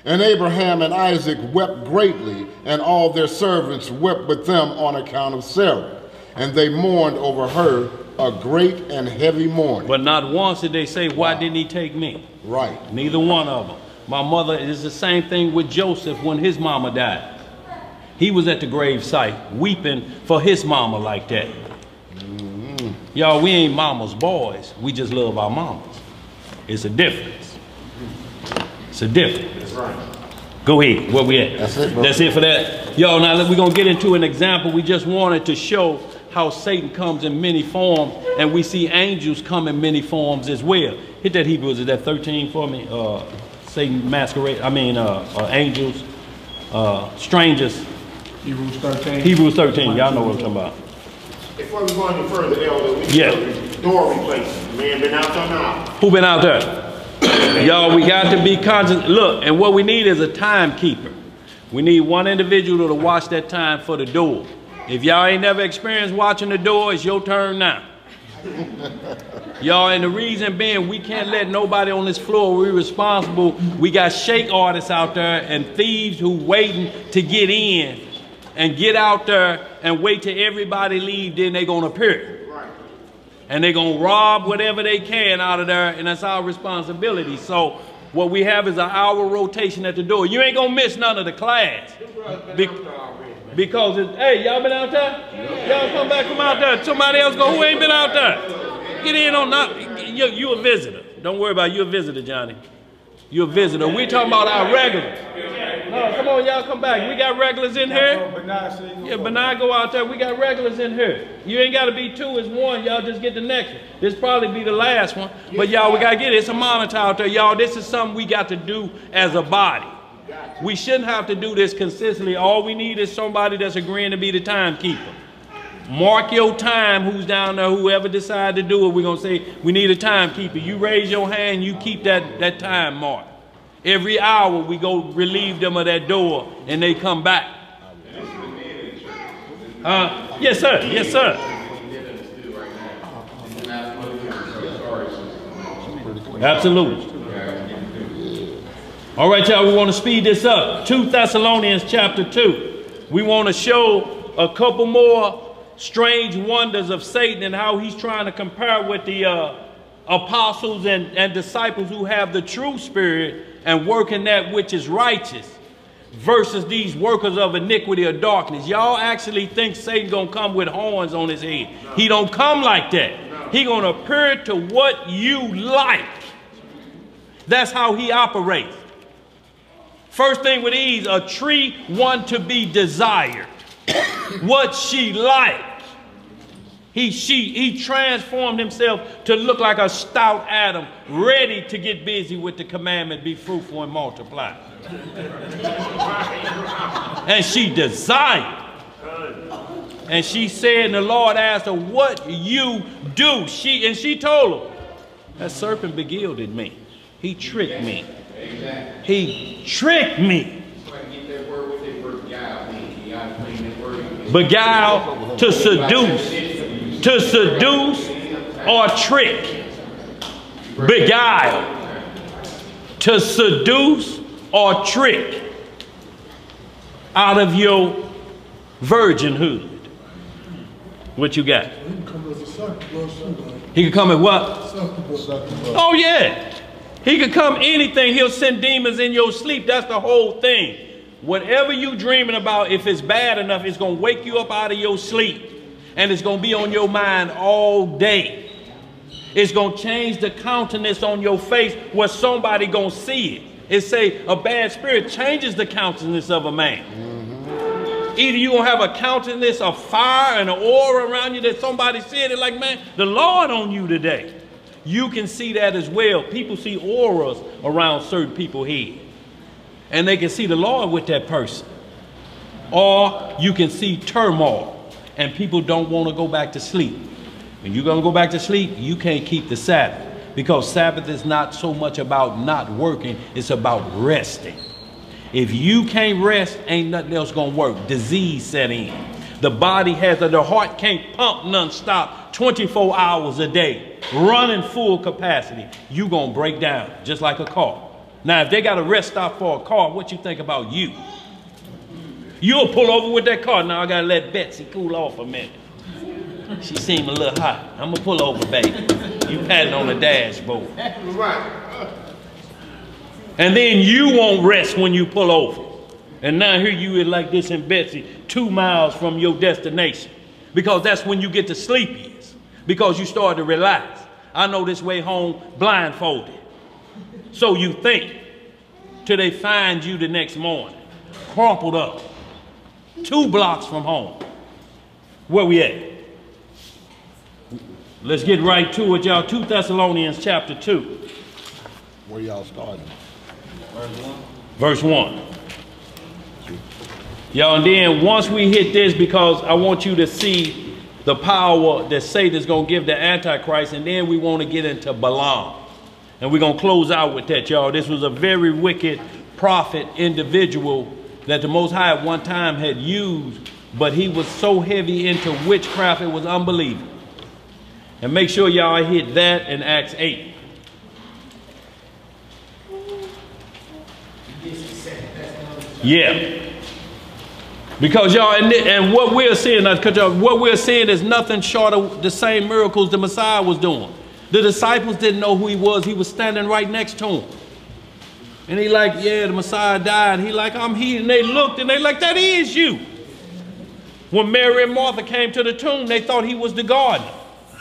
And Abraham and Isaac wept greatly, and all their servants wept with them on account of Sarah. And they mourned over her a great and heavy mourning. But not once did they say, why didn't he take me? Right. Neither one of them. My mother, is the same thing with Joseph when his mama died. He was at the grave site weeping for his mama like that. Y'all, we ain't mama's boys. We just love our mamas. It's a difference. It's a difference. That's right. Go ahead. Where we at? That's it, bro. That's it for that. Y'all, now we're going to get into an example. We just wanted to show how Satan comes in many forms, and we see angels come in many forms as well. Hit that Hebrews, is that 13 for me? Satan masquerade, angels, strangers. Hebrews 13. Hebrews 13, y'all know what I'm talking about. Before we go any further, Elder, we need door replacement. Man been out there now. Who been out there? Y'all, we got to be conscious. Look, and what we need is a timekeeper. We need one individual to watch that time for the door. If y'all ain't never experienced watching the door, it's your turn now. Y'all, and the reason being, we can't let nobody on this floor. We're responsible. We got shake artists out there and thieves who waiting to get in and get out there and wait till everybody leave, then they gonna appear. Right. And they gonna rob whatever they can out of there, and that's our responsibility. So what we have is an hour rotation at the door. You ain't gonna miss none of the class. Because it's, hey, y'all been out there? Y'all come back from out there. Somebody else go who ain't been out there. Get in on that. You a visitor. Don't worry about it. You a visitor, Johnny. You a visitor. We talking about our regulars. No, come on, y'all come back. We got regulars in here. Yeah, Benai go out there. We got regulars in here. You ain't got to be two, it's one. Y'all just get the next one. This probably be the last one. But y'all, we got to get it. It's a monitor out there. Y'all, this is something we got to do as a body. We shouldn't have to do this consistently. All we need is somebody that's agreeing to be the timekeeper. Mark your time, who's down there, whoever decide to do it, we're going to say, we need a timekeeper. You raise your hand, you keep that time mark. Every hour we go relieve them of that door and they come back. Yes, sir. Yes, sir. Absolutely. All right, y'all, we want to speed this up. 2 Thessalonians chapter 2. We want to show a couple more strange wonders of Satan and how he's trying to compare with the apostles and disciples who have the true spirit and working that which is righteous versus these workers of iniquity or darkness. Y'all actually think Satan gonna come with horns on his head. He don't come like that. He gonna appear to what you like. That's how he operates. First thing with these, a tree one to be desired. What she like. He transformed himself to look like a stout Adam, ready to get busy with the commandment, be fruitful and multiply. And she desired. And she said, and the Lord asked her, what you do? She told him, that serpent beguiled me. He tricked me. He tricked me. Beguile, to seduce. To seduce or trick. Beguile. To seduce or trick out of your virginhood. What you got? He could come at what? Oh yeah. He could come anything. He'll send demons in your sleep. That's the whole thing. Whatever you dreaming about, if it's bad enough, it's going to wake you up out of your sleep. And it's going to be on your mind all day. It's going to change the countenance on your face where somebody going to see it. It say a bad spirit changes the countenance of a man. Either you going to have a countenance of fire and an aura around you that somebody said it like, man, the Lord on you today. You can see that as well. People see auras around certain people's head. And they can see the Lord with that person. Or you can see turmoil. And people don't want to go back to sleep. When you're going to go back to sleep, you can't keep the Sabbath. Because Sabbath is not so much about not working, it's about resting. If you can't rest, ain't nothing else going to work. Disease set in. The body the heart can't pump non-stop 24 hours a day, running full capacity. You gonna break down just like a car. Now, if they got a rest stop for a car, what you think about you? You'll pull over with that car. Now I gotta let Betsy cool off a minute. She seemed a little hot. I'm gonna pull over, baby. You patting on the dashboard. Right. And then you won't rest when you pull over. And now here you is like this in Betsy, 2 miles from your destination. Because that's when you get to sleep is. Because you start to relax. I know this way home blindfolded. So you think. Till they find you the next morning. Crumpled up. 2 blocks from home. Where we at? Let's get right to it, y'all. 2 Thessalonians chapter 2. Where y'all starting? Verse 1. Y'all, and then once we hit this, because I want you to see the power that Satan's going to give the Antichrist, and then we want to get into Balaam. And we're going to close out with that, y'all. This was a very wicked prophet individual that the Most High at one time had used, but he was so heavy into witchcraft, it was unbelievable. And make sure y'all hit that in Acts 8. Yeah. Because y'all, and what we're seeing, what we're seeing is nothing short of the same miracles the Messiah was doing. The disciples didn't know who he was. He was standing right next to him. And he like, yeah, the Messiah died. He like, I'm he. And they looked and they like, that is you. When Mary and Martha came to the tomb, they thought he was the gardener.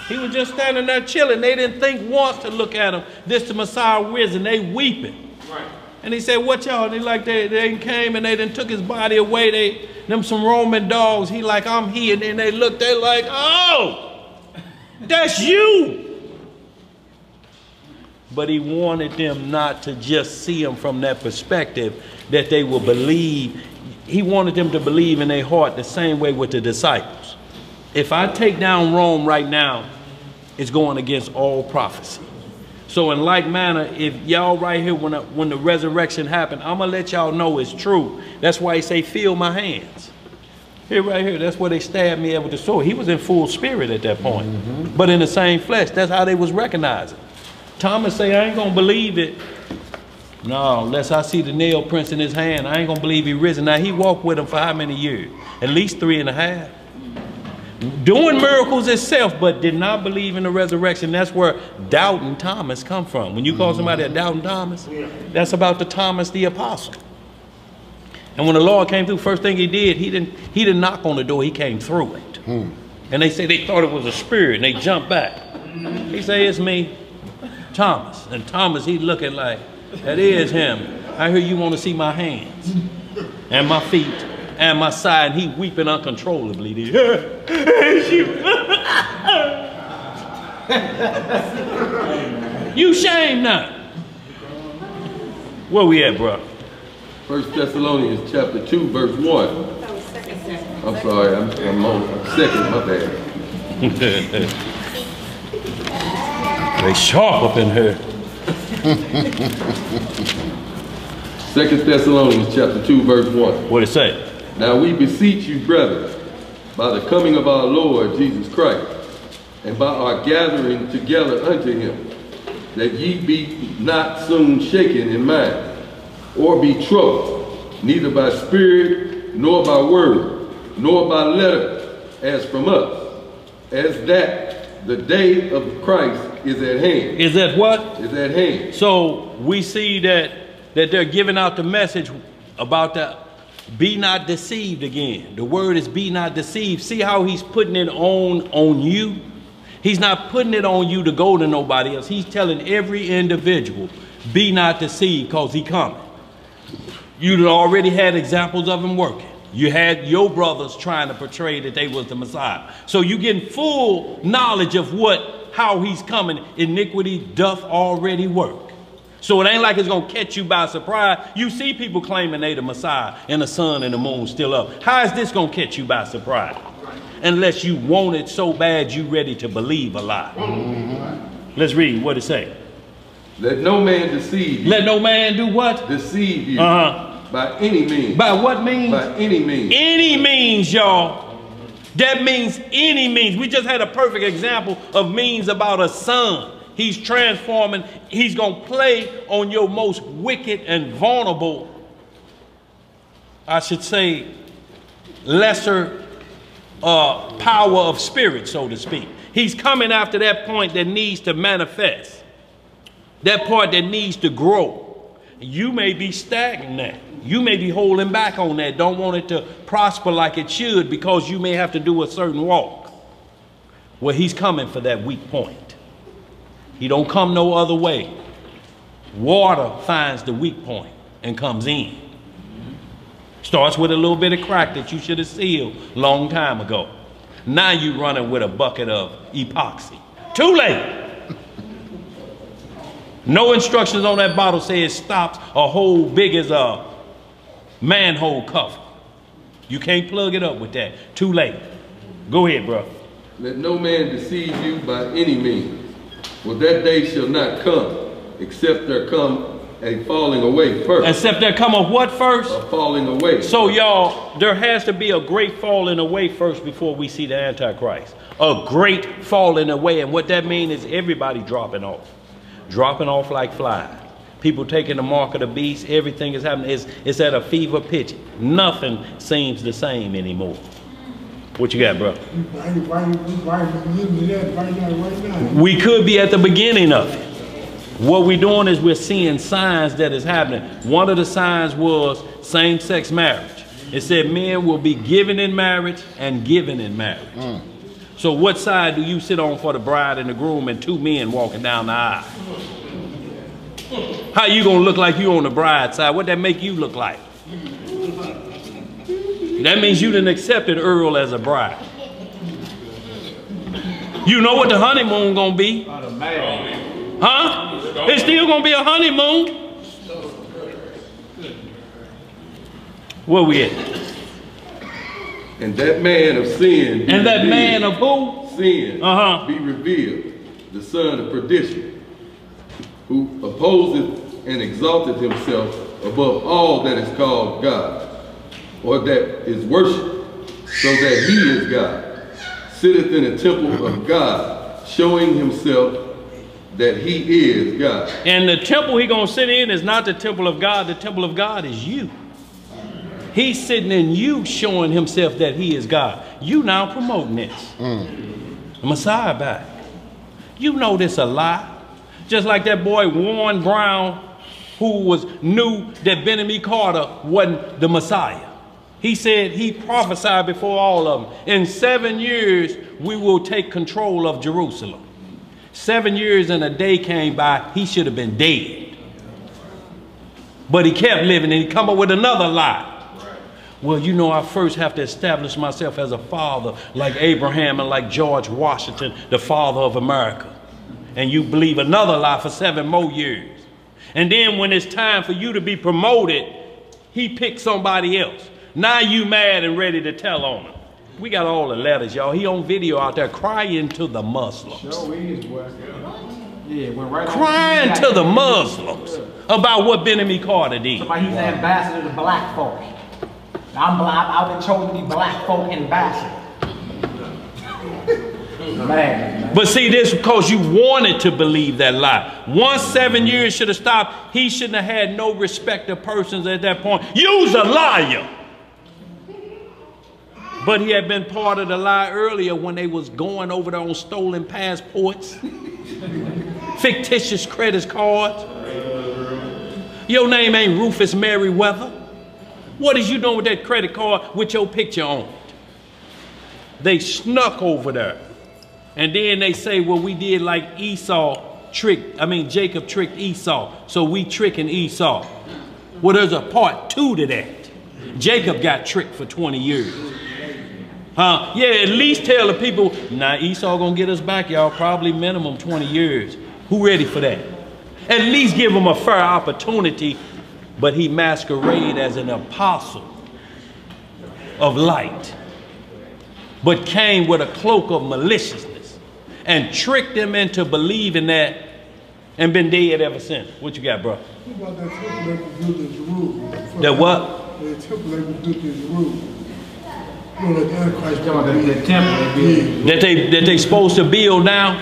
He was just standing there chilling. They didn't think once to look at him. This the Messiah risen. They weeping. Right. And he said, what y'all? And he like, they came and they done took his body away. Them some Roman dogs. He like, I'm he. And then they looked, they like, oh, that's you. But he wanted them not to just see him from that perspective, that they will believe. He wanted them to believe in their heart the same way with the disciples. If I take down Rome right now, it's going against all prophecy. So in like manner, if y'all right here, when the resurrection happened, I'm going to let y'all know it's true. That's why he say, feel my hands. Here, right here, that's where they stabbed me with the sword. He was in full spirit at that point, but in the same flesh. That's how they was recognizing. Thomas say, I ain't going to believe it. No, unless I see the nail prints in his hand, I ain't going to believe he risen. Now, he walked with him for how many years? At least 3.5. Doing miracles itself, but did not believe in the resurrection. That's where doubting Thomas come from. When you call somebody a doubting Thomas, that's about the Thomas the apostle. And when the Lord came through, first thing he did, he didn't knock on the door, he came through it. And they say they thought it was a spirit, and they jumped back. He say, it's me, Thomas. And Thomas, he looking like, that is him. I hear you want to see my hands and my feet and my side. And he weeping uncontrollably. You shame not. Where we at, bro? 1 Thessalonians chapter 2, verse 1. I'm sorry, I'm on second, my bad. They sharp up in here. 2 Thessalonians chapter 2, verse 1. What it say? Now we beseech you, brethren, by the coming of our Lord Jesus Christ, and by our gathering together unto him, that ye be not soon shaken in mind, or be troubled, neither by spirit, nor by word, nor by letter, as from us, as that the day of Christ is at hand. Is at what? Is at hand. So we see that they're giving out the message about the be not deceived again. The word is be not deceived. See how he's putting it on you? He's not putting it on you to go to nobody else. He's telling every individual, be not deceived, because he coming. You already had examples of him working. You had your brothers trying to portray that they was the Messiah. So you getting full knowledge of how he's coming. Iniquity doth already work. So it ain't like it's going to catch you by surprise. You see people claiming they the Messiah and the sun and the moon still up. How is this going to catch you by surprise? Unless you want it so bad you ready to believe a lie. Let's read what it say. Let no man deceive you. Let no man do what? Deceive you. By any means. By what means? By any means. Any means, y'all. That means any means. We just had a perfect example of means about a son. He's transforming. He's going to play on your most wicked and vulnerable, I should say, lesser power of spirit, so to speak. He's coming after that point that needs to manifest. That part that needs to grow. You may be stagnant. You may be holding back on that. Don't want it to prosper like it should because you may have to do a certain walk. Well, he's coming for that weak point. He don't come no other way. Water finds the weak point and comes in. Starts with a little bit of crack that you should have sealed long time ago. Now you running with a bucket of epoxy. Too late. No instructions on that bottle say it stops a hole big as a manhole cover. You can't plug it up with that. Too late. Go ahead, bro. Let no man deceive you by any means, for that day shall not come, except there come a falling away first. Except there come a what first? A falling away. So y'all, there has to be a great falling away first before we see the Antichrist. A great falling away. And what that means is everybody dropping off. Dropping off like flies. People taking the mark of the beast. Everything is happening. It's at a fever pitch. Nothing seems the same anymore. What you got, bro? We could be at the beginning of it. What we're doing is we're seeing signs that is happening. One of the signs was same-sex marriage. It said men will be given in marriage and given in marriage. So what side do you sit on for the bride and the groom and two men walking down the aisle? How you gonna look like you on the bride side? What that make you look like? That means you didn't accept Earl as a bride. You know what the honeymoon gonna be? Huh? It's still gonna be a honeymoon. Where we at? And that man of sin. And that man of who? Sin. Be revealed, the son of perdition, who opposeth and exalteth himself above all that is called God, or that is worshipped, so that he is God, sitteth in the temple of God, showing himself that he is God. And the temple he gonna sit in is not the temple of God. The temple of God is you. He's sitting in you, showing himself that he is God. You now promoting this. The Messiah back. You know this a lie. Just like that boy Warren Brown, who knew that Benjamin E. Carter wasn't the Messiah. He said he prophesied before all of them. In 7 years, we will take control of Jerusalem. 7 years and a day came by, he should have been dead. But he kept living and he come up with another lie. Well, you know, I first have to establish myself as a father like Abraham and like George Washington, the father of America. And you believe another lie for 7 more years. And then when it's time for you to be promoted, he picked somebody else. Now you mad and ready to tell on him. We got all the letters, y'all. He on video out there crying to the Muslims. Sure is, boy. Yeah, went right crying to the Muslims about what Benjamin Carter did. Somebody, he's the ambassador to black folks. I've been chosen to be black folk ambassador. Man. But see, this because you wanted to believe that lie. Once 7 years should have stopped, he shouldn't have had no respect of persons at that point. You's a liar. But he had been part of the lie earlier when they was going over there on stolen passports, fictitious credit cards. Your name ain't Rufus Merriweather. What is you doing with that credit card with your picture on it? They snuck over there. And then they say, well, we did like Jacob tricked Esau, so we tricking Esau. Well, there's a part 2 to that. Jacob got tricked for 20 years. Yeah, at least tell the people, now Esau gonna get us back, y'all, probably minimum 20 years. Who ready for that? At least give him a fair opportunity. But he masqueraded as an apostle of light, but came with a cloak of maliciousness and tricked them into believing that and been dead ever since. What you got, bro? What about that temple they was built in Jerusalem? That what? The temple they was built in Jerusalem. the Antichrist. The temple that they supposed to build now.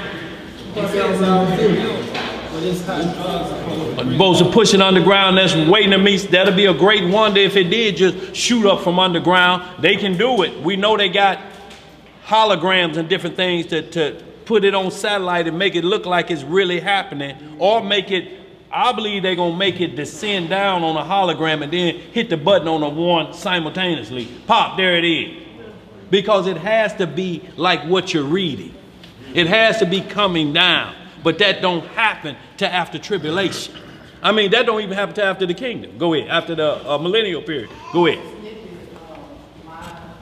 Supposed to push it underground. That's waiting to meet. That'll be a great wonder if it did just shoot up from underground. They can do it. We know they got holograms and different things to put it on satellite and make it look like it's really happening, or make it. I believe they're gonna make it descend down on a hologram and then hit the button on the one simultaneously. Pop, there it is. Because it has to be like what you're reading. It has to be coming down. But that don't happen to after tribulation. I mean, that don't even happen to after the kingdom. Go ahead. After the millennial period. Go ahead. My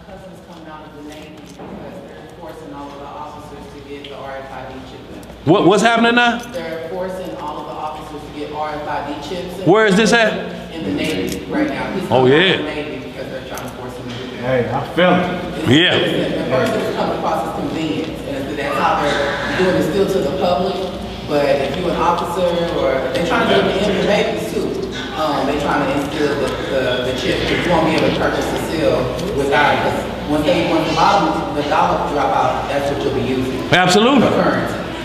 cousin's coming out of the Navy because they're forcing all of the officers to get the RFID chip. What's happening now? They're forcing all of the officers to get RFID chips. Where is this at? In the Navy right now. He's Oh, yeah. in the Navy because they're trying to force him to do that. Hey, I feel it. Yeah. The person is coming across as convenience, and that's how they're doing it still to the public. But if you're an officer, or they're trying to do it in the babies too. They're trying to instill the chip. You won't be able to purchase the seal without it. Because once the dollar drop out, that's what you'll be using. Absolutely.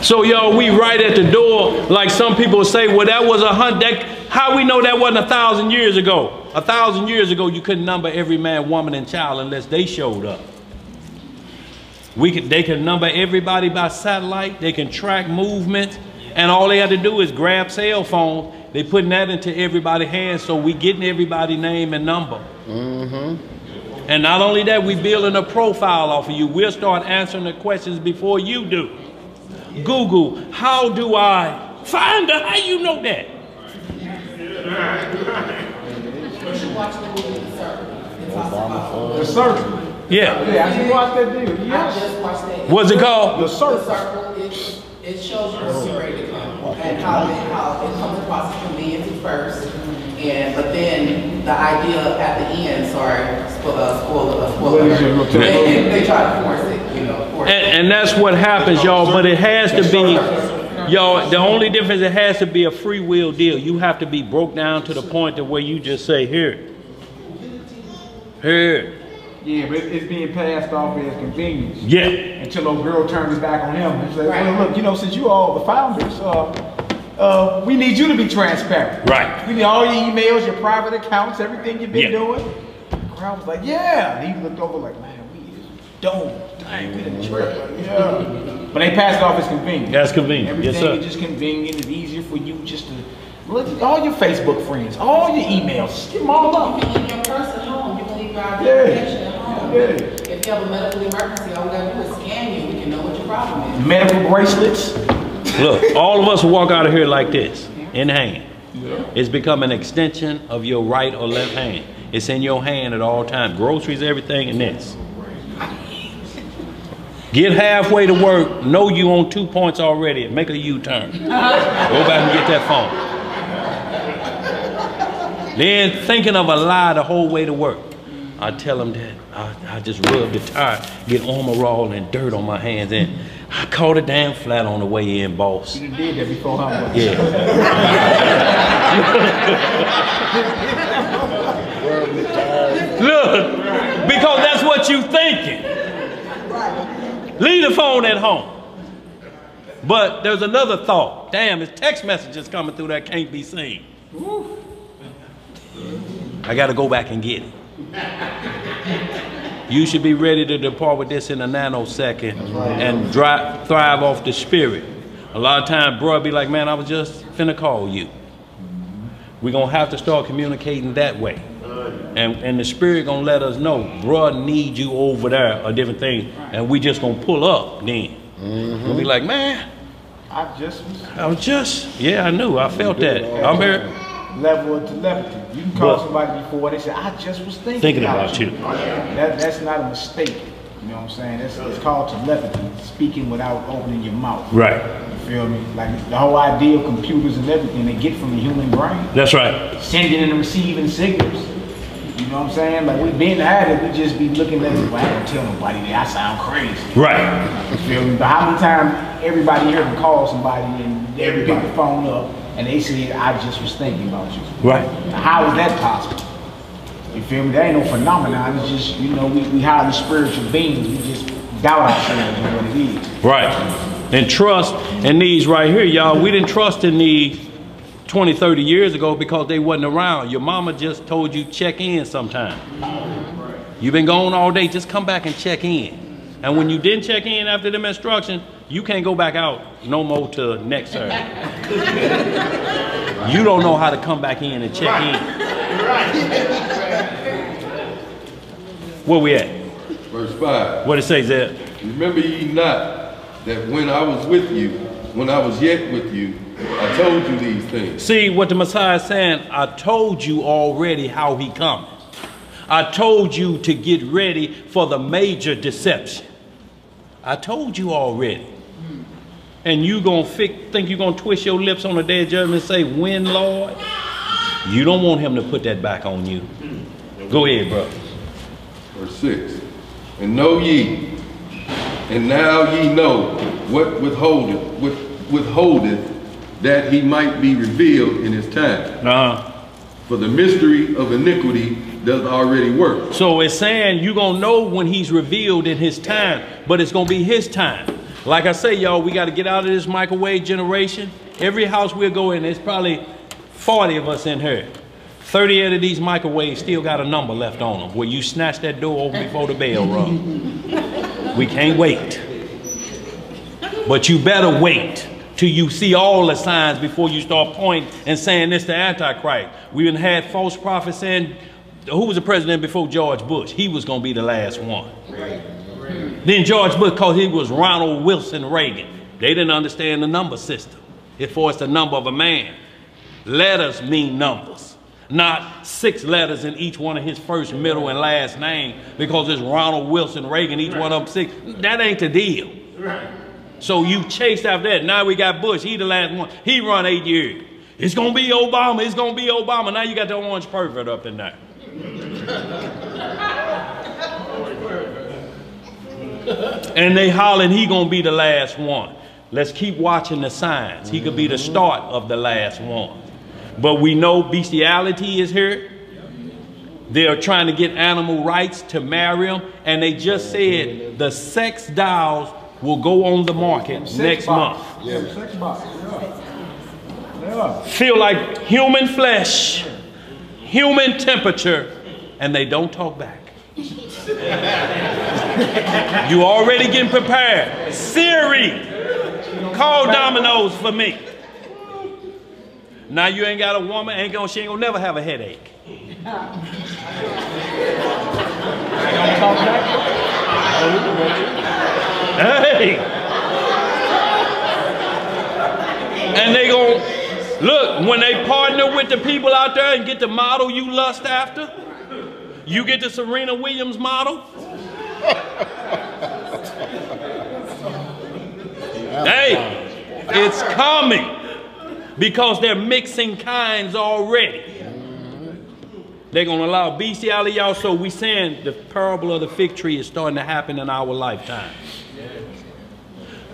So y'all, we right at the door, like some people say, well, that was 100. How we know that wasn't 1,000 years ago? 1,000 years ago, you couldn't number every man, woman, and child unless they showed up. They can number everybody by satellite. They can track movements. And all they have to do is grab cell phones. They putting that into everybody's hands, so we getting everybody's name and number. And not only that, we building a profile off of you. We'll start answering the questions before you do. Google, how do I find out? How you know that? You should watch the movie The Circle. It talks about The Circle. Yeah. Yeah, I just watched that deal. I just watched that. What's it called? The Circle. The Circle. It shows you what's ready to come and how it comes across as convenience at first, but then the idea at the end. Sorry, spoiler. They try to force it, you know. And that's what happens, y'all. But it has to be, y'all. The only difference, it has to be a free will deal. You have to be broke down to the point to where you just say, here. Yeah, but it's being passed off as convenience. Yeah. Until old girl turns it back on him and says, well, look, you know, since you all the founders, we need you to be transparent. Right. We need all your emails, your private accounts, everything you've been doing. The crowd was like, yeah. And he looked over like, man, we is dome. Dang, we didn't trip. Like, yeah. But they passed it off as convenient. That's convenient. Everything Yes, sir. is just convenient. It's easier for you just to look at all your Facebook friends, all your emails, get them all up. You can leave your purse at home. You can leave your identification at home. If you have a medical emergency, all we gotta do is scan you. We can know what your problem is. Medical bracelets. Look, all of us will walk out of here like this, in hand. It's become an extension of your right or left hand. It's in your hand at all times. Groceries, everything in this. Get halfway to work, know you on 2 points already, make a U-turn. Go back and get that phone. Then thinking of a lie the whole way to work. I tell them that I just rubbed the tire, get Armor All and dirt on my hands, and I caught a damn flat on the way in, boss. You did that before, huh? Yeah. Look, because that's what you thinking. Leave the phone at home. But there's another thought. Damn, it's text messages coming through that can't be seen. I got to go back and get it. You should be ready to depart with this in a nanosecond and thrive off the spirit. A lot of times, bro, be like, man, I was just finna call you. We're going to have to start communicating that way. And the spirit going to let us know, bro, need you over there, or different things. And we just going to pull up then. We'll be like, man, I knew, I felt that. I'm here. Level of telepathy. You can call somebody before, they say, I just was thinking about you. That's not a mistake. You know what I'm saying? It's called telepathy, speaking without opening your mouth. Right. You feel me? Like the whole idea of computers and everything they get from the human brain. That's right. Sending and receiving signals. You know what I'm saying? Like we been at it, we just be looking at it, well, I don't tell nobody that I sound crazy. Right. You feel me? But how many times everybody here can call somebody and they pick the phone up and they say, I just was thinking about you. Right. How is that possible? You feel me? That ain't no phenomenon. It's just, you know, we highly spiritual beings. We just doubt ourselves on what it is. Right. And trust in these right here, y'all. We didn't trust in these 20, 30 years ago because they wasn't around. Your mama just told you check in sometime. You've been gone all day. Just come back and check in. And when you didn't check in after them instructions, you can't go back out no more to next service. You don't know how to come back in and check in. Where we at? Verse 5. What it say, Zeb? Remember ye not that when I was with you, when I was yet with you, I told you these things. See what the Messiah is saying? I told you already how he coming. I told you to get ready for the major deception. I told you already. And you gonna think you're gonna twist your lips on the day of judgment and say, when, Lord? You don't want him to put that back on you. Go ahead, bro. Verse 6. And know ye, and now ye know what withholdeth that he might be revealed in his time. For the mystery of iniquity does already work. So it's saying you're going to know when he's revealed in his time, but it's going to be his time. Like I say, y'all, we got to get out of this microwave generation. Every house we'll go in, there's probably 40 of us in here. 38 of these microwaves still got a number left on them where you snatch that door open before the bell rung. We can't wait. But you better wait till you see all the signs before you start pointing and saying this the Antichrist. We even had false prophets saying, who was the president before George Bush? He was going to be the last one. Then George Bush, because he was Ronald Wilson Reagan. They didn't understand the number system. It's for us the number of a man. Letters mean numbers, not 6 letters in each one of his first, middle, and last name because it's Ronald Wilson Reagan, each one of them 6. That ain't the deal. So you chased after that. Now we got Bush. He the last one. He run 8 years. It's going to be Obama. It's going to be Obama. Now you got the orange pervert up in there. And they hollering he going to be the last one. Let's keep watching the signs. He could be the start of the last one. But we know bestiality is here. They're trying to get animal rights to marry them. And they just said the sex dolls will go on the market next month. Feel like human flesh, human temperature, and they don't talk back. You already getting prepared. Siri, call Domino's for me. Now you ain't got a woman, she ain't gonna never have a headache. Hey! And they gon' look, when they partner with the people out there and get the model you lust after, you get the Serena Williams model. Hey, it's coming because they're mixing kinds already. They're going to allow bestiality, y'all. So we saying the parable of the fig tree is starting to happen in our lifetime.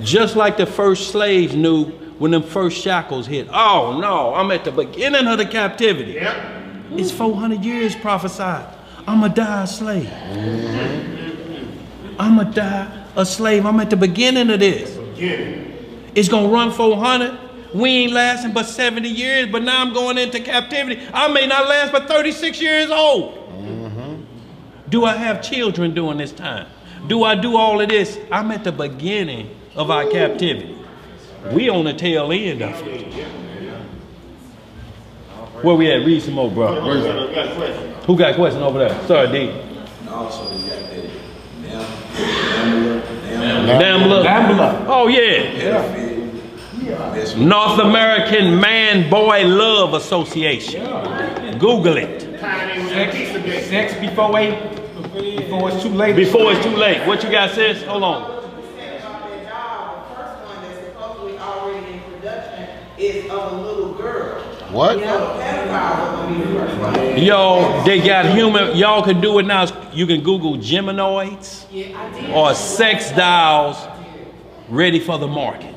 Just like the first slaves knew when them first shackles hit. Oh no, I'm at the beginning of the captivity. Yep. It's 400 years prophesied. I'm going to die a slave. I'm going to die a slave. I'm at the beginning of this. It's going to run 400. We ain't lasting but 70 years, but now I'm going into captivity. I may not last but 36 years old. Do I have children during this time? Do I do all of this? I'm at the beginning of our captivity. We on the tail end of it. Where we at? Read some more, bro. Who got a question over there? Sorry, D. Also, you got that Nambla. Oh, yeah. North American Man Boy Love Association. Google it. Sex before it's too late. Before it's too late. What you got, sis? Hold on. Is of a little girl. What? Yo, they got human. Y'all can do it now. You can Google Geminoids or sex dolls ready for the market.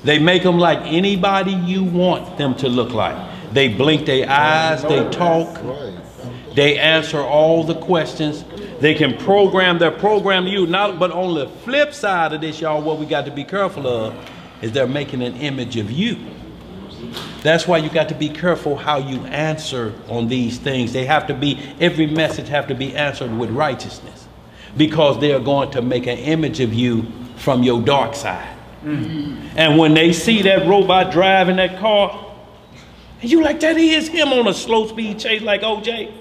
They make them like anybody you want them to look like. They blink their eyes, they talk, they answer all the questions. They can program you. But on the flip side of this, y'all, what we got to be careful of is they're making an image of you. That's why you got to be careful how you answer on these things. They have to be, every message have to be answered with righteousness, because they are going to make an image of you from your dark side. And when they see that robot driving that car, and you like, that is him on a slow speed chase like OJ.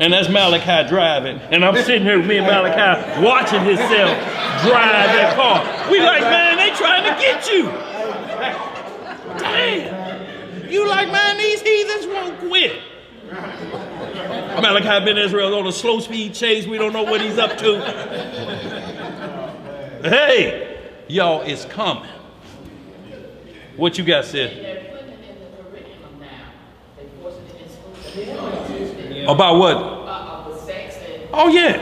And that's Malachi driving. And I'm sitting here with me and Malachi watching himself drive that car. We like, man, they trying to get you. Damn. You like, man, these heathens won't quit. Malachi been in Israel on a slow speed chase. We don't know what he's up to. Hey, y'all, it's coming. What you got, sis? About what? Oh, yeah.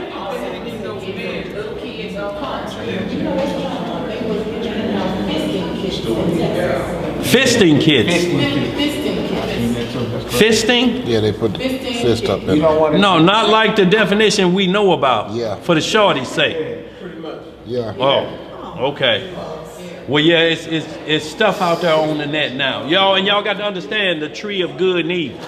Fisting kids. Fisting? Yeah, they put the fist up there. No, not like the definition we know about. Yeah. For the shorty's sake. Yeah. Oh, okay. Well, yeah, it's stuff out there on the net now. Y'all got to understand the tree of good and evil.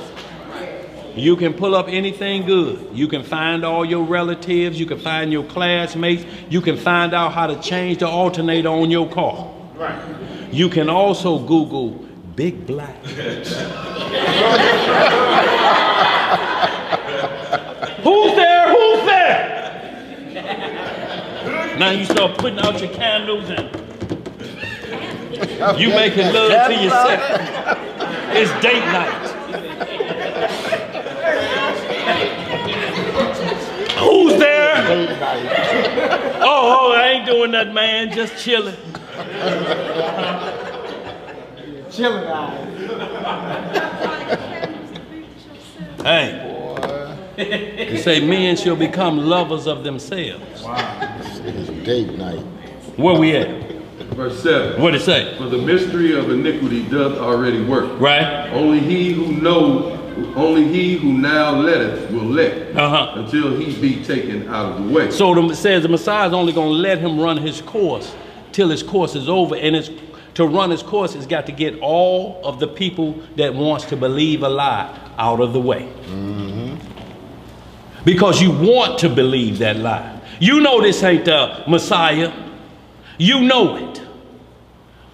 You can pull up anything good. You can find all your relatives. You can find your classmates. You can find out how to change the alternator on your car. Right. You can also Google big black. Who's there? Who's there? Now you start putting out your candles and you making love to yourself. It's date night. Who's there? Oh, I ain't doing nothing, man. Just chilling. Chilling eyes. Hey. You say men shall become lovers of themselves. Wow. It's date night. Where we at? Verse 7. What it say? For the mystery of iniquity doth already work. Right. Only he who now letteth will let until he be taken out of the way. So it says the Messiah is only going to let him run his course till his course is over. And to run his course, it's got to get all of the people that wants to believe a lie out of the way. Because you want to believe that lie. You know this ain't the Messiah. You know it.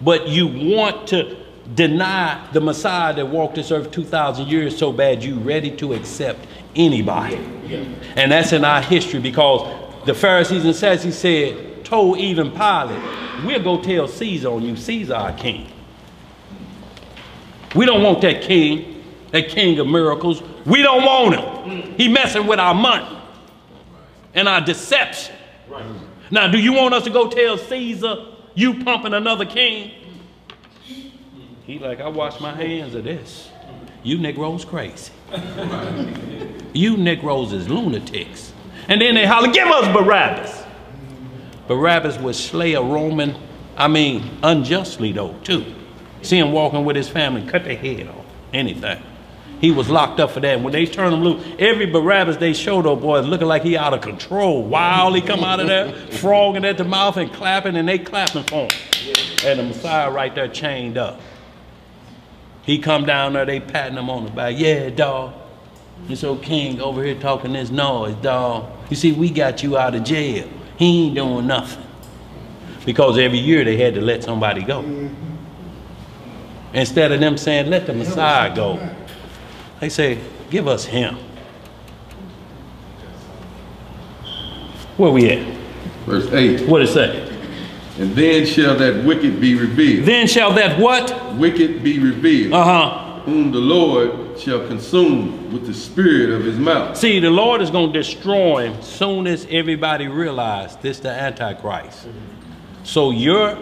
But you want to deny the Messiah that walked this earth 2,000 years so bad you ready to accept anybody. And that's in our history, because the Pharisees and Sadducees told even Pilate, we'll go tell Caesar on you. Caesar our king. We don't want that king of miracles. We don't want him. He messing with our money and our deception. Now, do you want us to go tell Caesar you pumping another king? He like, I wash my hands of this. You Negroes crazy. You Negroes is lunatics. And then they holler, give us Barabbas. Barabbas would slay a Roman, unjustly though, too. See him walking with his family, cut their head off, anything. He was locked up for that. And when they turned him loose, every Barabbas they showed those boys looking like he out of control. Wild, he come out of there, frogging at the mouth and clapping, and they clapping for him. And the Messiah right there chained up. He come down there, they patting him on the back. Yeah, dog. This old king over here talking this noise, dog. You see, we got you out of jail. He ain't doing nothing. Because every year they had to let somebody go. Instead of them saying, let the Messiah go, they say, give us him. Where we at? Verse 8. What it say? And then shall that wicked be revealed. Then shall that what? Wicked be revealed. Whom the Lord shall consume with the spirit of his mouth. See, the Lord is going to destroy him soon as everybody realize this is the Antichrist. So your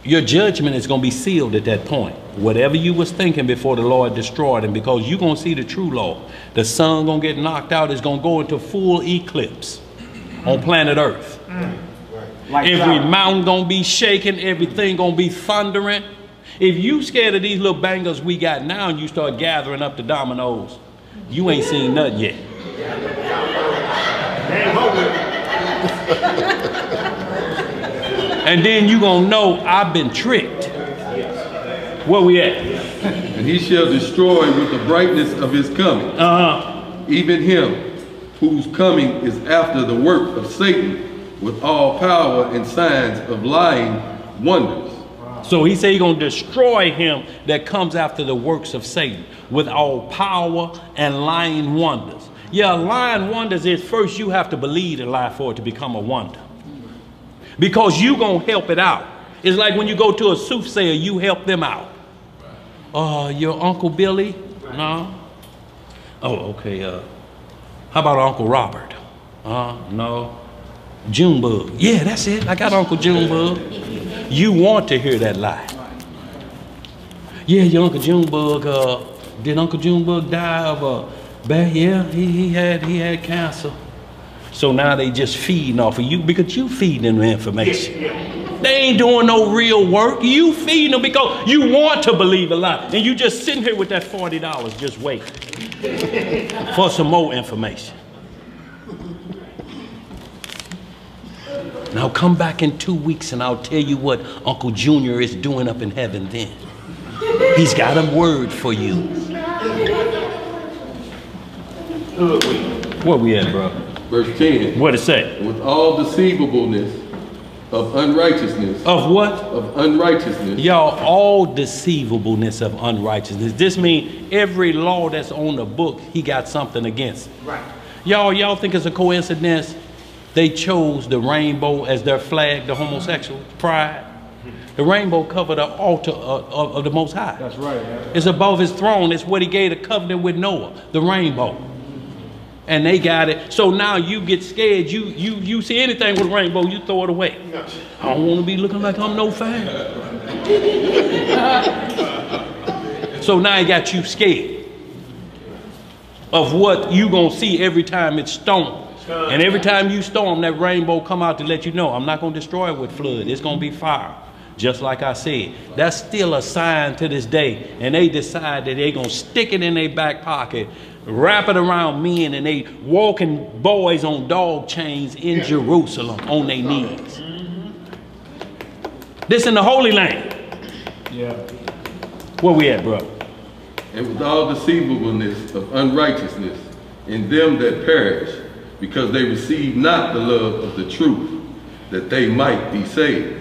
judgment is going to be sealed at that point. Whatever you was thinking before the Lord destroyed him, because you're going to see the true law. The sun going to get knocked out. It's going to go into full eclipse on planet Earth. Like every mountain going to be shaking. Everything going to be thundering. If you scared of these little bangers we got now and you start gathering up the dominoes, you ain't seen nothing yet. And then you gonna know I've been tricked. Where we at? And he shall destroy with the brightness of his coming. Even him whose coming is after the work of Satan with all power and signs of lying wonders. So he said he's going to destroy him that comes after the works of Satan with all power and lying wonders. Yeah, lying wonders is first you have to believe the lie for it to become a wonder. Because you going to help it out. It's like when you go to a soothsayer, you help them out. Your Uncle Billy? No. Oh, okay. How about Uncle Robert? No. Junebug. Yeah, that's it. I got Uncle Junebug. You want to hear that lie. Yeah, your Uncle Junebug, did Uncle Junebug die of yeah, he had cancer. So now they just feeding off of you because you feeding them information. They ain't doing no real work. You feeding them because you want to believe a lie. And you just sitting here with that $40 just waiting for some more information. Now come back in 2 weeks and I'll tell you what Uncle Junior is doing up in heaven then. He's got a word for you. Where we at, bro? Verse 10. What it say? With all deceivableness of unrighteousness. Of what? Of unrighteousness. Y'all, all deceivableness of unrighteousness. This means every law that's on the book, he got something against it. Right. Y'all think it's a coincidence they chose the rainbow as their flag, the homosexual pride? The rainbow covered the altar of the Most High. That's right. Yeah. It's above his throne. It's what he gave the covenant with Noah, the rainbow. And they got it. So now you get scared. You see anything with a rainbow, you throw it away. I don't want to be looking like I'm no fan. So now it got you scared of what you gonna see every time it's storm. And every time you storm, that rainbow come out to let you know, I'm not gonna destroy it with flood. It's gonna be fire. Just like I said, that's still a sign to this day. And they decide that they're gonna stick it in their back pocket, wrap it around men, and they walking boys on dog chains in Jerusalem on their knees. This in the Holy Land. Yeah. Where we at, bro? And with all deceivableness of unrighteousness in them that perish, because they receive not the love of the truth, that they might be saved.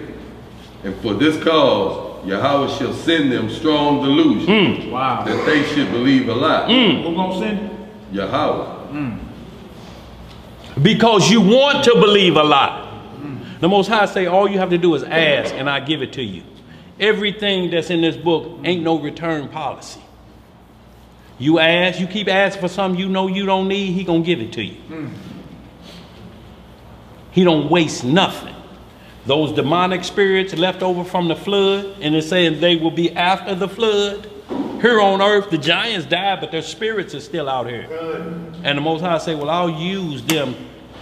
And for this cause, Yahweh shall send them strong delusion, that they should believe a lie. Who's gonna send? Yahweh. Because you want to believe a lie. The Most High say all you have to do is ask and I give it to you. Everything that's in this book ain't no return policy. You ask, you keep asking for something you know you don't need, he gonna give it to you. He don't waste nothing. Those demonic spirits left over from the flood, and it's saying they will be after the flood. Here on earth, the giants died, but their spirits are still out here. And the Most High say, well, I'll use them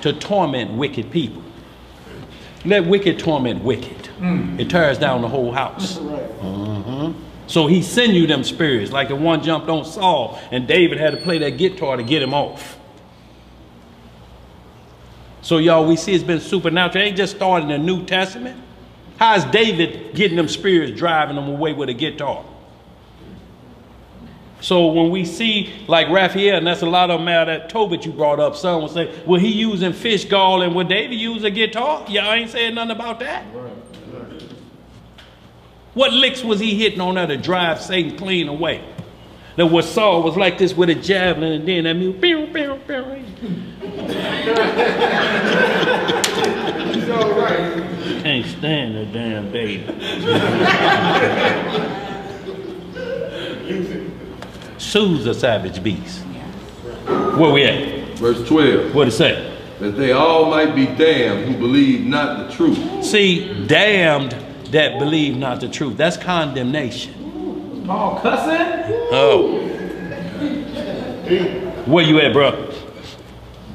to torment wicked people. Let wicked torment wicked. It tears down the whole house. So he send you them spirits, like the one jumped on Saul, and David had to play that guitar to get him off. So y'all, we see it's been supernatural. It ain't just started in the New Testament. How is David getting them spirits, driving them away with a guitar? So when we see like Raphael, and that's a lot of them out that Tobit you brought up, some will say, well, he using fish gall, and would David use a guitar? Y'all ain't saying nothing about that. What licks was he hitting on there to drive Satan clean away? That what Saul was like this with a javelin, and then that mule, pew, pew, pew. He's all right. Can't stand the damn baby. Sue's a savage beast. Where we at? Verse 12. What it say? That they all might be damned who believe not the truth. See, damned that believe not the truth. That's condemnation. Paul cussing? Oh. Where you at, bro?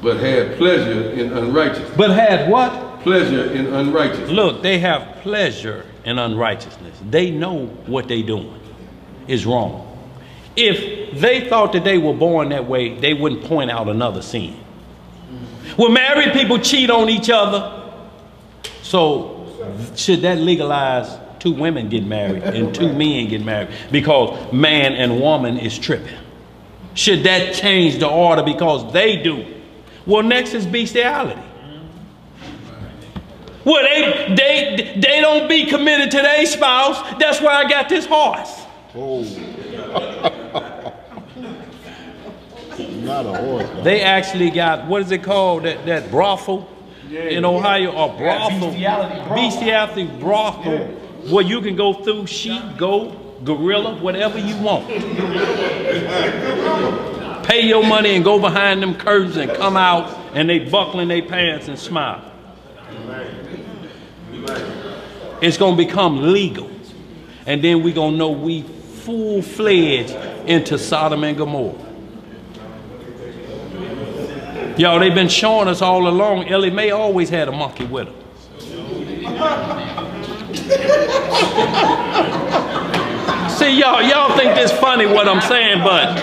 But had pleasure in unrighteousness. But had what? Pleasure in unrighteousness. Look, they have pleasure and unrighteousness. They know what they doing is wrong. If they thought that they were born that way, they wouldn't point out another sin. Well, married people cheat on each other. So should that legalize 2 women get married and 2 men get married because man and woman is tripping? Should that change the order because they do? Well, next is bestiality. Well, they don't be committed to their spouse. That's why I got this horse. Oh. Not a horse. They actually got, what is it called? That brothel in Ohio, or brothel. Bestiality brothel, where you can go through sheep, goat, gorilla, whatever you want. Pay your money and go behind them curtains and come out and they buckling their pants and smile. It's going to become legal. And then we're going to know we full-fledged into Sodom and Gomorrah. Y'all, they've been showing us all along. Ellie Mae always had a monkey with her. See, y'all think this funny what I'm saying, but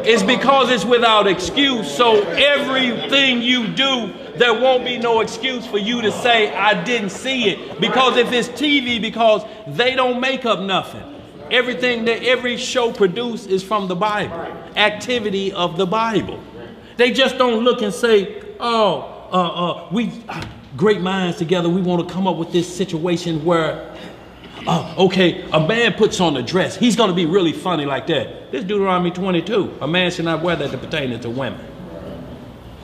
it's because it's without excuse. So everything you do, there won't be no excuse for you to say, I didn't see it. Because if it's TV, because they don't make up nothing. Everything that every show produced is from the Bible. Activity of the Bible. They just don't look and say, oh, we great minds together. We want to come up with this situation where, okay, a man puts on a dress. He's going to be really funny like that. This Deuteronomy 22. A man should not wear that pertaining to women.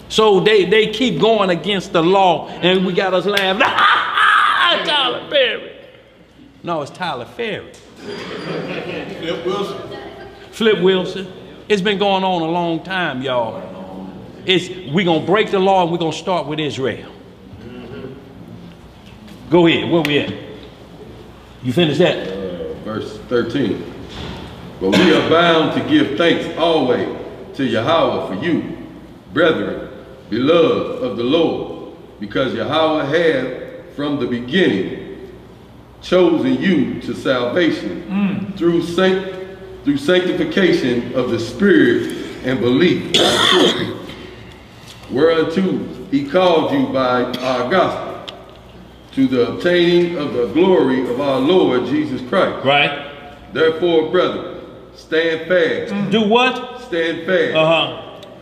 So they keep going against the law, and we got us laughing. Tyler Perry. No, it's Tyler Ferry. Flip Wilson. Flip Wilson. It's been going on a long time, y'all. We're going to break the law and we're going to start with Israel. Go ahead. Where we at? You finished that? Verse 13. But we are bound to give thanks always to Yahweh for you, brethren, beloved of the Lord, because Yahweh had from the beginning chosen you to salvation through sanctification of the Spirit and belief, whereunto he called you by our gospel, to the obtaining of the glory of our Lord Jesus Christ. Right. Therefore, brethren, stand fast. Do what? Stand fast.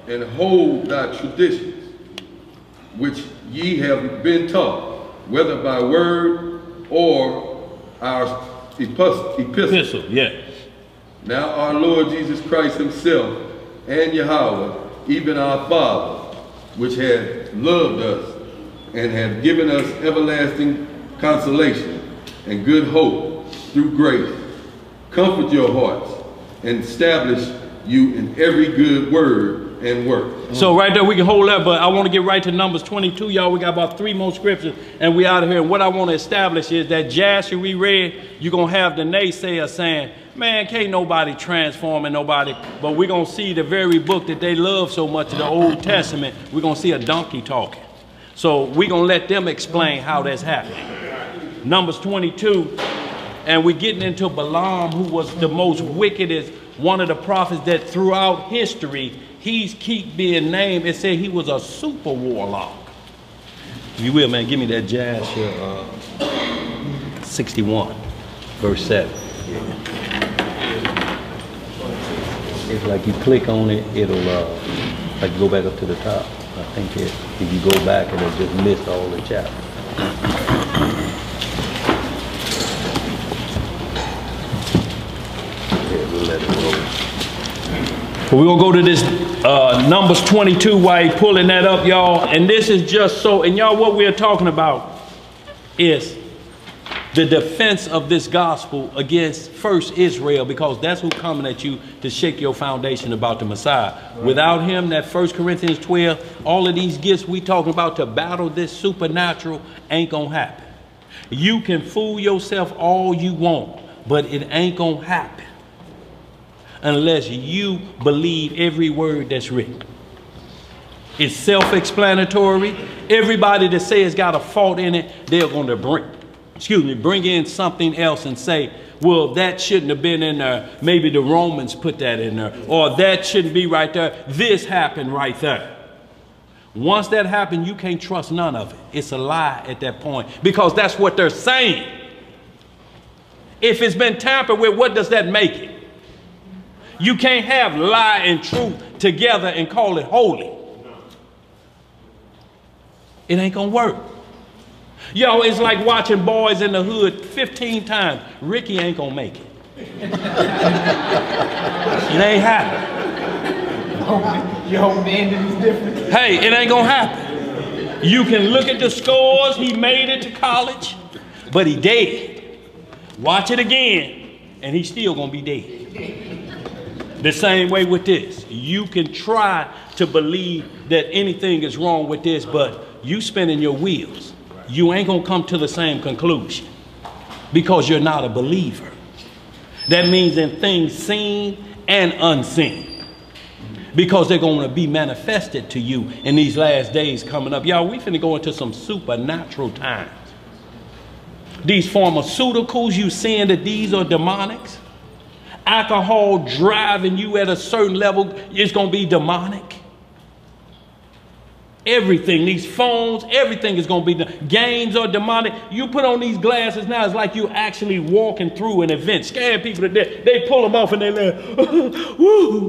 And hold thy traditions, which ye have been taught, whether by word or our epistle. Yeah. Now our Lord Jesus Christ himself and Yahweh, even our Father, which hath loved us and hath given us everlasting consolation and good hope through grace, comfort your hearts and establish you in every good word and work. So right there we can hold that, but I want to get right to Numbers 22, y'all. We got about 3 more scriptures and we out of here. And what I want to establish is that Jasher we read, you're going to have the naysayers saying, man, can't nobody transform nobody. But we're going to see the very book that they love so much, the Old Testament, we're going to see a donkey talking. So we're going to let them explain how that's happening. Numbers 22, and we're getting into Balaam, who was the most wickedest, one of the prophets that throughout history, he's keep being named. It said he was a super warlock. If you will, man, give me that jazz here. 61, verse 7. It's like you click on it, it'll like go back up to the top. I think if you go back, it'll just list all the chapters. Yeah, we'll let it roll. But we're gonna go to this Numbers 22 while he's pulling that up, y'all. And this is just so, and y'all, what we're talking about is the defense of this gospel against first Israel, because that's who's coming at you to shake your foundation about the Messiah. Right. Without him, that 1 Corinthians 12, all of these gifts we talking about to battle this supernatural ain't gonna happen. You can fool yourself all you want, but it ain't gonna happen unless you believe every word that's written. It's self-explanatory. Everybody that says got a fault in it, they're going to bring. bring in something else and say, well, that shouldn't have been in there. Maybe the Romans put that in there. Or that shouldn't be right there. This happened right there. Once that happened, you can't trust none of it. It's a lie at that point, because that's what they're saying. If it's been tampered with, what does that make it? You can't have lie and truth together and call it holy. It ain't gonna work. Yo, it's like watching Boys in the Hood 15 times. Ricky ain't gonna make it. It ain't happening. You hope the ending is different. Hey, it ain't gonna happen. You can look at the scores. He made it to college, but he dead. Watch it again, and he's still gonna be dead. The same way with this. You can try to believe that anything is wrong with this, but you spinning your wheels. You ain't gonna come to the same conclusion because you're not a believer. That means in things seen and unseen, because they're gonna be manifested to you in these last days coming up. Y'all, we finna go into some supernatural times. These pharmaceuticals, you seeing that these are demonics? Alcohol driving you at a certain level is gonna be demonic. Everything, these phones, everything is going to be, games are demonic. You put on these glasses now, it's like you actually walking through an event, scaring people to death. They pull them off and they laugh. Woo,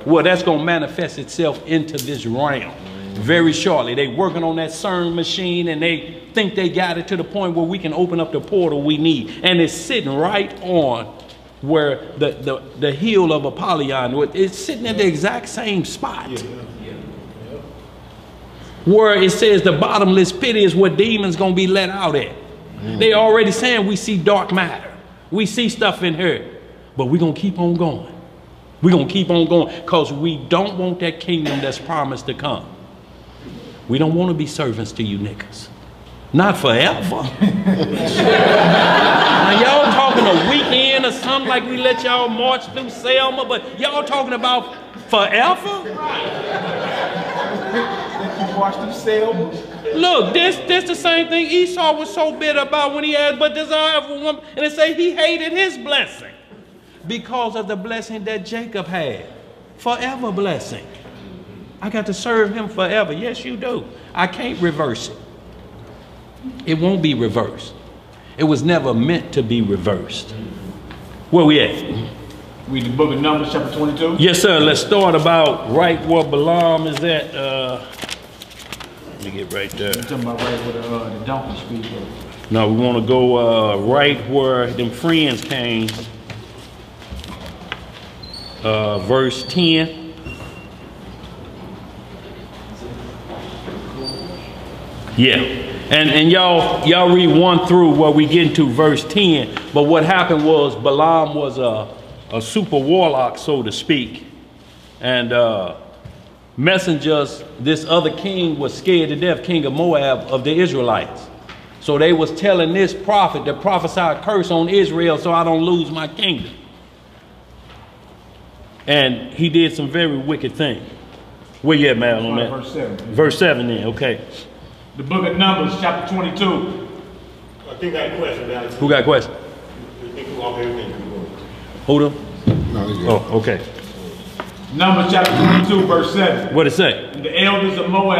well, that's going to manifest itself into this realm very shortly. They working on that CERN machine, and they think they got it to the point where we can open up the portal we need. And it's sitting right on where the hill of Apollyon, it's sitting at the exact same spot. Where it says the bottomless pit is where demons gonna be let out at. They already saying we see dark matter. We see stuff in here, but we're gonna keep on going. We're gonna keep on going because we don't want that kingdom that's promised to come. We don't want to be servants to you niggas. Not forever. Now y'all talking a weekend or something like we let y'all march through Selma, but y'all talking about forever? March through Selma? Look, this the same thing Esau was so bitter about when he asked, but desire for woman, and it say he hated his blessing because of the blessing that Jacob had. Forever blessing. I got to serve him forever. Yes, you do. I can't reverse it. It won't be reversed. It was never meant to be reversed. Where we at? Read the book of Numbers, chapter 22. Yes, sir. Let's start about right where Balaam is at. Let me get right there. You're talking about right where the donkey speed was. No, we want to go right where them friends came. Verse 10. Yeah. And y'all read 1 through where we get into verse 10. But what happened was Balaam was a super warlock, so to speak. And messengers, this other king was scared to death, king of Moab, of the Israelites. So they was telling this prophet to prophesy a curse on Israel so I don't lose my kingdom. And he did some very wicked things. Where you at, man, on that? Verse 7. Verse 7 then, okay. The book of Numbers, chapter 22. I think I got a question, Alex. Who got a question? Hold on. No, oh, okay. Numbers chapter 22, verse 7. What it say? And the elders of Moab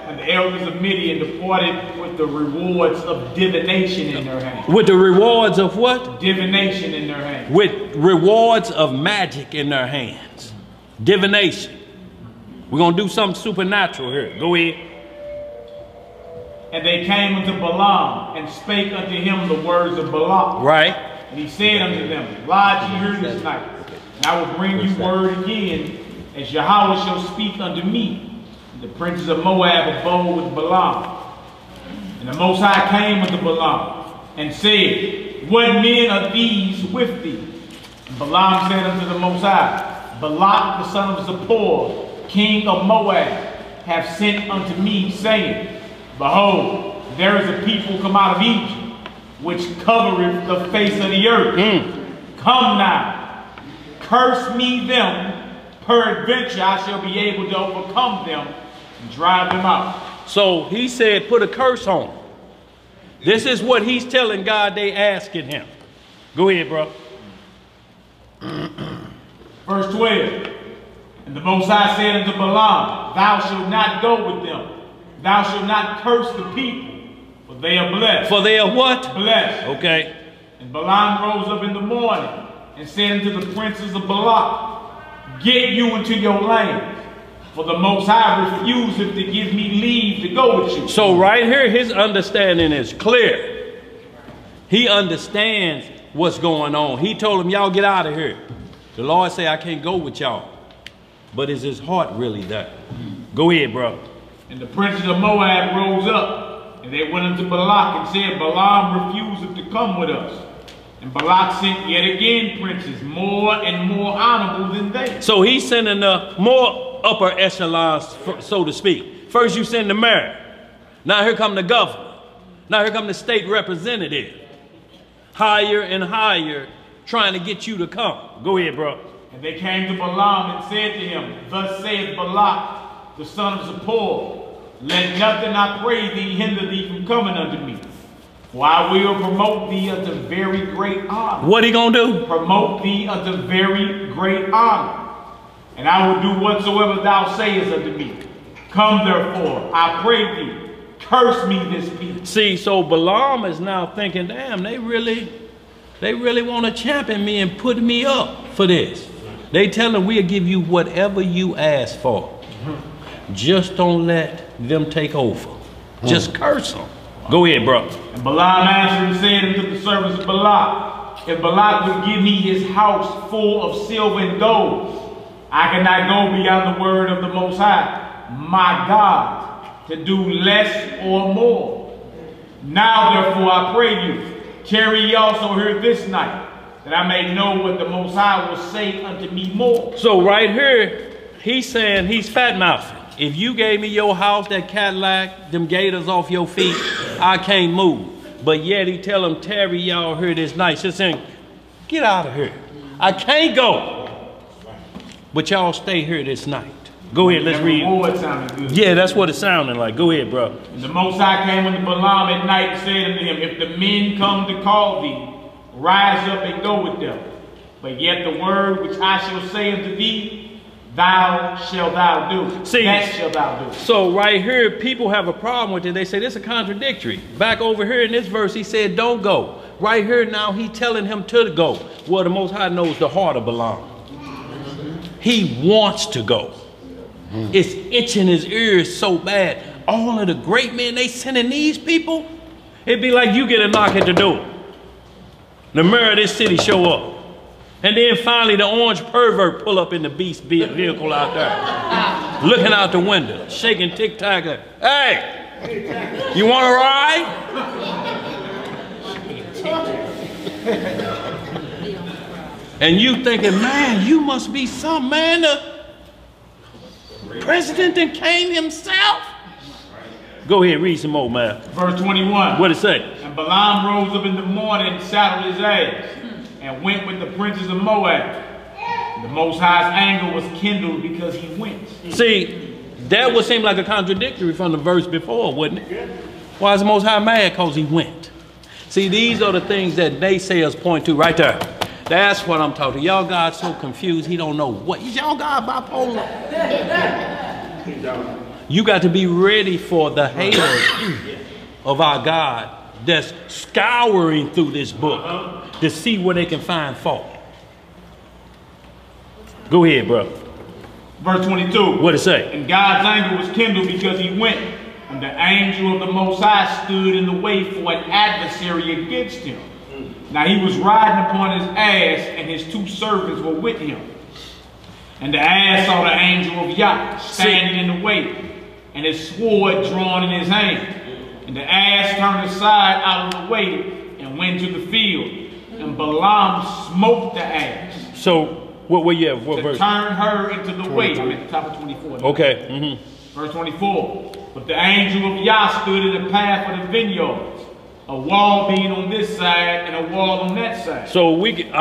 and the elders of Midian departed with the rewards of divination in their hands. With the rewards of what? Divination in their hands. With rewards of magic in their hands. Divination. We're going to do something supernatural here. Go ahead. And they came unto Balaam and spake unto him the words of Balaam. Right. And he said unto them, Lodge ye here this night, and I will bring you word again, as Yahweh shall speak unto me. And the princes of Moab abode with Balaam. And the Most High came unto Balaam and said, What men are these with thee? And Balaam said unto the Most High, Balak the son of Zippor, king of Moab, hath sent unto me, saying, Behold, there is a people come out of Egypt, which covereth the face of the earth. Come now, curse me them, peradventure I shall be able to overcome them and drive them out. So he said, put a curse on him. This is what he's telling God they asking him. Go ahead, bro. Verse 12. And the Most High said unto Balaam, thou shalt not go with them. Thou shalt not curse the people, for they are blessed. For they are what? Blessed. Okay. And Balaam rose up in the morning and said unto the princes of Balak, get you into your land, for the Most High refuseth to give me leave to go with you. So right here, his understanding is clear. He understands what's going on. He told them, y'all get out of here. The Lord say, I can't go with y'all. But is his heart really there? Go ahead, bro. And the princes of Moab rose up, and they went unto Balak and said, Balaam refuseth to come with us. And Balak sent yet again princes more and more honorable than they. So he's sending the more upper echelons, so to speak. First you send the mayor. Now here come the governor. Now here come the state representative. Higher and higher, trying to get you to come. Go ahead, bro. And they came to Balaam and said to him, thus saith Balak, the son of Zippor, let nothing, I pray thee, hinder thee from coming unto me. For I will promote thee unto very great honor. What he gonna do? Promote thee unto very great honor. And I will do whatsoever thou sayest unto me. Come therefore, I pray thee, curse me this people. See, so Balaam is now thinking, damn, they really want to champion me and put me up for this. They tell him, we'll give you whatever you ask for. Just don't let them take over. Just curse them. Go ahead, bro. And Balaam answered and said unto the servants of Balak, if Balak would give me his house full of silver and gold, I cannot go beyond the word of the Most High, my God, to do less or more. Now therefore I pray you, tarry ye also here this night, that I may know what the Most High will say unto me more. So right here, he's saying, he's fat-mouthing. If you gave me your house, that Cadillac, them gators off your feet, I can't move. But yet he tell them, tarry y'all here this night. Just saying, get out of here. I can't go. But y'all stay here this night. Go ahead, let's read. Yeah, that's what it sounded like. Go ahead, bro. And the Most High came unto Balaam at night and said unto him, if the men come to call thee, rise up and go with them. But yet the word which I shall say unto thee, thou shalt thou do. See, that shalt thou do. So right here, people have a problem with it. They say this is a contradictory. Back over here in this verse, he said, don't go. Right here now, he telling him to go. Well, the Most High knows the heart of Balaam. He wants to go. It's itching his ears so bad. All of the great men, they sending these people. It'd be like you get a knock at the door. The mayor of this city show up. And then finally the orange pervert pull up in the beast vehicle out there. Looking out the window, shaking tic-tac. Hey, you want to ride? And you thinking, man, you must be some man. The president that came himself. Go ahead, read some more, man. Verse 21. What it say? And Balaam rose up in the morning and saddled his ass, and went with the princes of Moab. The Most High's anger was kindled because he went. See, that would seem like a contradictory from the verse before, wouldn't it? Why is the Most High mad? Because he went. See, these are the things that naysayers point to right there. That's what I'm talking. Y'all God so confused, he don't know what. Is y'all God bipolar? You got to be ready for the haters of our God that's scouring through this book to see where they can find fault. Go ahead, bro. Verse 22. What it say? And God's anger was kindled because he went, and the angel of the Most High stood in the way for an adversary against him. Now he was riding upon his ass, and his two servants were with him. And the ass saw the angel of Yah standing in the way, and his sword drawn in his hand. And the ass turned aside out of the way and went to the field. And Balaam smote the ass. So, what you have? What verse? Turn her into the way. I'm at the top of 24. Okay. Verse 24. But the angel of Yah stood in the path of the vineyards, a wall being on this side and a wall on that side. So I'm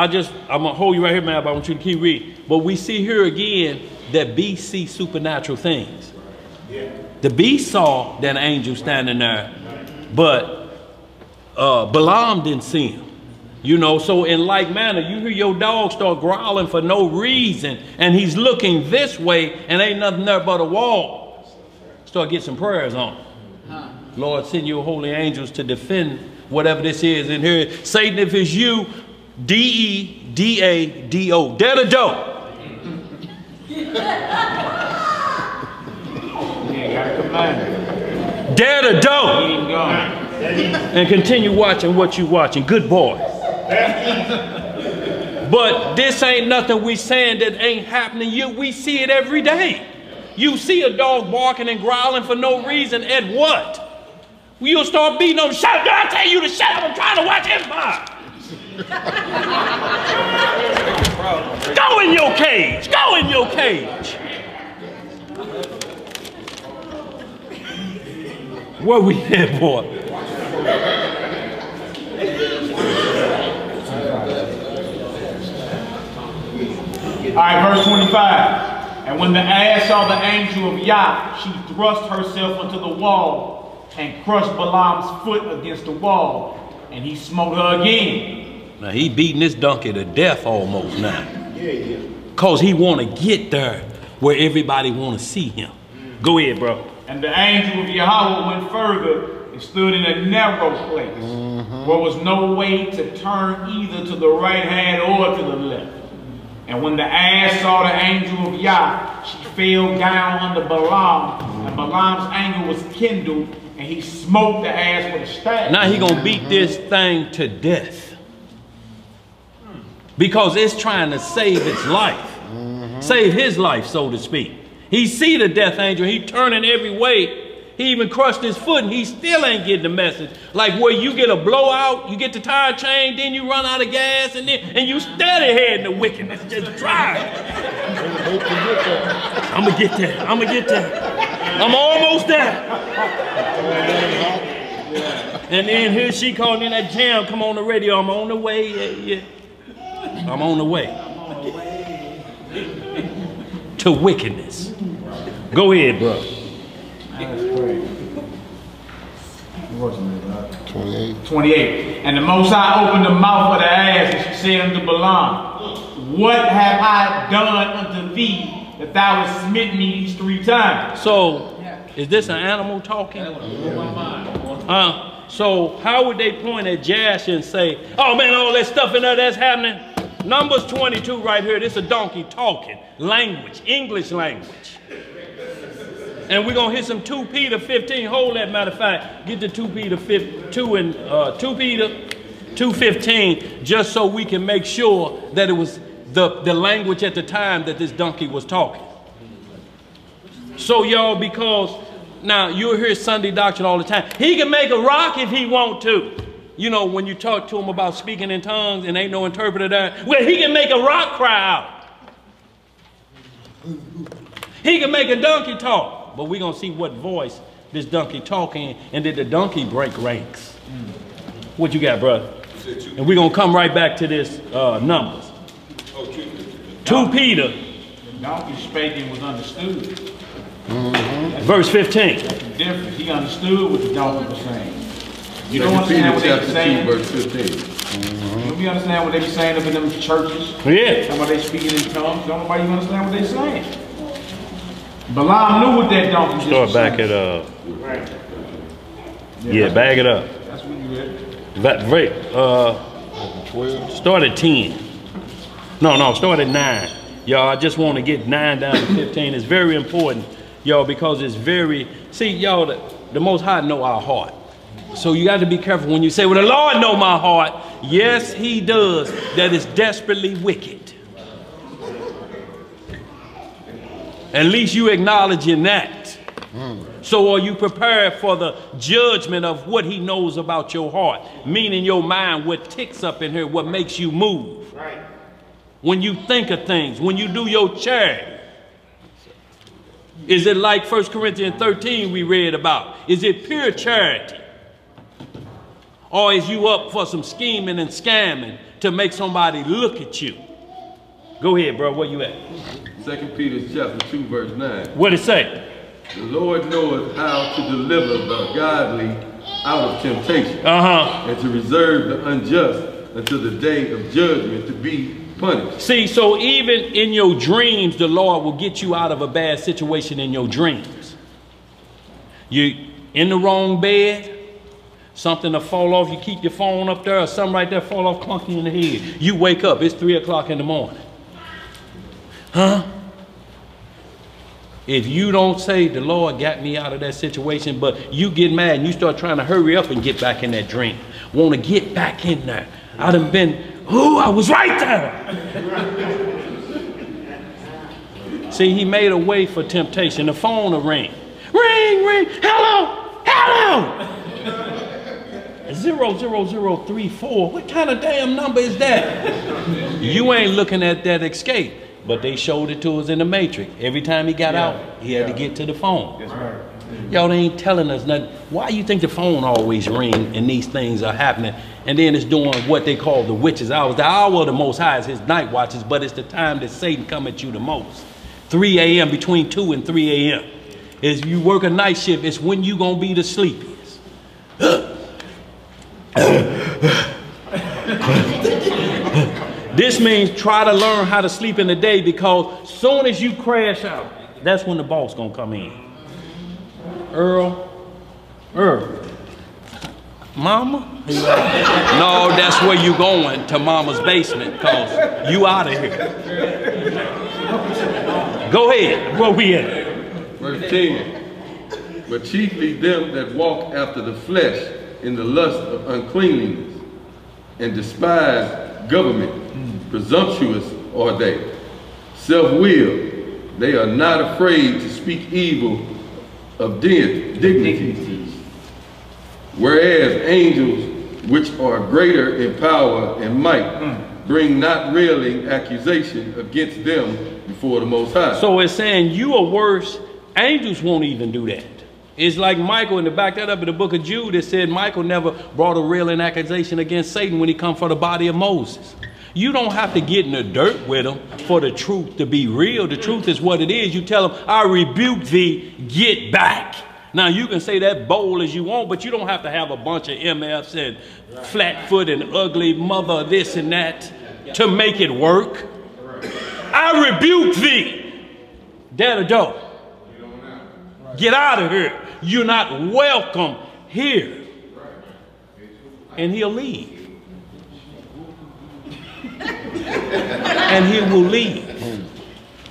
gonna hold you right here, man, but I want you to keep reading. But we see here again that beasts see supernatural things. The beast saw that angel standing there, but Balaam didn't see him. You know, so in like manner, you hear your dog start growling for no reason, and he's looking this way, and ain't nothing there but a wall. Start getting some prayers on. Lord, send your holy angels to defend whatever this is in here. Satan, if it's you, D-E-D-A-D-O. Dare the dough. Dare the dough. And continue watching what you're watching. Good boy. But this ain't nothing we saying that ain't happening. We see it every day. You see a dog barking and growling for no reason at what? You'll start beating on, shut up, I tell you to shut up, I'm trying to watch Empire. Go in your cage, go in your cage. Where we at, boy? All right, verse 25. And when the ass saw the angel of Yah, she thrust herself into the wall and crushed Balaam's foot against the wall, and he smote her again. Now he beating this donkey to death almost now. Cause he want to get there where everybody want to see him. Go ahead, bro. And the angel of Yahweh went further and stood in a narrow place, where was no way to turn either to the right hand or to the left. And when the ass saw the angel of Yah, she fell down under Balaam, and Balaam's anger was kindled, and he smote the ass with a staff. Now he gonna beat this thing to death. Because it's trying to save its life. Save his life, so to speak. He see the death angel, he turning every way. He even crushed his foot and he still ain't getting the message. Like where you get a blowout, you get the tire change, then you run out of gas, and you steady heading to wickedness, just drive. I'm gonna get there, I'm gonna get there. I'm almost there. And then here she calling in that jam, come on the radio, I'm on the way, yeah. I'm on the way. To wickedness. Go ahead, bro. 28. And the Most High opened the mouth of the ass, and she said unto Balaam, what have I done unto thee that thou hast smitten me these 3 times? So, is this an animal talking? So how would they point at Jash and say, oh man, all that stuff in there that's happening? Numbers 22 right here, this is a donkey talking. Language, English language. And we're going to hit some 2 Peter 15. Hold that, matter of fact. Get to 2 Peter 2:15, just so we can make sure that it was the language at the time that this donkey was talking. So y'all, because now you'll hear Sunday doctrine all the time. He can make a rock if he want to. You know, when you talk to him about speaking in tongues and ain't no interpreter there, well, he can make a rock cry out. He can make a donkey talk. But we're going to see what voice this donkey talking, and did the donkey break ranks? What you got, brother? And we're going to come right back to this Numbers. 2 Peter. The donkey speaking was understood. Verse 15. Different. He understood what the donkey was saying. You don't understand what they were saying. Verse 15. You understand what they were saying up in them churches? Yeah. Somebody speaking in tongues. Don't nobody even understand what they're saying. Balaam knew what that donkey was saying. Start back at Right. Yeah, back it up. That's what you read. Wait, start at 10. No, start at 9. Y'all, I just want to get 9 down to 15. It's very important, y'all, because it's very, see, y'all, the Most High know our heart. So you got to be careful when you say, well, the Lord know my heart. Yes, he does. That is desperately wicked. At least you acknowledging that. So are you prepared for the judgment of what he knows about your heart? Meaning your mind, what ticks up in here, what makes you move. Right. When you think of things, when you do your charity. Is it like 1 Corinthians 13 we read about? Is it pure charity? Or is you up for some scheming and scamming to make somebody look at you? Go ahead, bro. Where you at? 2 Peter chapter 2, verse 9. What it say? The Lord knoweth how to deliver the godly out of temptation, and to reserve the unjust until the day of judgment to be punished. See, so even in your dreams, the Lord will get you out of a bad situation in your dreams. You in the wrong bed, something to fall off, you keep your phone up there, or something right there fall off, clunk you in the head. You wake up, it's 3 o'clock in the morning. If you don't say, the Lord got me out of that situation, but you get mad and you start trying to hurry up and get back in that dream. Want to get back in there. I done been, I was right there. See, he made a way for temptation. The phone will ring. Ring, ring, hello, hello. 00034, what kind of damn number is that? You ain't looking at that escape. But they showed it to us in the Matrix. Every time he got out, he had to get to the phone. Y'all ain't telling us nothing. Why you think the phone always ring and these things are happening? And then it's doing what they call the witches' hours. The hour of the Most High is his night watches, but it's the time that Satan come at you the most. 3 a.m., between 2 and 3 a.m. If you work a night shift, it's when you gonna be the sleepiest. This means try to learn how to sleep in the day, because soon as you crash out, that's when the boss gonna come in. Earl, Mama? No, that's where you going, to Mama's basement, cause you out of here. Go ahead, where we at? Verse 10. But chiefly them that walk after the flesh in the lust of uncleanliness, and despise government, presumptuous are they, self-willed, they are not afraid to speak evil of dignities. Whereas angels, which are greater in power and might, bring not railing accusation against them before the Most High. So it's saying you are worse. Angels won't even do that. It's like Michael, and to back that up in the book of Jude, it said Michael never brought a railing accusation against Satan when he come for the body of Moses. You don't have to get in the dirt with him for the truth to be real. The truth is what it is. You tell him, I rebuke thee, get back. Now you can say that bold as you want, but you don't have to have a bunch of MFs and flat foot and ugly mother this and that to make it work. I rebuke thee. There to go. Get out of here. You're not welcome here. And he'll leave. And he will leave.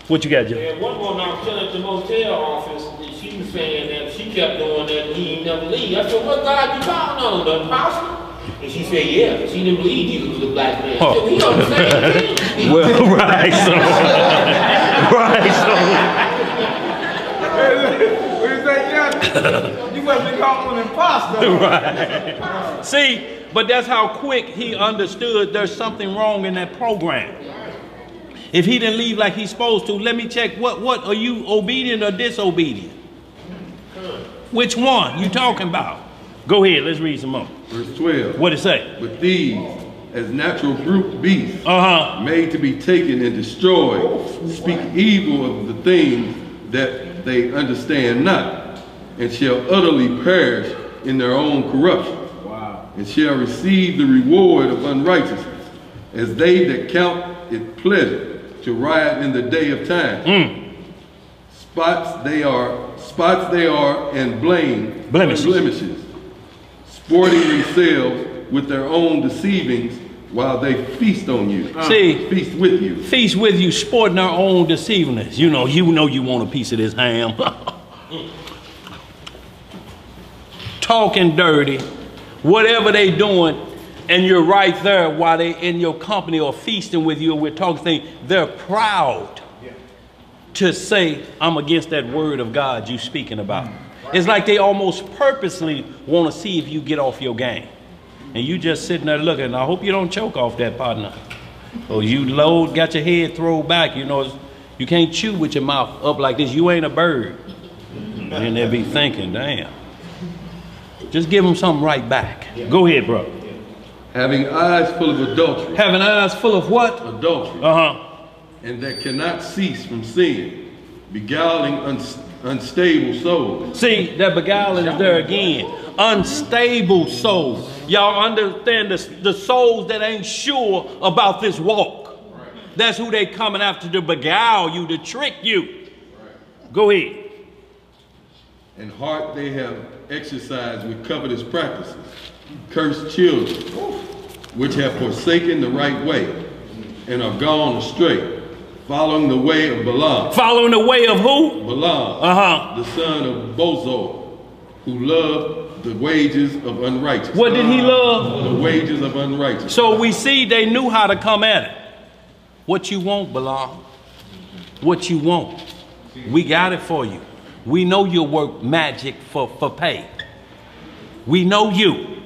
What you got, Joe? Yeah, one more now, telling at the motel office that she was saying that she kept doing that, he ain't never leave. I said, what God you calling on, the apostle? And she said, yeah, she didn't believe Jesus was a black man. I said, we on the same thing. Well, right, so. Right, so. You must be called an imposter. Right. See, but that's how quick he understood there's something wrong in that program. If he didn't leave like he's supposed to, let me check. What are you, obedient or disobedient? Which one you talking about? Go ahead, let's read some more. Verse 12. What it say? But these, as natural brute beasts, made to be taken and destroyed, speak evil of the things that they understand not, and shall utterly perish in their own corruption, and shall receive the reward of unrighteousness, as they that count it pleasure to riot in the day of time. Spots they are, and blemishes, sporting themselves with their own deceivings, while they feast on you. See, feast with you. Feast with you, sporting their own deceivingness. You know you want a piece of this ham. Talking dirty, whatever they doing, and you're right there while they in your company or feasting with you, or we're talking things, they're proud to say, I'm against that word of God you speaking about. It's like they almost purposely want to see if you get off your game. And you just sitting there looking. I hope you don't choke off that, partner. Or you got your head thrown back. You know, you can't chew with your mouth up like this. You ain't a bird. And they be thinking, damn. Just give them something right back. Go ahead, bro. Having eyes full of adultery. Having eyes full of what? Adultery. And that cannot cease from sin, beguiling unstable souls. See, that beguiling is there again. Unstable souls. Y'all understand the souls that ain't sure about this walk. That's who they coming after, to beguile you, to trick you. Go ahead. And heart they have exercised with covetous practices, cursed children, which have forsaken the right way, and are gone astray, following the way of Balaam. Following the way of who? Balaam, the son of Bozor, who loved the wages of unrighteousness. What did he love? The wages of unrighteousness. So we see they knew how to come at it. What you want, Balaam? What you want? We got it for you. We know you'll work magic for pay. We know you.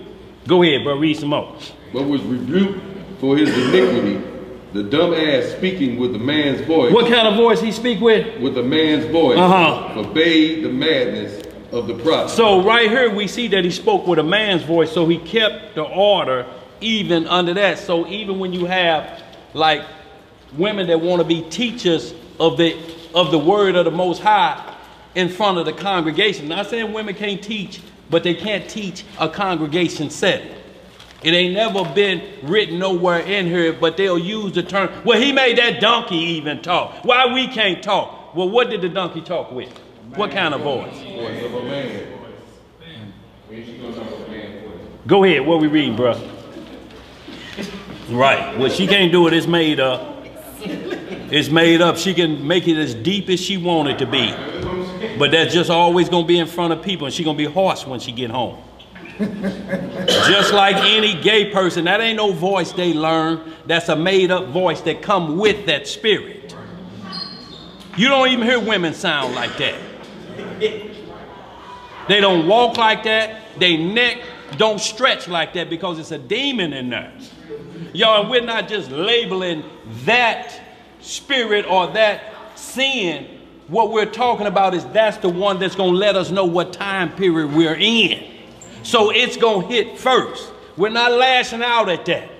Go ahead, bro, read some more. But was rebuked for his iniquity, the dumb ass speaking with the man's voice. What kind of voice he speak with? With the man's voice. Forbade the madness of the prophet. So right here we see that he spoke with a man's voice, so he kept the order even under that. So even when you have like women that want to be teachers of the word of the Most High in front of the congregation. Not saying women can't teach, but they can't teach a congregation setting. It ain't never been written nowhere in here, but they'll use the term, well, he made that donkey even talk. Why we can't talk? Well, what did the donkey talk with? What kind of voice? Voice of a man. Go ahead, what we reading, bro? Right, well, she can't do it, it's made up. It's made up. She can make it as deep as she want it to be. But that's just always going to be in front of people, and she's going to be hoarse when she get home. Just like any gay person, that ain't no voice they learn. That's a made up voice that come with that spirit. You don't even hear women sound like that. They don't walk like that. Their neck don't stretch like that because it's a demon in there. Y'all, we're not just labeling that spirit or that sin. What we're talking about is that's the one that's going to let us know what time period we're in. So it's going to hit first. We're not lashing out at that.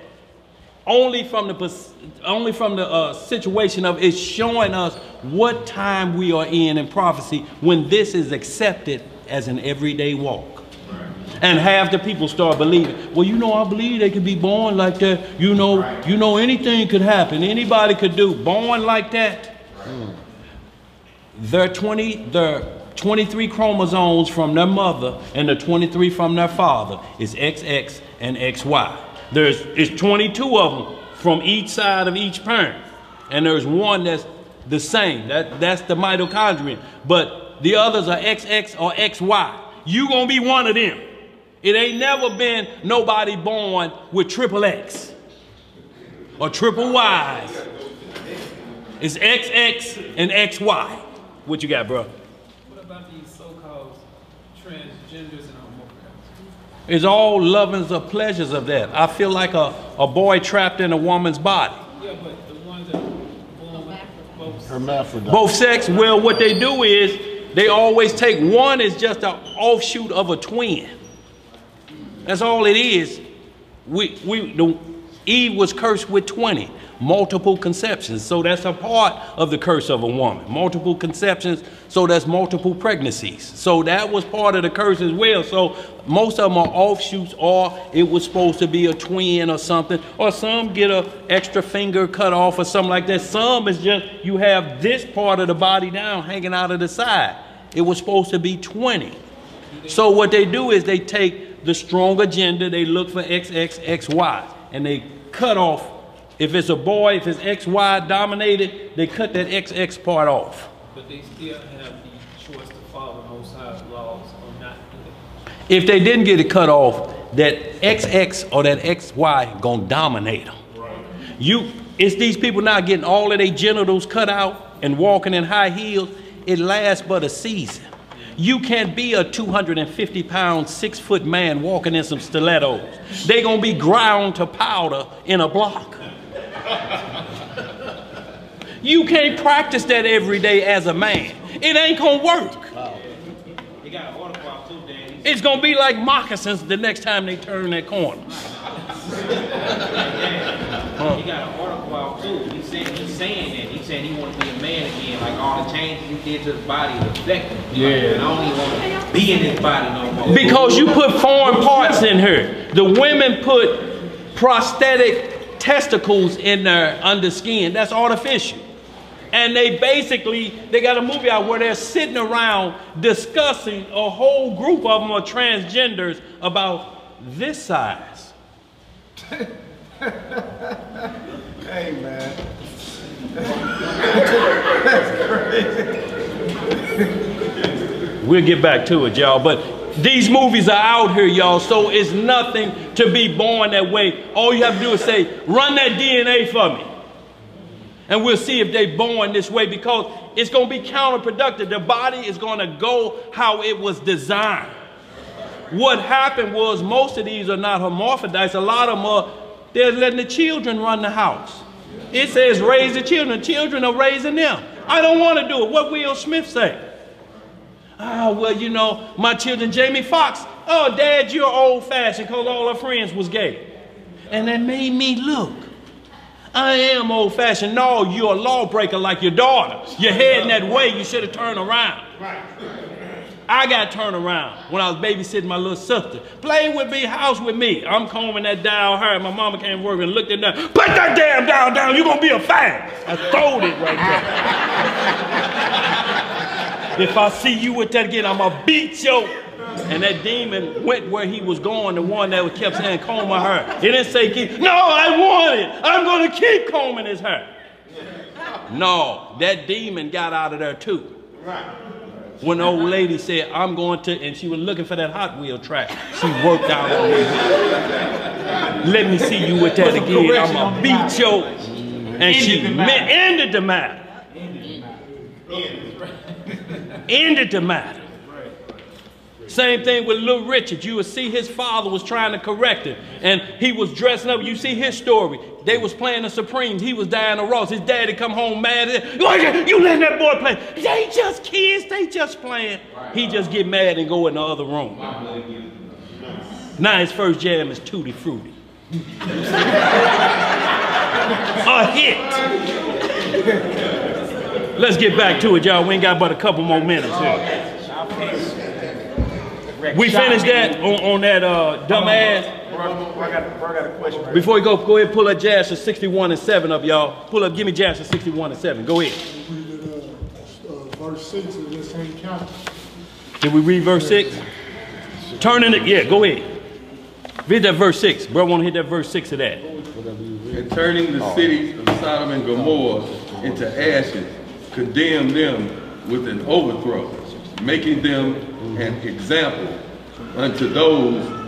Only from the situation of it's showing us what time we are in prophecy when this is accepted as an everyday walk. And half the people start believing, well, you know, I believe they could be born like that. You know, anything could happen. Anybody could do. Born like that. Their 23 chromosomes from their mother and the 23 from their father is XX and XY. It's 22 of them from each side of each parent. And there's one that's the same. That's the mitochondrion. But the others are XX or XY. You gonna be one of them. It ain't never been nobody born with triple X or triple Ys. It's XX and XY. What you got, bro? What about these so-called transgenders and homosexuals? It's all lovings or pleasures of that. I feel like a boy trapped in a woman's body. Yeah, but the ones that are born with both hermaphrodite. Both sex, well, what they do is they always take one as just an offshoot of a twin. That's all it is. Eve was cursed with 20, multiple conceptions. So that's a part of the curse of a woman. Multiple conceptions, so that's multiple pregnancies. So that was part of the curse as well. So most of them are offshoots, or it was supposed to be a twin or something. Or some get an extra finger cut off or something like that. Some is just you have this part of the body down hanging out of the side. It was supposed to be 20. So what they do is they take the stronger gender, they look for XX, XY, and they cut off. If it's a boy, if it's XY dominated, they cut that XX part off. But they still have the choice to follow Most High's laws or not do it. If they didn't get it cut off, that XX or that XY gonna dominate them. Right. It's these people now getting all of their genitals cut out and walking in high heels. It lasts but a season. You can't be a 250-pound, 6-foot man walking in some stilettos. They're going to be ground to powder in a block. You can't practice that every day as a man. It ain't going to work. Wow. You got an autograph too, Daddy. It's going to be like moccasins the next time they turn that corner. He got an autograph too. He's saying that. He said he want to be a man again. Like all the changes you did to his body affected him. Yeah. Like, I don't even want to be in his body no more. Because you put foreign parts in her. The women put prosthetic testicles in their under skin. That's artificial. And they got a movie out where they're sitting around discussing, a whole group of them are transgenders, about this size. Hey, man. We'll get back to it, y'all. But these movies are out here, y'all, so it's nothing to be born that way. All you have to do is say, run that DNA for me. And we'll see if they're born this way, because it's going to be counterproductive. The body is going to go how it was designed. What happened was most of these are not hermaphrodites. A lot of them are, they're letting the children run the house. It says raise the children. Children are raising them. I don't want to do it. What Will Smith say? Ah, well, you know, my children, Jamie Foxx. Oh, Dad, you're old-fashioned because all her friends was gay. And that made me look. I am old-fashioned. No, you're a lawbreaker like your daughter. You're heading that way. You should have turned around. I got turned around when I was babysitting my little sister. Play with me, house with me. I'm combing that down her. My mama came to work and looked at that. Put that damn down. You're going to be a fan. I throwed it right there. If I see you with that again, I'm going to beat you. And that demon went where he was going, the one that kept saying, comb my hair. He didn't say, keep. No, I want it. I'm going to keep combing his hair. No, that demon got out of there too. When the old lady said, I'm going to, and she was looking for that Hot Wheel track, she worked out on me. Let me see you with that again. I'm going to beat you. And she ended the matter. Ended the matter. Same thing with little Richard. You would see his father was trying to correct him. And he was dressing up. You see his story. They was playing the Supremes. He was Diana Ross. His daddy come home mad. You letting that boy play. They just kids. They just playing. He just get mad and go in the other room. Now his first jam is Tutti Frutti. A hit. Let's get back to it, y'all. We ain't got but a couple more minutes here. We finished that on that dumbass. I got a question. Right Before you go ahead and pull up Jasher 61 and 7 up, y'all. Pull up, give me Jasher 61 and 7. Go ahead. Verse 6 of this same chapter. Did we read verse 6? Turning it, yeah, go ahead. Read that verse 6. Bro, I want to hit that verse 6 of that. And turning the cities of Sodom and Gomorrah into ashes, condemn them with an overthrow, making them an example unto those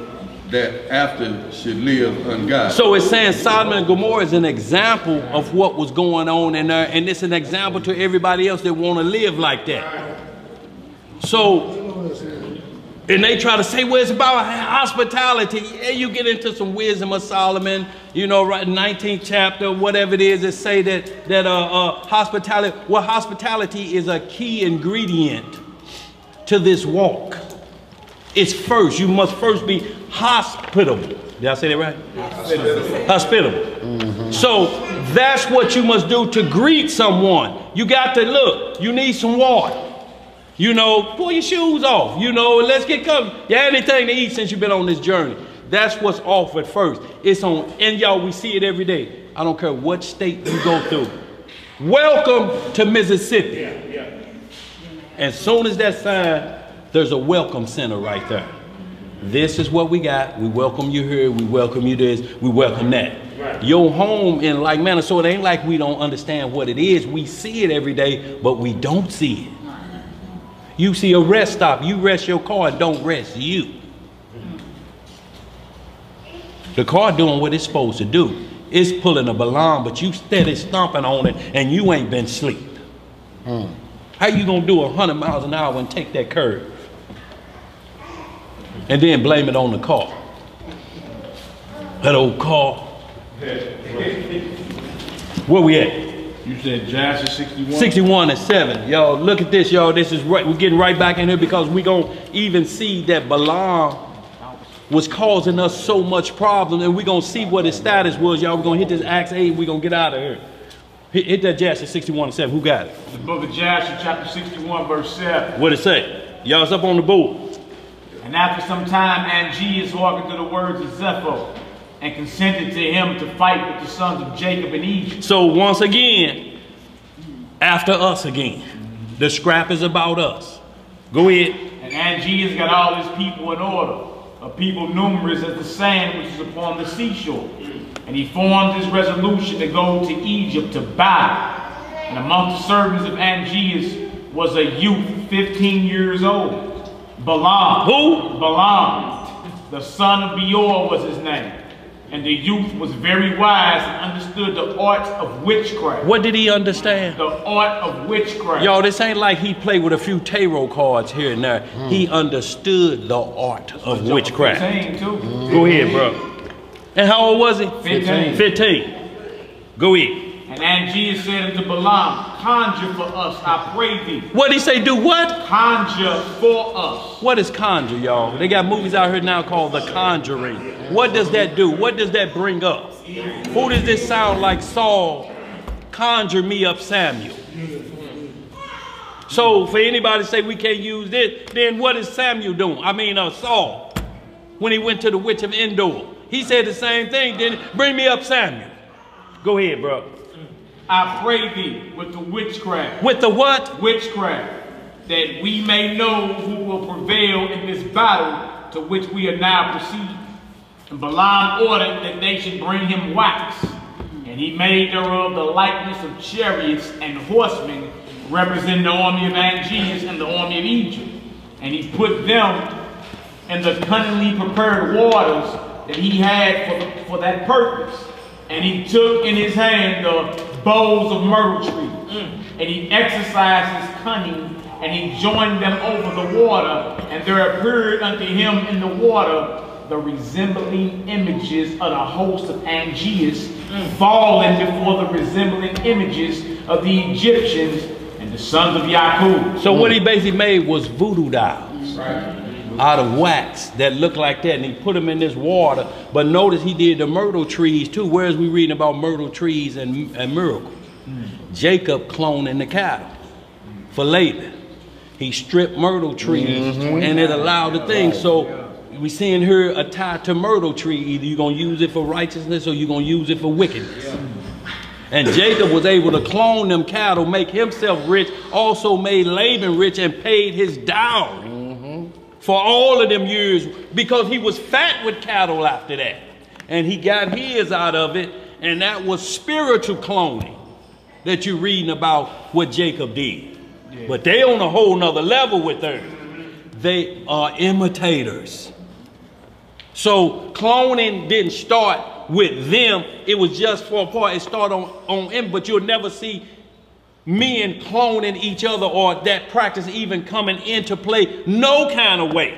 that after should live ungodly. So it's saying Sodom and Gomorrah is an example of what was going on in there, and it's an example to everybody else that want to live like that. So, and they try to say, well, it's about hospitality. Yeah, you get into some wisdom of Solomon, you know, right, 19th chapter, whatever it is, it say that hospitality, well, hospitality is a key ingredient to this walk. It's first. You must first be hospitable. Did I say that right? Hospitable. Mm-hmm. So that's what you must do to greet someone. You got to look. You need some water. You know, pull your shoes off. You know, let's get comfortable. You had anything to eat since you've been on this journey. That's what's offered first. It's on, and y'all, we see it every day. I don't care what state you go through. Welcome to Mississippi. As soon as that sign, there's a welcome center right there. This is what we got. We welcome you here. We welcome you this. We welcome that. Right. Your home in like manner. So it ain't like we don't understand what it is. We see it every day, but we don't see it. You see a rest stop. You rest your car and don't rest you. The car doing what it's supposed to do. It's pulling a Balaam, but you steady stomping on it and you ain't been asleep. How you gonna do 100 miles an hour and take that curve? And then blame it on the car. That old car. Where we at? You said Jasher 61? 61 and 7. Y'all, look at this, y'all. This is right. We're getting right back in here because we're gonna even see that Balaam was causing us so much problem, and we're gonna see what his status was, y'all. We're gonna hit this Acts 8, we're gonna get out of here. Hit that Jasher 61:7. Who got it? The book of Jasher, chapter 61, verse 7. What it say? Y'all's up on the board. And after some time, Angeas hearkened to the words of Zepho and consented to him to fight with the sons of Jacob in Egypt. So once again, after us again. The scrap is about us. Go ahead. And Angeas got all his people in order, a people numerous as the sand which is upon the seashore. And he formed his resolution to go to Egypt to buy. And among the servants of Angeas was a youth 15 years old. Balaam. Who? Balaam. The son of Beor was his name. And the youth was very wise and understood the art of witchcraft. What did he understand? The art of witchcraft. Yo, this ain't like he played with a few tarot cards here and there. He understood the art of witchcraft. 15 too. Go ahead, bro. And how old was he? 15. 15. Go ahead. And Angeas said unto Balaam, conjure for us, I pray thee. What did he say? Do what? Conjure for us. What is conjure, y'all? They got movies out here now called The Conjuring. What does that do? What does that bring up? Who does this sound like? Saul, conjure me up Samuel. So for anybody to say we can't use this, then what is Samuel doing? I mean Saul, when he went to the witch of Endor. He said the same thing, didn't he? Bring me up Samuel. Go ahead, bro. I pray thee with the witchcraft. With the what? Witchcraft. That we may know who will prevail in this battle to which we are now proceeding. And Balaam ordered that they should bring him wax. And he made thereof the likeness of chariots and horsemen, representing the army of Angeas and the army of Egypt. And he put them in the cunningly prepared waters that he had for that purpose. And he took in his hand the boughs of myrtle trees. And he exercised his cunning, and he joined them over the water. And there appeared unto him in the water the resembling images of the host of Angeas, falling before the resembling images of the Egyptians and the sons of Jacob. So what he basically made was voodoo dolls. Right. Out of wax that looked like that, and he put them in this water. But notice he did the myrtle trees too. Where's we reading about myrtle trees and miracles? Jacob cloning the cattle for Laban. He stripped myrtle trees and it allowed the thing. So we seeing here a tie to myrtle tree. Either you're gonna use it for righteousness or you're gonna use it for wickedness. And Jacob was able to clone them cattle, make himself rich, also made Laban rich and paid his dowry for all of them years, because he was fat with cattle after that. And he got his out of it, and that was spiritual cloning that you're reading about what Jacob did. Yeah. But they on a whole nother level with her. They are imitators. So cloning didn't start with them. It was just for a part. It started on him, but you'll never see men cloning each other or that practice even coming into play no kind of way,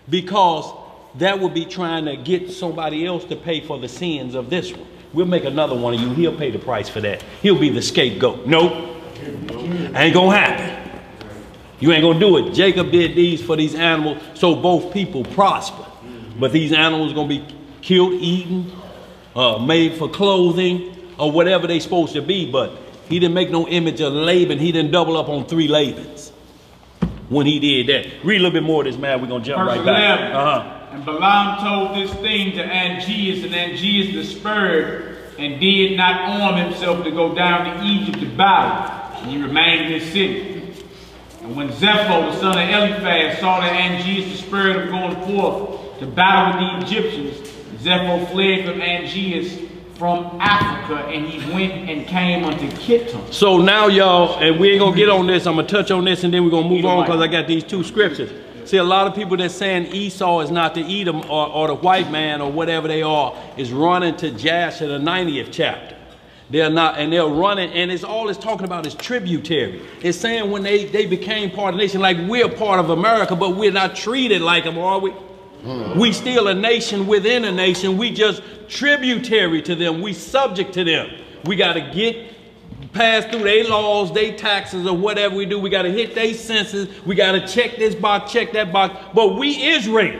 because that would be trying to get somebody else to pay for the sins of this one. We'll make another one of you. He'll pay the price for that. He'll be the scapegoat. Nope. Ain't gonna happen. You ain't gonna do it. Jacob did these for these animals so both people prosper. But these animals gonna be killed, eaten, made for clothing, or whatever they supposed to be. But he didn't make no image of Laban. He didn't double up on 3 Labans when he did that. Read a little bit more of this, man. We're going to jump right back. And Balaam told this thing to Angeas, and Angeas despaired and did not arm himself to go down to Egypt to battle. And he remained in his city. And when Zepho, the son of Eliphaz, saw that Angeas despaired of going forth to battle with the Egyptians, Zepho fled from Angeas from Africa, and he went and came unto Kittim. So now, y'all, and we ain't gonna get on this, I'm gonna touch on this and then we're gonna move on, because I got these 2 scriptures. See, a lot of people that's saying Esau is not the Edom or the white man or whatever they are, is running to Jasher, the 90th chapter. They're not, and they're running, and it's all it's talking about is tributary. It's saying when they became part of the nation, like we're part of America, but we're not treated like them, are we? We still a nation within a nation. We just tributary to them. We subject to them. We got to pass through their laws, their taxes, or whatever we do. We got to hit their census. We got to check this box, check that box. But we Israel.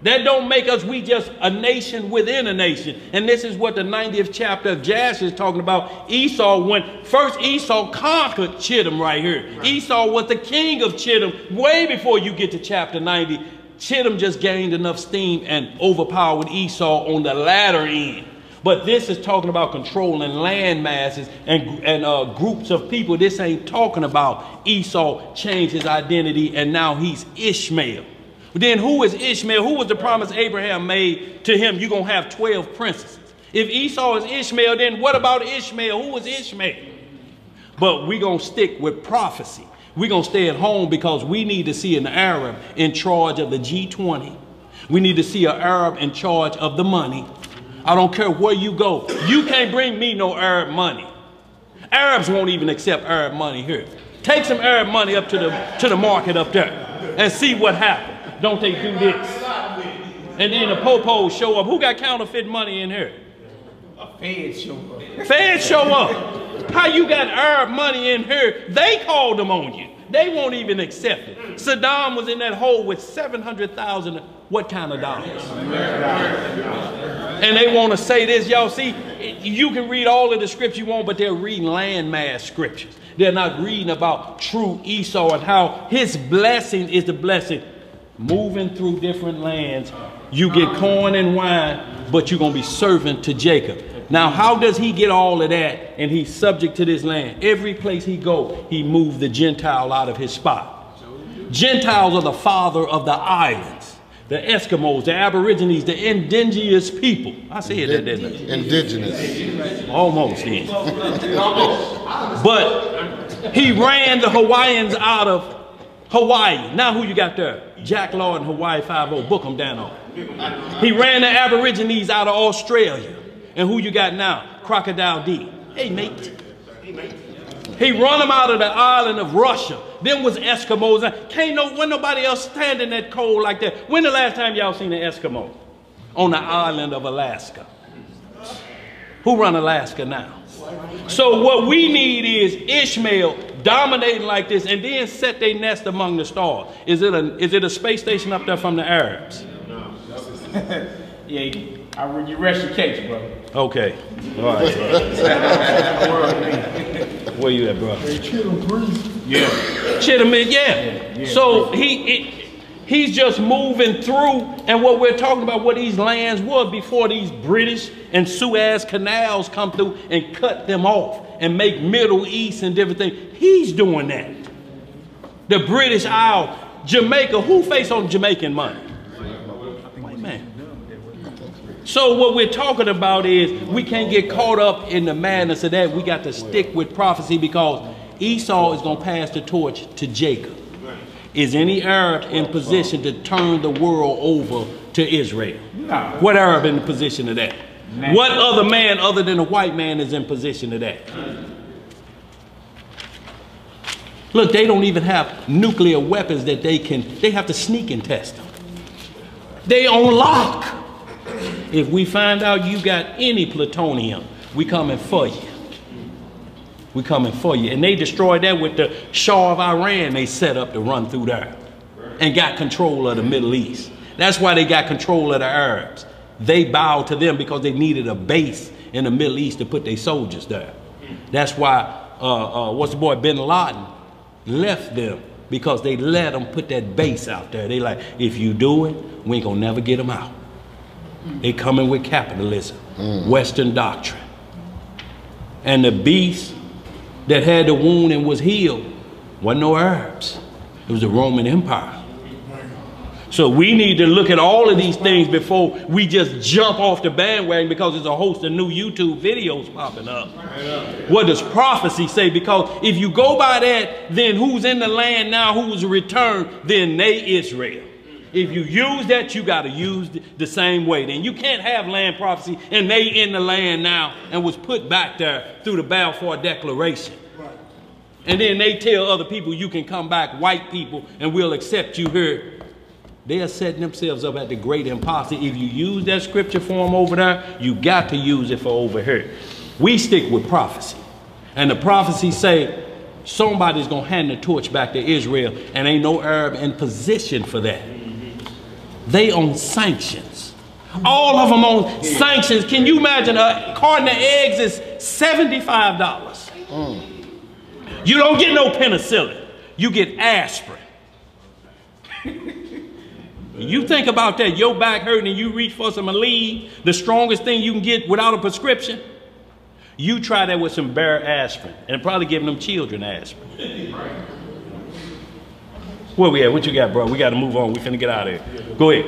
That don't make us, we just a nation within a nation. And this is what the 90th chapter of Jasher is talking about. Esau, when first Esau conquered Chittim right here. Right. Esau was the king of Chittim way before you get to chapter 90. Chittim just gained enough steam and overpowered Esau on the latter end. But this is talking about controlling land masses and groups of people. This ain't talking about Esau changed his identity and now he's Ishmael. Then who is Ishmael? Who was the promise Abraham made to him? You're going to have 12 princesses. If Esau is Ishmael, then what about Ishmael? Who is Ishmael? But we're going to stick with prophecy. We're going to stay at home because we need to see an Arab in charge of the G20. We need to see an Arab in charge of the money. I don't care where you go. You can't bring me no Arab money. Arabs won't even accept Arab money here. Take some Arab money up to the market up there and see what happens. Don't they do this? And then the popos show up. Who got counterfeit money in here? Feds show up. Feds show up. How you got Arab money in here? They called them on you. They won't even accept it. Saddam was in that hole with 700,000, what kind of dollars? And they want to say this. Y'all see, you can read all of the scripture you want, but they're reading landmass scriptures. They're not reading about true Esau and how his blessing is the blessing. Moving through different lands, you get corn and wine, but you're going to be servant to Jacob. Now, how does he get all of that and he's subject to this land? Every place he go, he moved the Gentile out of his spot. Gentiles are the father of the islands, the Eskimos, the Aborigines, the indigenous people. I said that, didn't I? Indigenous. Almost then. But he ran the Hawaiians out of Hawaii. Now who you got there? Jack Law and Hawaii 5-0. Book them down on. He ran the Aborigines out of Australia. And who you got now? Crocodile D. Hey, mate. He run them out of the island of Russia. Them was Eskimos. When nobody else standing that cold like that. When the last time y'all seen an Eskimo? On the island of Alaska. Who run Alaska now? So what we need is Ishmael dominating like this and then set their nest among the stars. Is it a space station up there from the Arabs? No. Yeah, you rest your case, bro. Okay. All right. Where you at, bro? Chittim, Greece. Yeah. Chittim, yeah. So he's just moving through, and what we're talking about, what these lands were before these British and Suez canals come through and cut them off and make Middle East and different things. He's doing that. The British Isle, Jamaica, who face on Jamaican money? White man. So what we're talking about is we can't get caught up in the madness of that. We got to stick with prophecy because Esau is going to pass the torch to Jacob. Is any Arab in position to turn the world over to Israel? No. What Arab in the position of that? No. What other man other than a white man is in position of that? Look, they don't even have nuclear weapons that they have to sneak and test them. They on lock. If we find out you got any plutonium, we coming for you. We coming for you. And they destroyed that with the Shah of Iran they set up to run through there and got control of the Middle East. That's why they got control of the Arabs. They bowed to them because they needed a base in the Middle East to put their soldiers there. That's why, what's the boy, Bin Laden left them because they let them put that base out there. They like, if you do it, we ain't gonna never get them out. They coming with capitalism, Western doctrine. And the beast that had the wound and was healed wasn't no Arabs. It was the Roman Empire. So we need to look at all of these things before we just jump off the bandwagon because there's a host of new YouTube videos popping up. What does prophecy say? Because if you go by that, then who's in the land now, who's returned, then they Israel. If you use that, you got to use the same way. Then you can't have land prophecy and they in the land now and was put back there through the Balfour Declaration. And then they tell other people you can come back, white people, and we'll accept you here. They are setting themselves up at the great imposter. If you use that scripture form over there, you got to use it for over here. We stick with prophecy. And the prophecy say somebody's going to hand the torch back to Israel and ain't no Arab in position for that. They on sanctions. All of them on sanctions. Can you imagine a carton of eggs is $75? You don't get no penicillin. You get aspirin. You think about that, your back hurting and you reach for some Aleve, the strongest thing you can get without a prescription. You try that with some bare aspirin and probably giving them children aspirin. Where we at? What you got, bro? We got to move on. We finna get out of here. Go ahead.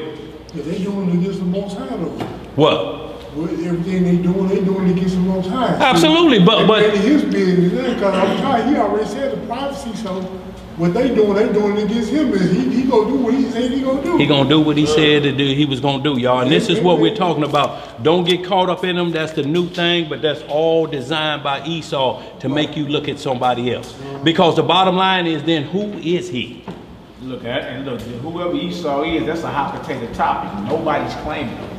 Yeah, they doing it against the Most High though. What? Well, everything they doing it against the Most High. Absolutely, but his business, because I'm trying. He already said the prophecy, so what they doing it against him. Is he gonna do what he said he gonna do? He gonna do what he said to do. He was gonna do, y'all. And this is what we're talking about. Don't get caught up in them. That's the new thing, but that's all designed by Esau to make you look at somebody else. Because the bottom line is, then who is he? Look at and look, whoever Esau is, that's a hot potato topic. Nobody's claiming it.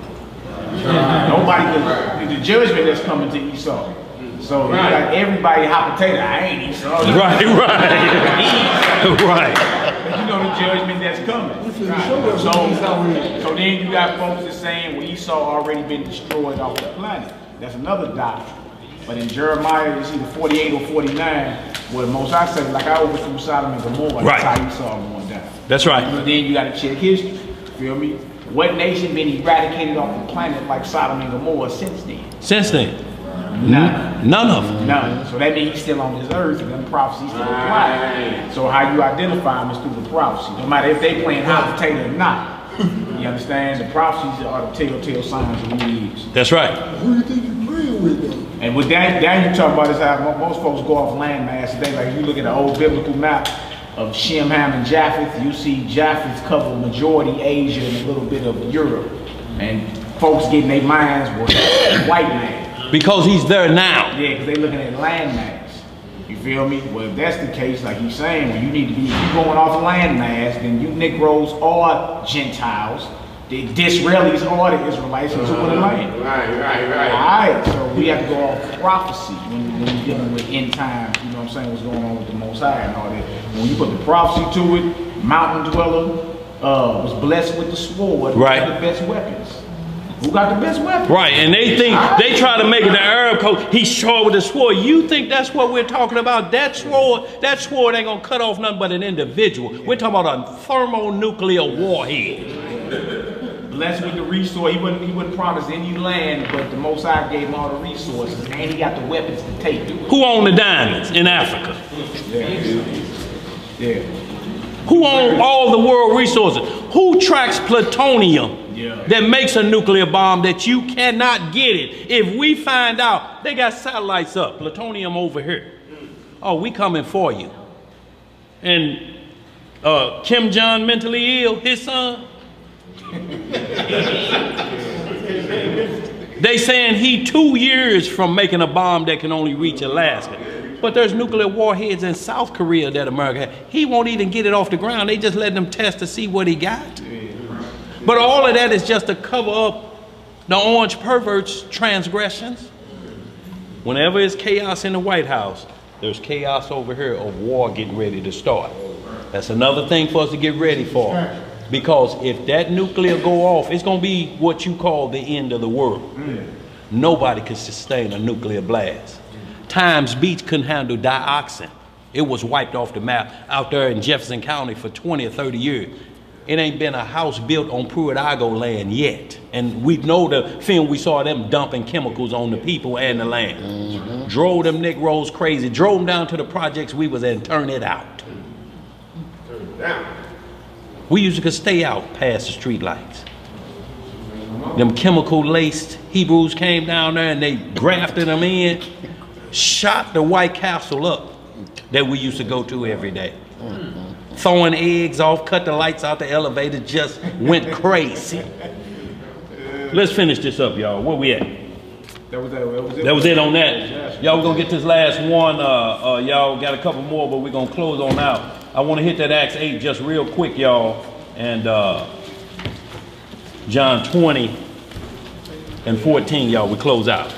Nobody, the judgment that's coming to Esau. So you got everybody hot potato. I ain't Esau. Right. Right. But you know the judgment that's coming. So then you got folks that saying, well, Esau already been destroyed off the planet. That's another doctrine. But in Jeremiah, it's either 48 or 49, where the Most High says, like I overthrew Sodom and Gomorrah, that's how Esau going down. That's right. But then you got to check history. Feel me? What nation been eradicated off the planet like Sodom and Gomorrah since then? Since then? None of them. None. So that means he's still on this earth and them prophecies still apply. So how you identify him is through the prophecy. No matter if they playing hot potato or not. You understand? The prophecies are the telltale signs of the years. That's right. Who do you think you're playing with though? And with that you talk about is how most folks go off landmass today. Like you look at the old biblical map of Shem, Ham, and Japheth, you see Japheth cover majority Asia and a little bit of Europe. And folks getting their minds with white man. Because he's there now. Yeah, because they looking at landmass. You feel me? Well, if that's the case, like he's saying, well, you need to be, if you're going off landmass, then you Negroes are Gentiles. The Disraelis are the Israelites into the land. Right. All right, so we have to go off prophecy when we're dealing with end times, you know what I'm saying, what's going on with the Most High and all that. When you put the prophecy to it, mountain dweller was blessed with the sword. Right. The best weapons. Who got the best weapons? Right, and they think, they try to make it the Arab code. He's short with the sword. You think that's what we're talking about? That sword ain't gonna cut off nothing but an individual. We're talking about a thermonuclear warhead. Blessed with the resource. He wouldn't promise any land, but the Most High gave him all the resources, and he got the weapons to take to it. Who owned the diamonds in Africa? Yeah. Who owned all the world resources? Who tracks plutonium that makes a nuclear bomb that you cannot get it? If we find out, they got satellites up, plutonium over here. Oh, we coming for you. And Kim Jong mentally ill, his son. They saying he 2 years from making a bomb that can only reach Alaska. But there's nuclear warheads in South Korea that America has. He won't even get it off the ground. They just let them test to see what he got. But all of that is just to cover up the orange perverts' transgressions. Whenever there's chaos in the White House, there's chaos over here of war getting ready to start. That's another thing for us to get ready for. Because if that nuclear go off, it's going to be what you call the end of the world. Nobody can sustain a nuclear blast. Times Beach couldn't handle dioxin. It was wiped off the map out there in Jefferson County for 20 or 30 years. It ain't been a house built on Pruitt-Igoe land yet. And we know the film, we saw them dumping chemicals on the people and the land. Drove them Negroes crazy. Drove them down to the projects we was in, turn it out. Turn it down. We usually could stay out past the street lights. Them chemical laced Hebrews came down there and they grafted them in, shot the White Castle up that we used to go to every day. Throwing eggs off, cut the lights out the elevator, just went crazy. Let's finish this up, y'all. Where we at? That was it on that. Y'all, we're gonna get this last one. Y'all got a couple more, but we're gonna close on out. I want to hit that Acts 8 just real quick, y'all. And John 20 and 14, y'all, we close out.